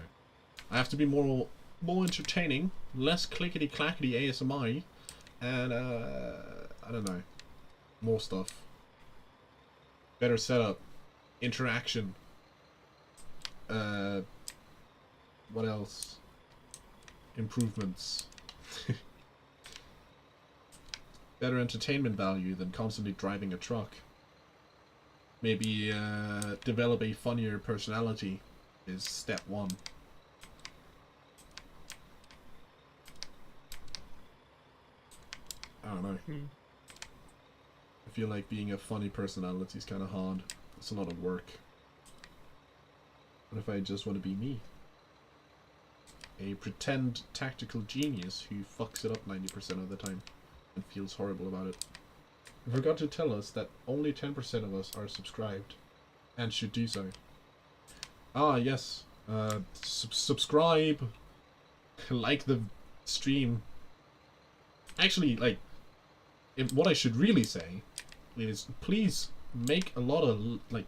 I have to be more entertaining, less clickety clackety ASMR, and I don't know, more stuff. Better setup, interaction. What else? Improvements. Better entertainment value than constantly driving a truck. Maybe develop a funnier personality is step 1. I don't know. I feel like being a funny personality is kind of hard. It's a lot of work. What if I just want to be me? A pretend tactical genius who fucks it up 90% of the time and feels horrible about it. I forgot to tell us that only 10% of us are subscribed and should do so. Ah, yes. Subscribe. Like the stream. Actually, like, what I should really say is please make a lot of, like,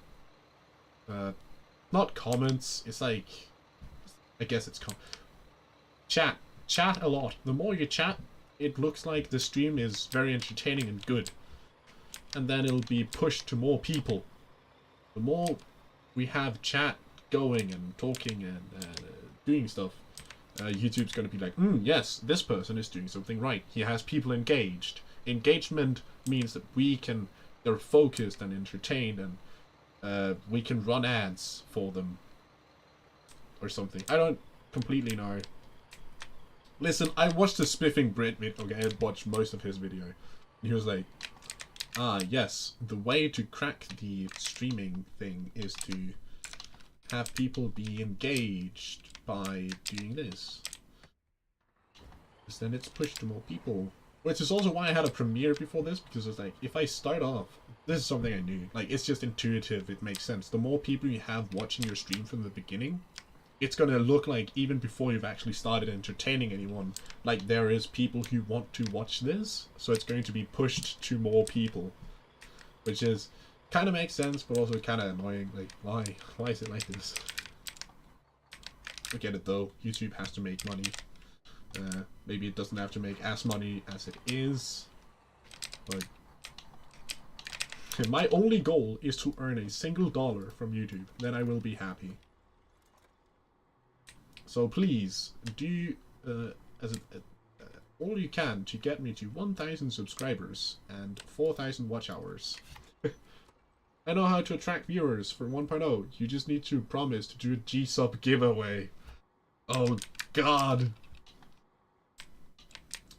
not comments, it's like, I guess it's chat a lot. The more you chat, it looks like the stream is very entertaining and good, and then it'll be pushed to more people. The more we have chat going and talking and doing stuff, YouTube's going to be like, yes, this person is doing something right. He has people engaged. Engagement means that they're focused and entertained, and we can run ads for them or something. I don't completely know. Listen, I watched the Spiffing Brit video. Okay, I watched most of his video. He was like, yes, the way to crack the streaming thing is to have people be engaged by doing this. Because then it's pushed to more people. Which is also why I had a premiere before this, because it's like, if I start off, this is something I knew, like, it's just intuitive, it makes sense. The more people you have watching your stream from the beginning, it's gonna look like, even before you've actually started entertaining anyone, like there is people who want to watch this, so it's going to be pushed to more people. Which is, kind of makes sense, but also kind of annoying, like, why? Why is it like this? I get it though, YouTube has to make money. Maybe it doesn't have to make as money as it is, but my only goal is to earn a single dollar from YouTube, then I will be happy. So please, do all you can to get me to 1,000 subscribers and 4,000 watch hours. I know how to attract viewers for 1.0, you just need to promise to do a G-Sub giveaway. Oh god.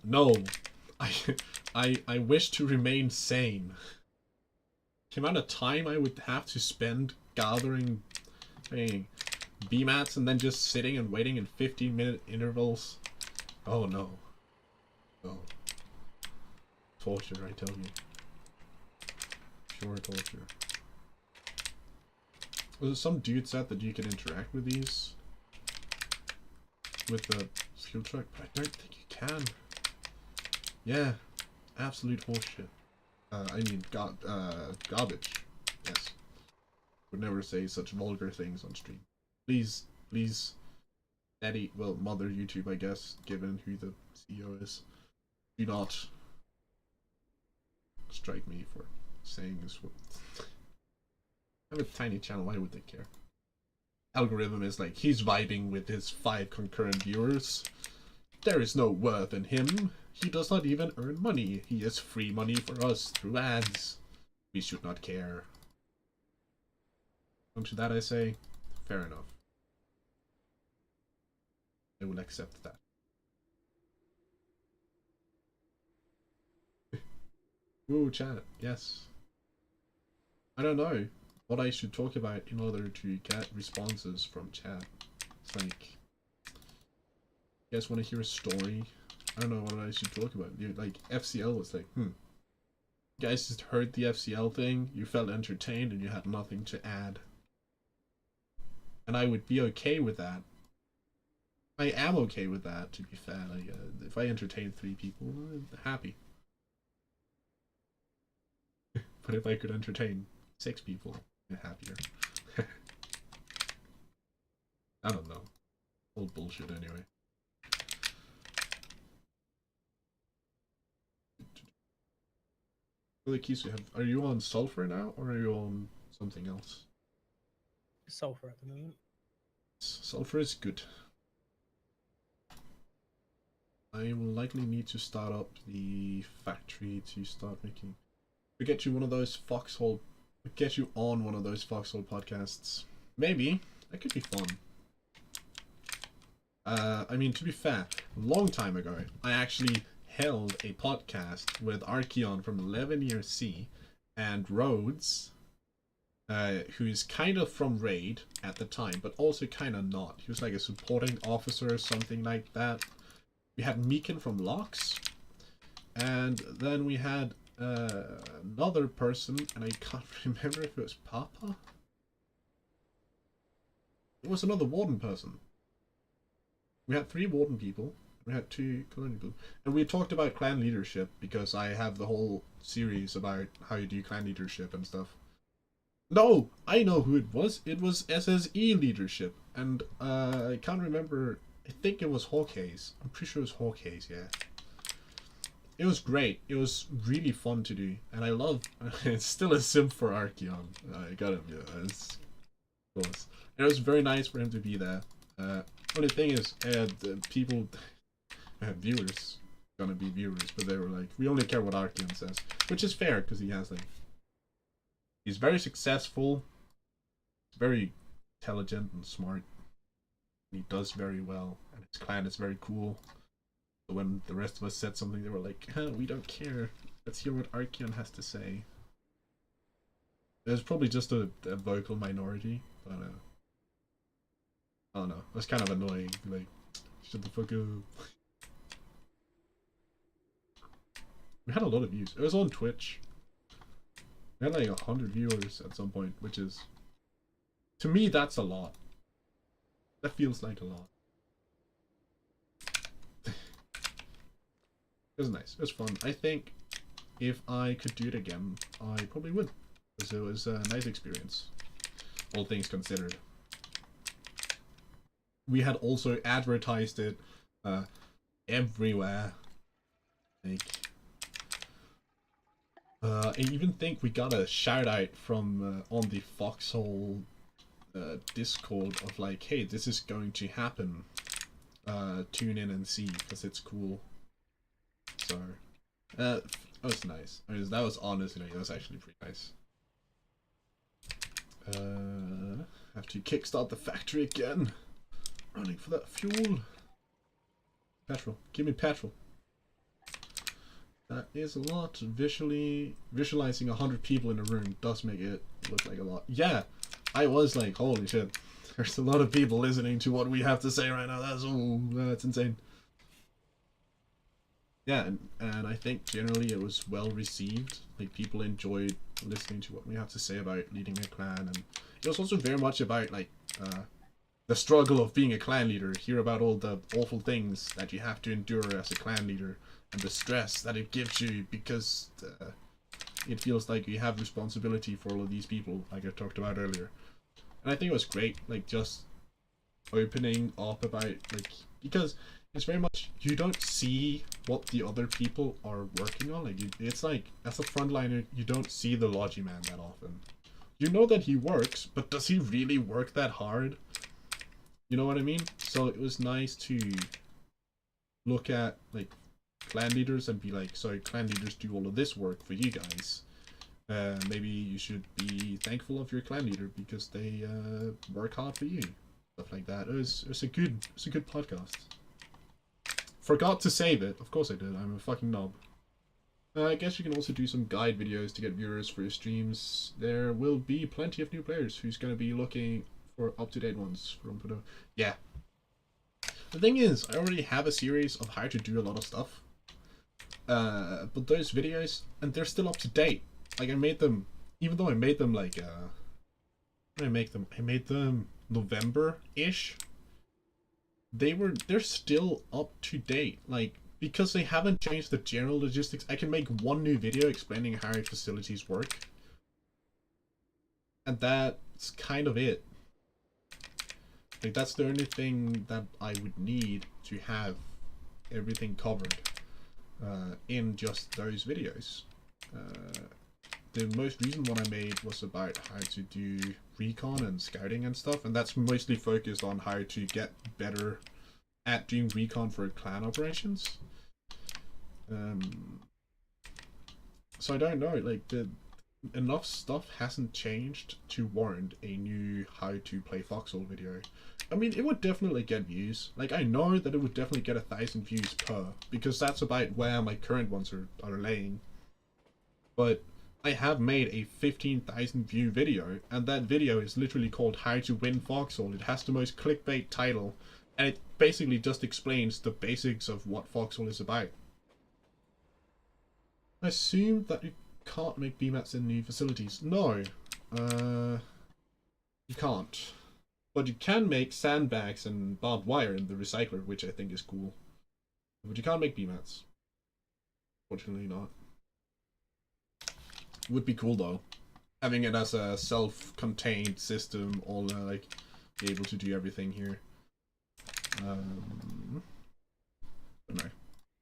No, I wish to remain sane. The amount of time I would have to spend gathering BMATs and then just sitting and waiting in 15-minute intervals. Oh no. No. Torture, I tell you. Pure torture. Was it some dude said that you can interact with these? With the fuel truck? But I don't think you can. Yeah, absolute horseshit. I mean, garbage. Yes. Would never say such vulgar things on stream. Please, please, daddy, well, mother YouTube, I guess, given who the CEO is, do not strike me for saying this. I have a tiny channel, why would they care? Algorithm is like, he's vibing with his 5 concurrent viewers. There is no worth in him. He does not even earn money. He is free money for us through ads. We should not care. And to that I say, fair enough. I will accept that. Ooh, chat, yes. I don't know what I should talk about in order to get responses from chat. It's like, you guys want to hear a story? I don't know what I should talk about. Dude, like, FCL was like, you guys just heard the FCL thing, you felt entertained, and you had nothing to add. And I would be okay with that. I am okay with that, to be fair. Like, if I entertain 3 people, I'm happy. But if I could entertain 6 people, I'm happier. I don't know. Old bullshit anyway. The keys we have. Are you on sulfur now, or are you on something else? Sulfur at the moment. Sulfur is good. I will likely need to start up the factory to start making. We get you one of those Foxhole. Get you on one of those Foxhole podcasts. Maybe that could be fun. I mean, to be fair, a long time ago, I actually held a podcast with Archeon from 11 Year C and Rhodes, who's kind of from Raid at the time, but also kind of not. He was like a supporting officer or something like that. We had Meekin from Lox, and then we had another person, and I can't remember if it was Papa. It was another Warden person. We had 3 Warden people. We had 2 colonial people. And we talked about clan leadership, because I have the whole series about how you do clan leadership and stuff. No! I know who it was. It was SSE leadership. And I can't remember. I think it was Hawkhaze. I'm pretty sure it was Hawkhaze, yeah. It was great. It was really fun to do. And I love... It's still a simp for Archeon. I gotta be honest. Of course. And it was very nice for him to be there. Only thing is, the people... viewers, gonna be viewers, but they were like, we only care what Archeon says, which is fair, because he has like, he's very successful, very intelligent and smart, and he does very well, and his clan is very cool. But when the rest of us said something, they were like, we don't care, let's hear what Archeon has to say. There's probably just a vocal minority, but I don't know, it was kind of annoying, like, shut the fuck up. We had a lot of views. It was on Twitch. We had like 100 viewers at some point, which is, to me, that's a lot. That feels like a lot. It was nice. It was fun. I think if I could do it again, I probably would. Because it was a nice experience, all things considered. We had also advertised it everywhere. Like, I even think we got a shout out from on the Foxhole Discord of like, hey, this is going to happen. Tune in and see, because it's cool. So, that was nice. I mean, that was honestly, that was actually pretty nice. Have to kickstart the factory again. Running for that fuel. Petrol. Give me petrol. That is a lot. Visualizing 100 people in a room does make it look like a lot. Yeah, I was like, holy shit. There's a lot of people listening to what we have to say right now. That's insane. Yeah, and I think generally it was well received. Like, people enjoyed listening to what we have to say about leading a clan, and it was also very much about like the struggle of being a clan leader. Hear about all the awful things that you have to endure as a clan leader, and the stress that it gives you because it feels like you have responsibility for all of these people, like I talked about earlier. And I think it was great, like, just opening up about, like, because it's very much, you don't see what the other people are working on. Like, it's like, as a frontliner, you don't see the Logi Man that often. You know that he works, but does he really work that hard? You know what I mean? So it was nice to look at, like, clan leaders and be like, sorry, clan leaders do all of this work for you guys. Maybe you should be thankful of your clan leader because they work hard for you. Stuff like that. It was a good podcast. Forgot to save it. Of course I did. I'm a fucking knob. I guess you can also do some guide videos to get viewers for your streams. There will be plenty of new players who's going to be looking for up-to-date ones. Yeah. The thing is, I already have a series of how to do a lot of stuff. But those videos, and they're still up to date. Like, I made them, even though I made them like, when I made them November-ish. They're still up to date. Like, because they haven't changed the general logistics, I can make one new video explaining how facilities work. And that's kind of it. Like, that's the only thing that I would need to have everything covered in just those videos. The most recent one I made was about how to do recon and scouting and stuff, and that's mostly focused on how to get better at doing recon for clan operations. So I don't know, like, enough stuff hasn't changed to warrant a new how to play Foxhole video. I mean, it would definitely get views. Like, I know that it would definitely get 1,000 views per, because that's about where my current ones are laying. But I have made a 15,000 view video, and that video is literally called How to Win Foxhole. It has the most clickbait title, and it basically just explains the basics of what Foxhole is about. I assume that you can't make BMATs in new facilities. No, you can't. But you can make sandbags and barbed wire in the recycler, which I think is cool. But you can't make BMATs. Fortunately not. Would be cool though. Having it as a self-contained system, all like be able to do everything here. But no.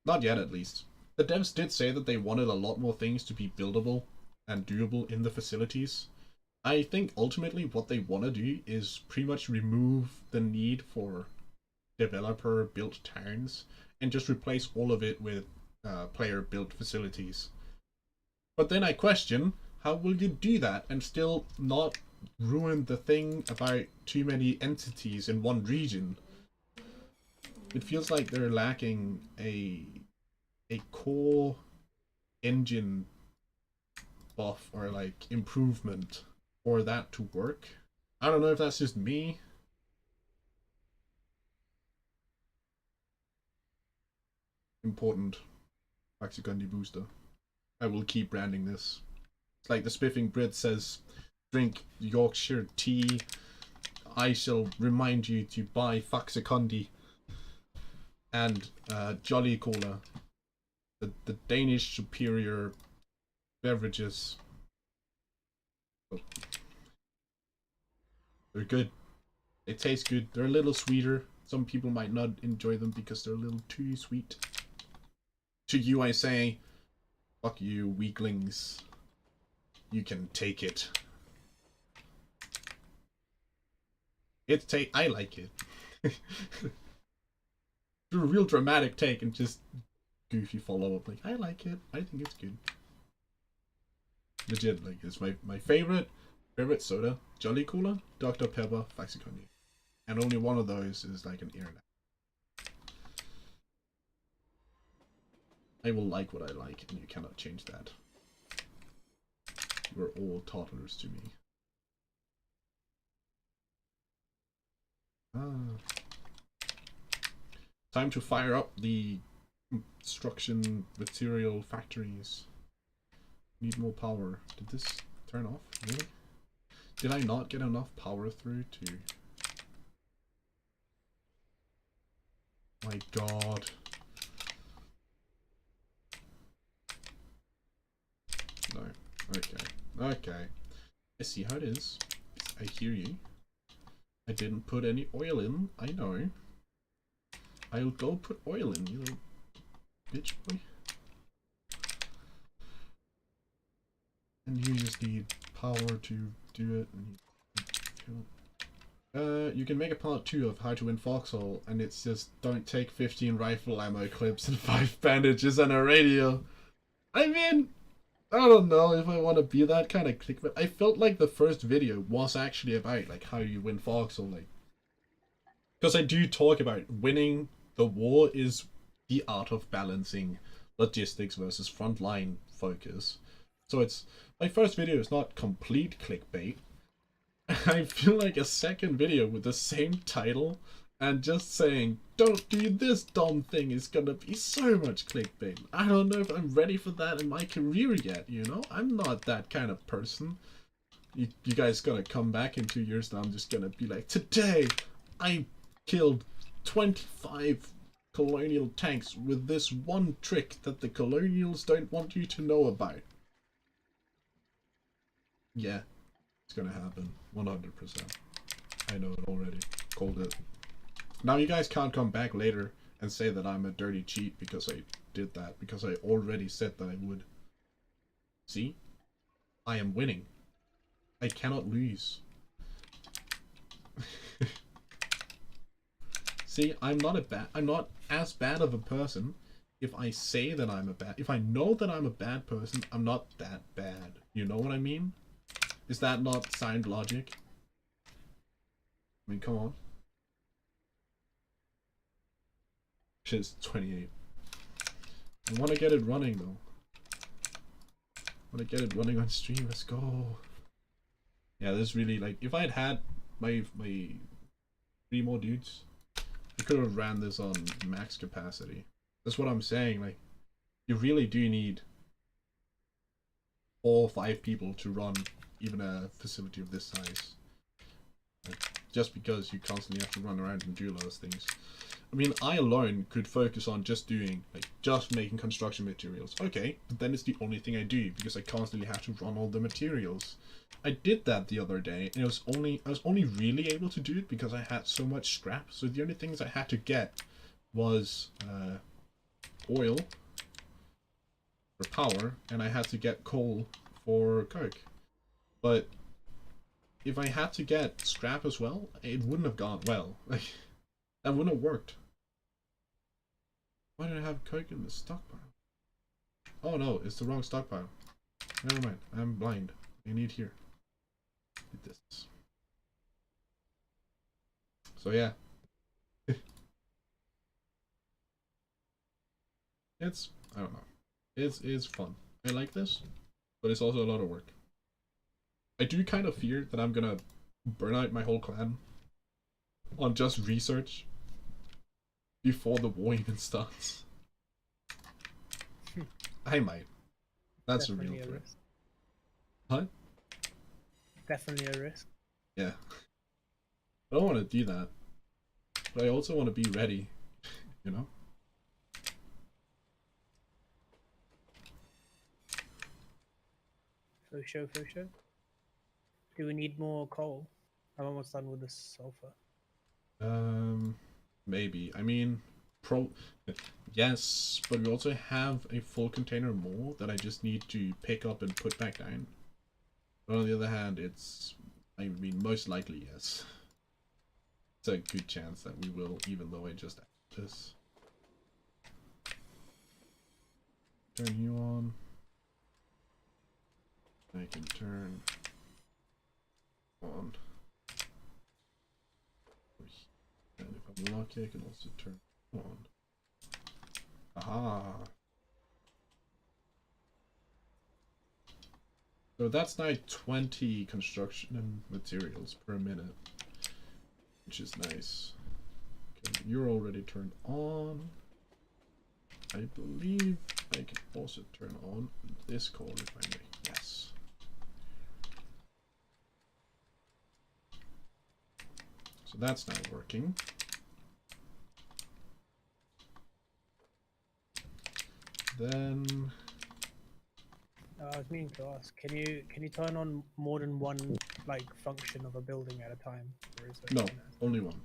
Not yet at least. The devs did say that they wanted a lot more things to be buildable and doable in the facilities. I think ultimately what they want to do is pretty much remove the need for developer-built towns and just replace all of it with player-built facilities. But then I question, how will you do that and still not ruin the thing about too many entities in one region? It feels like they're lacking a core engine buff or like improvement for that to work. I don't know if that's just me. Important. Maxigundi booster. I will keep branding this. It's like the Spiffing Brit says, drink Yorkshire tea. I shall remind you to buy Faxacondi and Jolly Cola, the Danish superior beverages. Oh. They're good. They taste good. They're a little sweeter. Some people might not enjoy them because they're a little too sweet. To you I say, fuck you, weaklings. You can take it. I like it. Do a real dramatic take and just goofy follow up. Like, I like it. I think it's good. Legit, like, it's my favorite soda. Jolly Cola, Dr. Pepper, Faxacondi. And only one of those is like an ear. I will like what I like, and you cannot change that. You're all toddlers to me. Time to fire up the construction material factories. Need more power. Did this turn off? Really? Did I not get enough power through to... My god. No. Okay. Okay. I see how it is. I hear you. I didn't put any oil in. I know. I'll go put oil in, you little bitch boy. And you just need power to do it. You can make a part 2 of how to win Foxhole, and it's just don't take 15 rifle ammo clips and 5 bandages and a radio. I mean, I don't know if I want to be that kind of clickbait. I felt like the first video was actually about like how you win Foxhole, like, because I do talk about winning the war is the art of balancing logistics versus frontline focus. So it's my first video is not complete clickbait. I feel like a second video with the same title and just saying don't do this dumb thing is gonna be so much clickbait. I don't know if I'm ready for that in my career yet, you know? I'm not that kind of person. You guys gonna come back in 2 years and I'm just gonna be like, today I killed 25 colonial tanks with this one trick that the colonials don't want you to know about. Yeah, it's gonna happen. 100%. I know it already. Called it. Now you guys can't come back later and say that I'm a dirty cheat because I did that, because I already said that I would. See? I am winning. I cannot lose. See, I'm not as bad of a person. If I say that if I know that I'm a bad person, I'm not that bad. You know what I mean? Is that not sound logic? I mean, come on. Shit's 28. I want to get it running though. I want to get it running on stream. Let's go. Yeah, this really, like, if I had my 3 more dudes, I could have ran this on max capacity. That's what I'm saying. Like, you really do need 4 or 5 people to run even a facility of this size. Like, just because you constantly have to run around and do a lot of things. I mean, I alone could focus on just making construction materials. Okay, but then it's the only thing I do because I constantly have to run all the materials. I did that the other day, and I was only really able to do it because I had so much scrap. So the only things I had to get was oil for power, and I had to get coal for coke. But if I had to get scrap as well, it wouldn't have gone well. Like, that wouldn't have worked. Why did I have coke in the stockpile? Oh no, it's the wrong stockpile. Never mind, I'm blind. I need here. Need this. So yeah. I don't know. It's fun. I like this, but it's also a lot of work. I do kind of fear that I'm gonna burn out my whole clan on just research before the war even starts. I might. That's Definitely a real threat. risk. Huh? Definitely a risk. Yeah. I don't want to do that. But I also want to be ready. You know? For sure. Do we need more coal? I'm almost done with the sulfur. Maybe. I mean, yes, but we also have a full container more that I just need to pick up and put back down. But on the other hand, I mean, most likely, yes. It's a good chance that we will, even though I just added this. Turn you on. I can turn on. And if I'm lucky, I can also turn on. Aha! So that's now 20 construction and materials per minute, which is nice. Okay, you're already turned on. I believe I can also turn on this coal refinery. Yes. So that's now working. Then I was meaning to ask, can you turn on more than one like function of a building at a time? Or is there no, only one.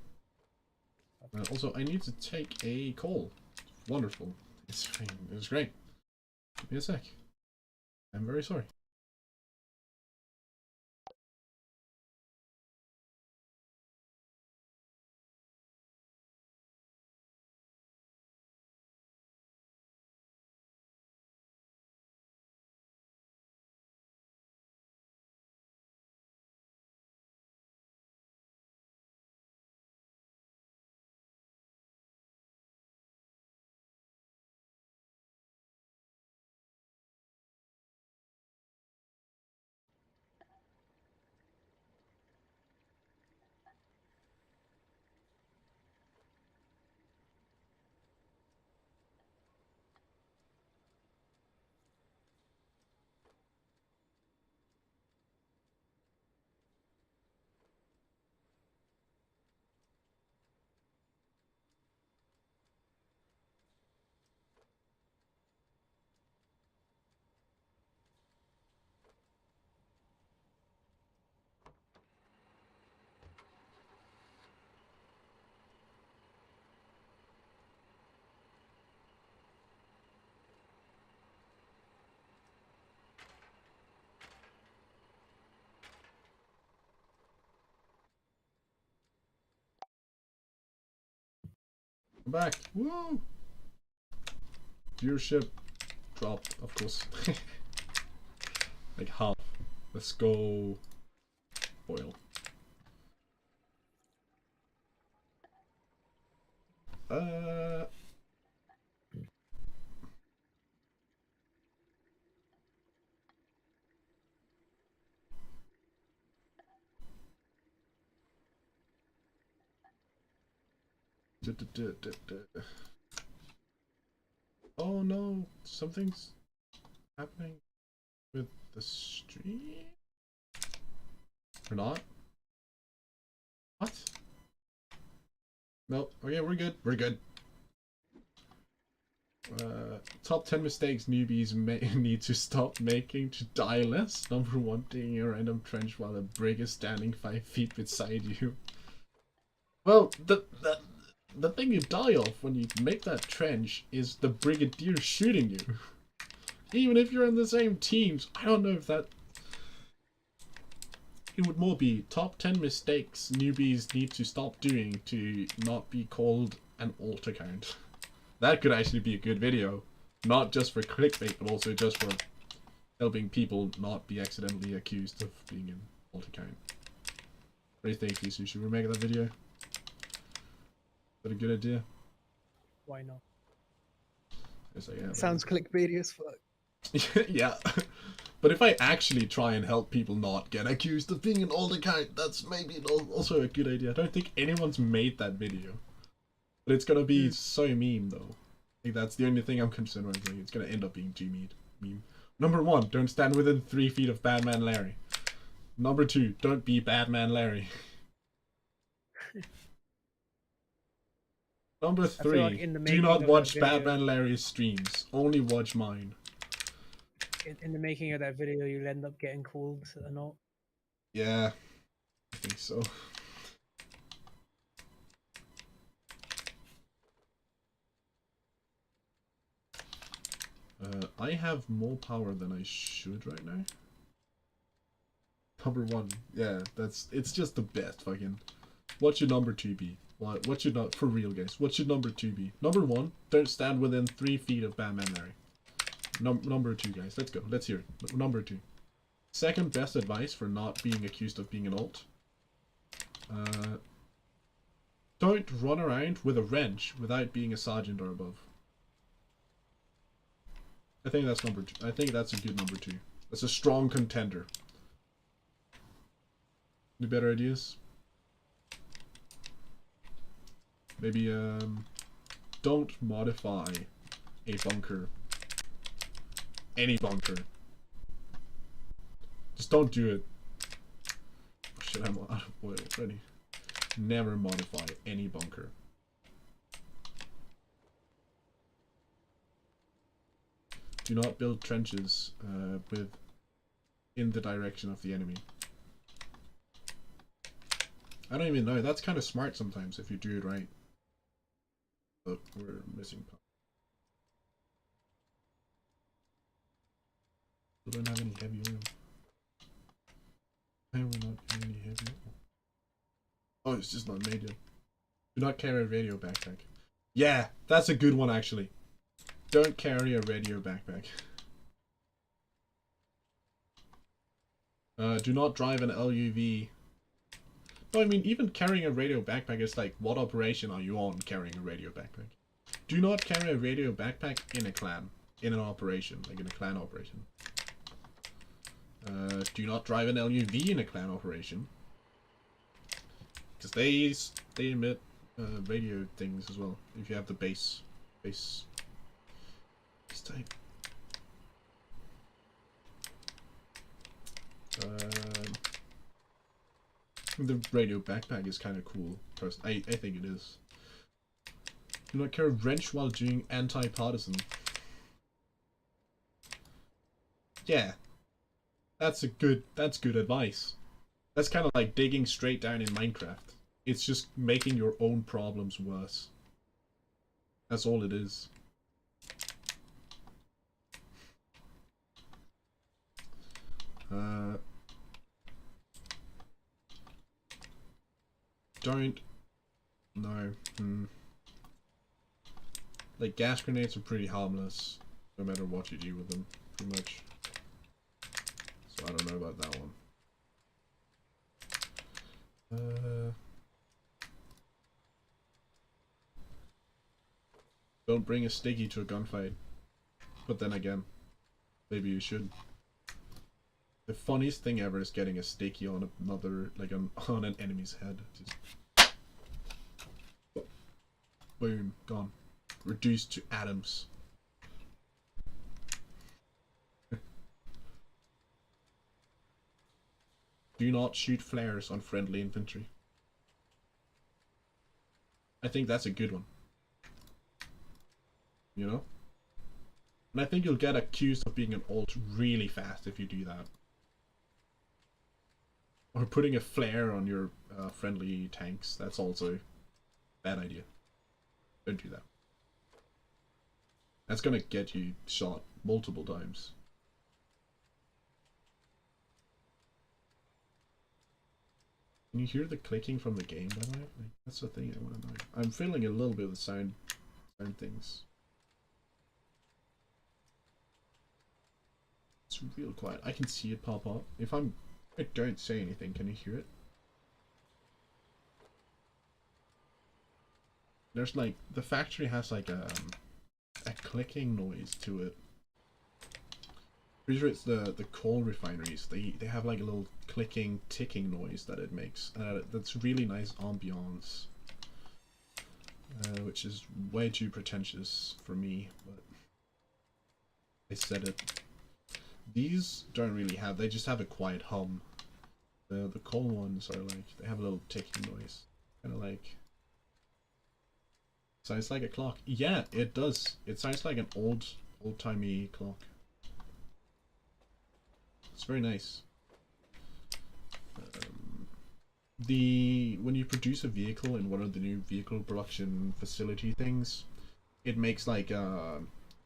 Also, I need to take a coal. Wonderful. It's great. Give me a sec. I'm very sorry. I'm back. Woo! Viewership dropped, of course. Like half. Let's go oil. Oh no, something's happening with the stream? Or not? What? No, okay, we're good. We're good. Top 10 mistakes newbies need to stop making to die less. Number 1, digging a random trench while a brig is standing 5 feet beside you. Well, the thing you die of when you make that trench is the brigadier shooting you. Even if you're in the same teams, I don't know if that... It would more be top 10 mistakes newbies need to stop doing to not be called an alt account. That could actually be a good video. Not just for clickbait, but also just for helping people not be accidentally accused of being an alt account. What do you think, Isu? Should we make that video? Is that a good idea? Why not? Yes, yeah, Sounds clickbaity as fuck. Yeah. But if I actually try and help people not get accused of being an old account, that's maybe also a good idea. I don't think anyone's made that video. But it's gonna be so meme though. I think that's the only thing I'm concerned with. It's gonna end up being G-meme. Number 1, don't stand within 3 feet of Badman Larry. Number 2, don't be Badman Larry. Number I feel 3, like in the do making not of watch that video, Badman Larry's streams. Only watch mine. in the making of that video, you'll end up getting called a lot. Yeah, I think so. I have more power than I should right now. Number 1, yeah, it's just the best fucking. What should number 2 be? What should not, for real guys, what should number 2 be? Number 1, don't stand within 3 feet of Batman Larry. Number 2 guys, let's go, let's hear it. Number 2. Second best advice for not being accused of being an alt. Don't run around with a wrench without being a sergeant or above. I think that's number 2. I think that's a good number 2. That's a strong contender. Any better ideas? Maybe, don't modify a bunker. Any bunker. Just don't do it. Oh shit, I'm out of oil already. Never modify any bunker. Do not build trenches in the direction of the enemy. I don't even know. That's kind of smart sometimes if you do it right. Look, we're missing power. We don't have any heavy oil. Why are we not getting any heavy oil? Oh, it's just not made yet. Do not carry a radio backpack. Yeah, that's a good one actually. Don't carry a radio backpack. Do not drive an LUV. No, I mean, even carrying a radio backpack is like, what operation are you on carrying a radio backpack? Do not carry a radio backpack in a clan. In an operation, like in a clan operation. Do not drive an LUV in a clan operation. Because they emit radio things as well, if you have the base type. The radio backpack is kind of cool. I think it is. Do not carry a wrench while doing anti-partisan. Yeah, that's good advice. That's kind of like digging straight down in Minecraft. It's just making your own problems worse. That's all it is. Don't. No. Like, gas grenades are pretty harmless, no matter what you do with them, pretty much. So I don't know about that one. Don't bring a sticky to a gunfight. But then again, maybe you should. The funniest thing ever is getting a sticky on another, like on an enemy's head. Just boom, gone. Reduced to atoms. Do not shoot flares on friendly infantry. I think that's a good one. You know? And I think you'll get accused of being an alt really fast if you do that. Or putting a flare on your friendly tanks. That's also a bad idea. Don't do that. That's gonna get you shot multiple times. Can you hear the clicking from the game, by the way? Like, that's the thing I want to know. I'm feeling a little bit of the sound things. It's real quiet. I can see it pop up. If I don't say anything, can you hear it? There's like, the factory has like a clicking noise to it. Pretty sure it's the coal refineries. They have like a little clicking, ticking noise that it makes. That's really nice ambiance. Which is way too pretentious for me, but I said it. These don't really have, they just have a quiet hum. The coal ones are like, they have a little ticking noise. Kind of like, sounds like a clock. Yeah, it does. It sounds like an old-timey clock. It's very nice. When you produce a vehicle in one of the new vehicle production facility things, it makes like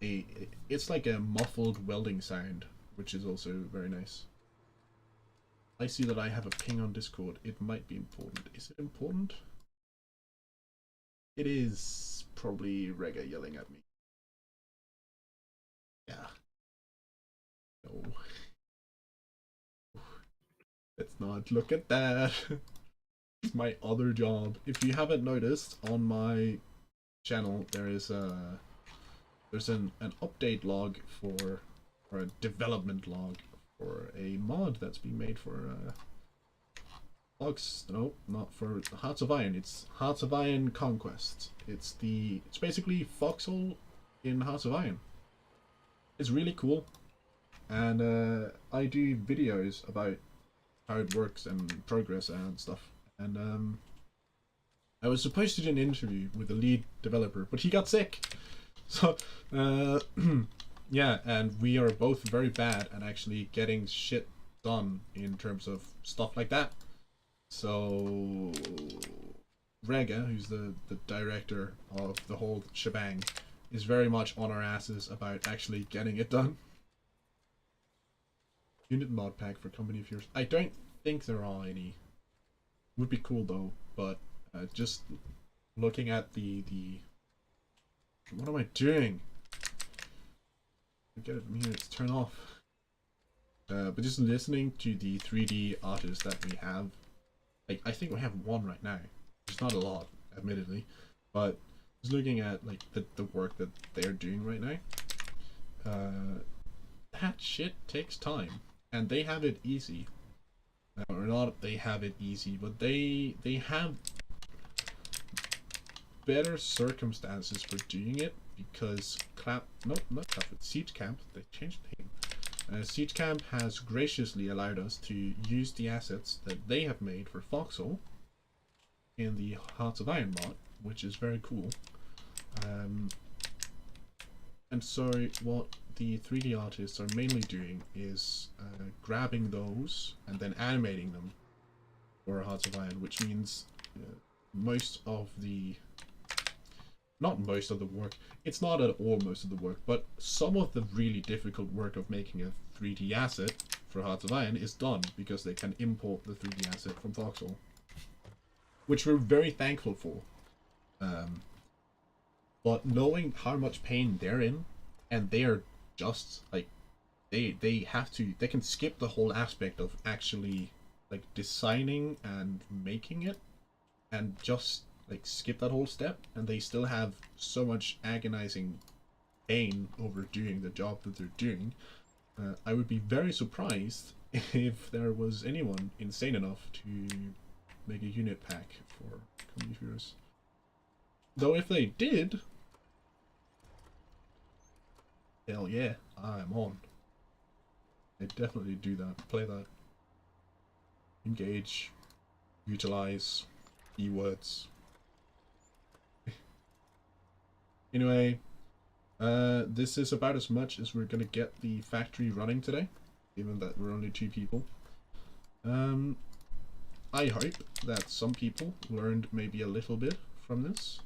it's like a muffled welding sound, which is also very nice. I see that I have a ping on Discord. It might be important. Is it important? It is probably Rega yelling at me. Yeah. No. Let's not look at that. It's my other job. If you haven't noticed, on my channel there is there's an update log or a development log for a mod that's being made for not for Hearts of Iron. It's Hearts of Iron Conquest. It's basically Foxhole in Hearts of Iron. It's really cool, and I do videos about how it works and progress and stuff. And I was supposed to do an interview with the lead developer, but he got sick. So yeah, and we are both very bad at actually getting shit done in terms of stuff like that. So Rega, who's the director of the whole shebang, is very much on our asses about actually getting it done. Unit mod pack for company viewers. I don't think there are any. Would be cool though, but just looking at the what am I doing? Get it from here, it's turn off. But just listening to the 3D artists that we have, like I think we have one right now. It's not a lot, admittedly, but just looking at like the work that they're doing right now, that shit takes time, and they have it easy. Or not, they have it easy, but they have better circumstances for doing it because Siege Camp, they changed the name. Siege Camp has graciously allowed us to use the assets that they have made for Foxhole in the Hearts of Iron mod, which is very cool. And so what the 3D artists are mainly doing is grabbing those and then animating them for Hearts of Iron, which means not most of the work, it's not at all most of the work, but some of the really difficult work of making a 3D asset for Hearts of Iron is done because they can import the 3D asset from Foxhole, which we're very thankful for. But knowing how much pain they're in, and they are just like they can skip the whole aspect of actually like designing and making it, and just like skip that whole step, and they still have so much agonizing pain over doing the job that they're doing. I would be very surprised if there was anyone insane enough to make a unit pack for community viewers. Though if they did, hell yeah, I'm on. They definitely do that. Play that. Engage. Utilize. Keywords. Anyway, this is about as much as we're gonna get the factory running today, given that we're only 2 people. I hope that some people learned maybe a little bit from this.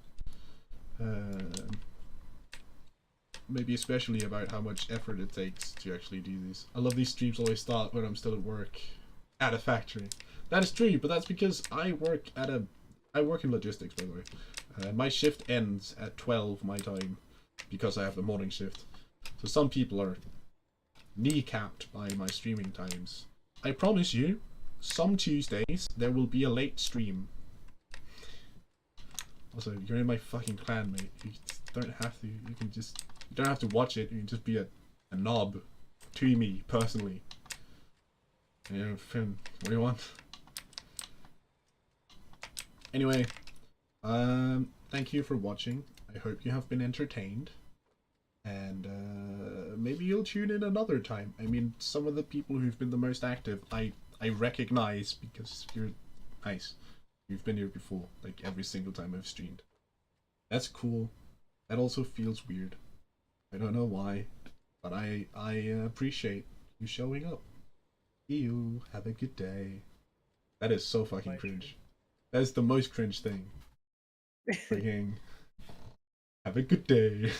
Maybe especially about how much effort it takes to actually do these. I love these streams always start when I'm still at work at a factory. That is true, but that's because I work in logistics, by the way. My shift ends at 12 my time because I have the morning shift. So some people are kneecapped by my streaming times. I promise you, some Tuesdays there will be a late stream. Also, you're in my fucking clan, mate. You don't have to. You don't have to watch it. You can just be a knob to me personally. You know, Finn, what do you want? Anyway, thank you for watching. I hope you have been entertained. And maybe you'll tune in another time. I mean, some of the people who've been the most active, I recognize because you're nice. You've been here before, like every single time I've streamed. That's cool. That also feels weird. I don't know why, but I appreciate you showing up. See you. Have a good day. That is so fucking cringe. That is the most cringe thing. Freaking. Have a good day.